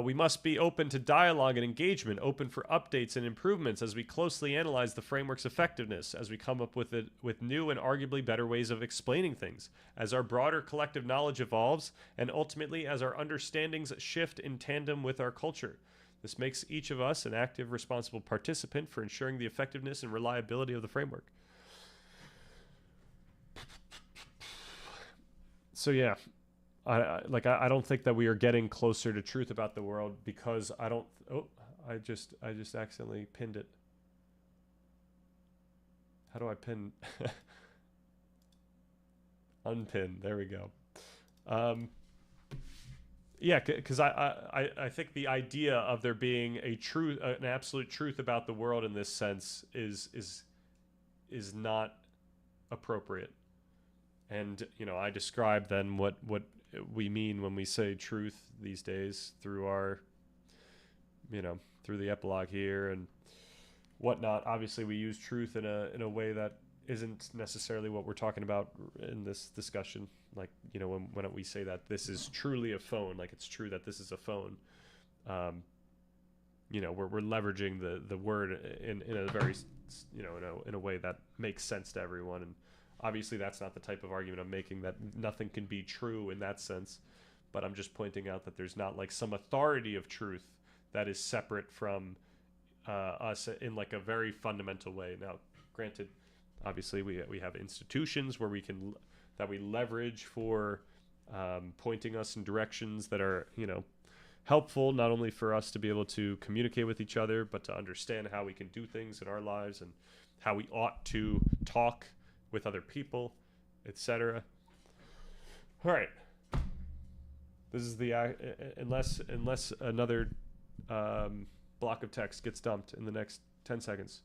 We must be open to dialogue and engagement, open for updates and improvements as we closely analyze the framework's effectiveness, as we come up with new and arguably better ways of explaining things, as our broader collective knowledge evolves, and ultimately as our understandings shift in tandem with our culture. This makes each of us an active, responsible participant for ensuring the effectiveness and reliability of the framework. So yeah, I don't think that we are getting closer to truth about the world, because I don't. Oh, I just accidentally pinned it. How do I pin? Unpin. There we go. Yeah, because I think the idea of there being a truth, an absolute truth about the world in this sense is not appropriate. And I describe then what we mean when we say truth these days through our, through the epilogue here and whatnot. Obviously, we use truth in a way that isn't necessarily what we're talking about in this discussion. Like, when we say that this is truly a phone, like it's true that this is a phone. We're leveraging the word in a very, in a way that makes sense to everyone. And obviously that's not the type of argument I'm making, that nothing can be true in that sense. But I'm just pointing out that there's not like some authority of truth that is separate from us in like a very fundamental way. Now, granted, obviously we have institutions where we leverage for pointing us in directions that are helpful, not only for us to be able to communicate with each other, but to understand how we can do things in our lives and how we ought to talk with other people, etc. All right, this is the unless another block of text gets dumped in the next 10 seconds.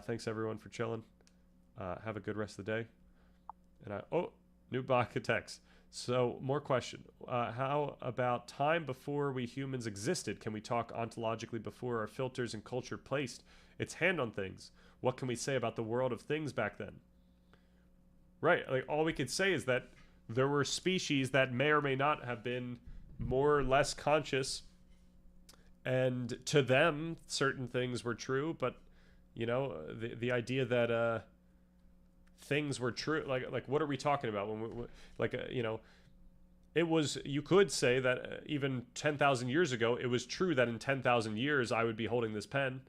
Thanks everyone for chilling. Have a good rest of the day. And new block of text. So more question. How about time before we humans existed? Can we talk ontologically before our filters and culture placed its hand on things? What can we say about the world of things back then? Right, like all we could say is that there were species that may or may not have been more or less conscious, and to them certain things were true, but the idea that things were true, like what are we talking about when we it was, you could say that even 10,000 years ago it was true that in 10,000 years I would be holding this pen,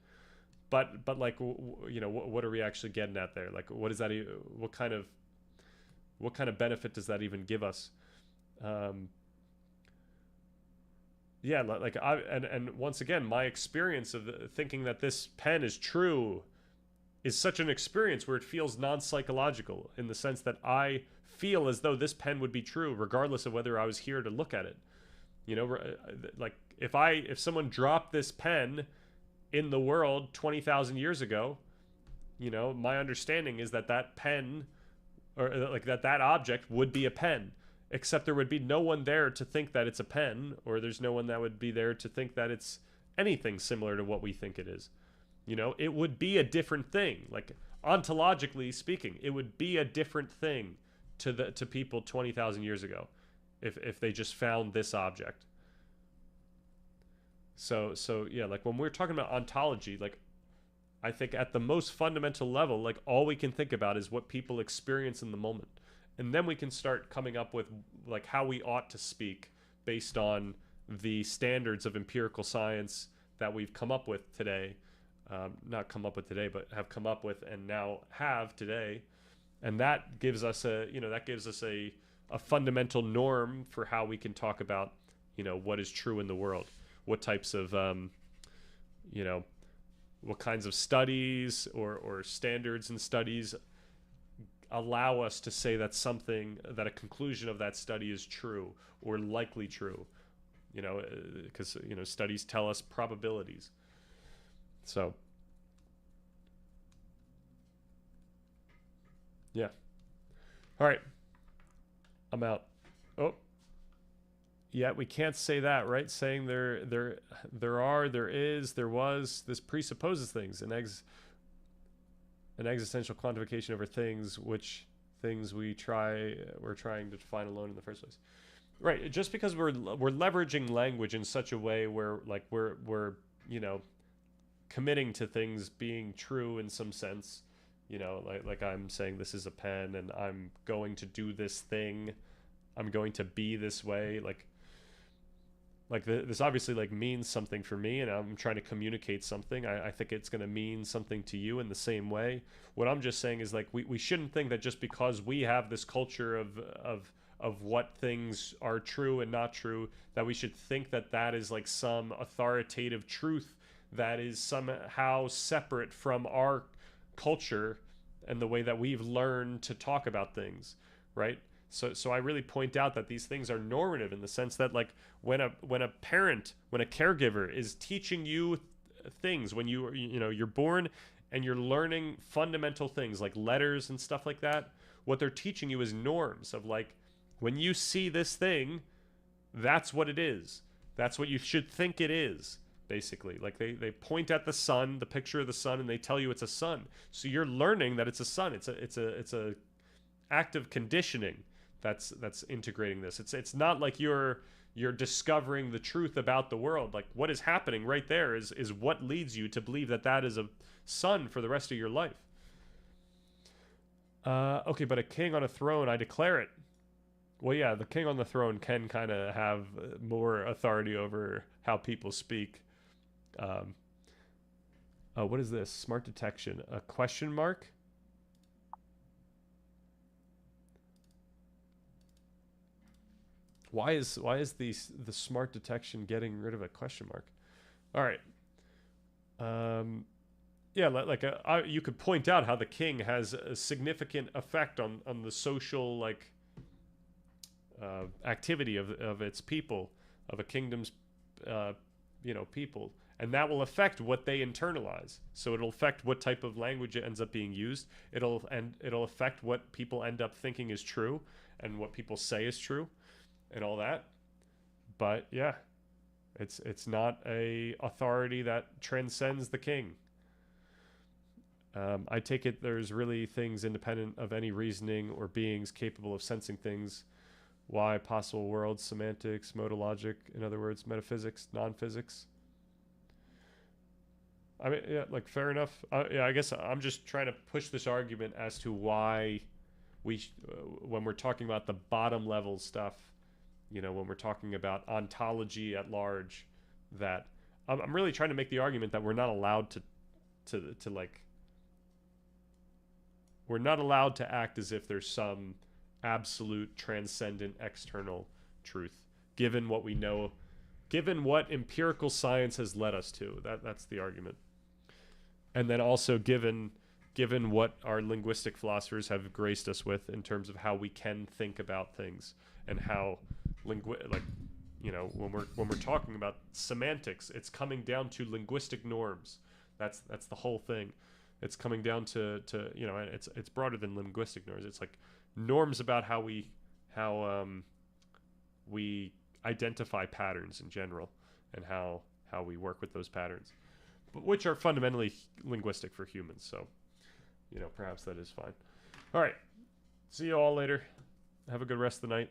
but like what are we actually getting at there? Like what is that, what kind of benefit does that even give us? Yeah, like and once again, my experience of thinking that this pen is true is such an experience where it feels non-psychological, in the sense that I feel as though this pen would be true regardless of whether I was here to look at it. Like if someone dropped this pen in the world 20,000 years ago, my understanding is that pen, or like that object would be a pen, except there would be no one there to think that it's a pen, or there's no one that would be there to think that it's anything similar to what we think it is. It would be a different thing. Like ontologically speaking, it would be a different thing to people 20,000 years ago if they just found this object. So yeah, like when we're talking about ontology, like I think at the most fundamental level, like all we can think about is what people experience in the moment. And then we can start coming up with like how we ought to speak based on the standards of empirical science that we've come up with today. Not come up with today, but have come up with and now have today. And that gives us a fundamental norm for how we can talk about, what is true in the world. What types of, what kinds of studies or standards and studies allow us to say that a conclusion of that study is true or likely true, because, studies tell us probabilities. So, yeah. All right. I'm out. Oh, yeah, we can't say that, right? Saying there is, there was, this presupposes things, an existential quantification over things, which things we're trying to define alone in the first place. Right. Just because we're leveraging language in such a way where like we're committing to things being true in some sense, like I'm saying this is a pen and I'm going to do this thing, I'm going to be this way, like like this obviously like means something for me, and I'm trying to communicate something. I think it's going to mean something to you in the same way. What I'm just saying is like we shouldn't think that just because we have this culture of what things are true and not true, that we should think that that is like some authoritative truth that is somehow separate from our culture and the way that we've learned to talk about things, right? So I really point out that these things are normative in the sense that like when a parent, when a caregiver is teaching you things, when you're born and you're learning fundamental things like letters and stuff like that, what they're teaching you is norms of like, when you see this thing, that's what it is. That's what you should think it is, basically. Like they point at the sun, the picture of the sun, and they tell you it's a sun. So you're learning that it's a sun. It's a active conditioning that's integrating this. It's not like you're discovering the truth about the world. Like what is happening right there is what leads you to believe that that is a sun for the rest of your life. Okay, but a king on a throne, I declare it. Well, yeah, the king on the throne can kind of have more authority over how people speak. Oh, what is this? Smart detection. A question mark? Why is the smart detection getting rid of a question mark? All right. Yeah, like you could point out how the king has a significant effect on the social like activity of its people, of a kingdom's people, and that will affect what they internalize. So it'll affect what type of language ends up being used. It'll affect what people end up thinking is true and what people say is true and all that. But yeah, it's not a authority that transcends the king. I take it there's really things independent of any reasoning or beings capable of sensing things. Why? Possible worlds, semantics, modal logic, in other words, metaphysics, non-physics. I mean, yeah, like fair enough. Yeah, I guess I'm just trying to push this argument as to why when we're talking about the bottom level stuff, when we're talking about ontology at large, that I'm really trying to make the argument that we're not allowed to like, we're not allowed to act as if there's some absolute transcendent external truth, given what we know, given what empirical science has led us to. That's the argument. And then also given what our linguistic philosophers have graced us with in terms of how we can think about things, and how when we're talking about semantics, it's coming down to linguistic norms. That's the whole thing. It's coming down to it's broader than linguistic norms. It's like norms about how we identify patterns in general, and how we work with those patterns, but which are fundamentally linguistic for humans. So, perhaps that is fine. All right. See you all later. Have a good rest of the night.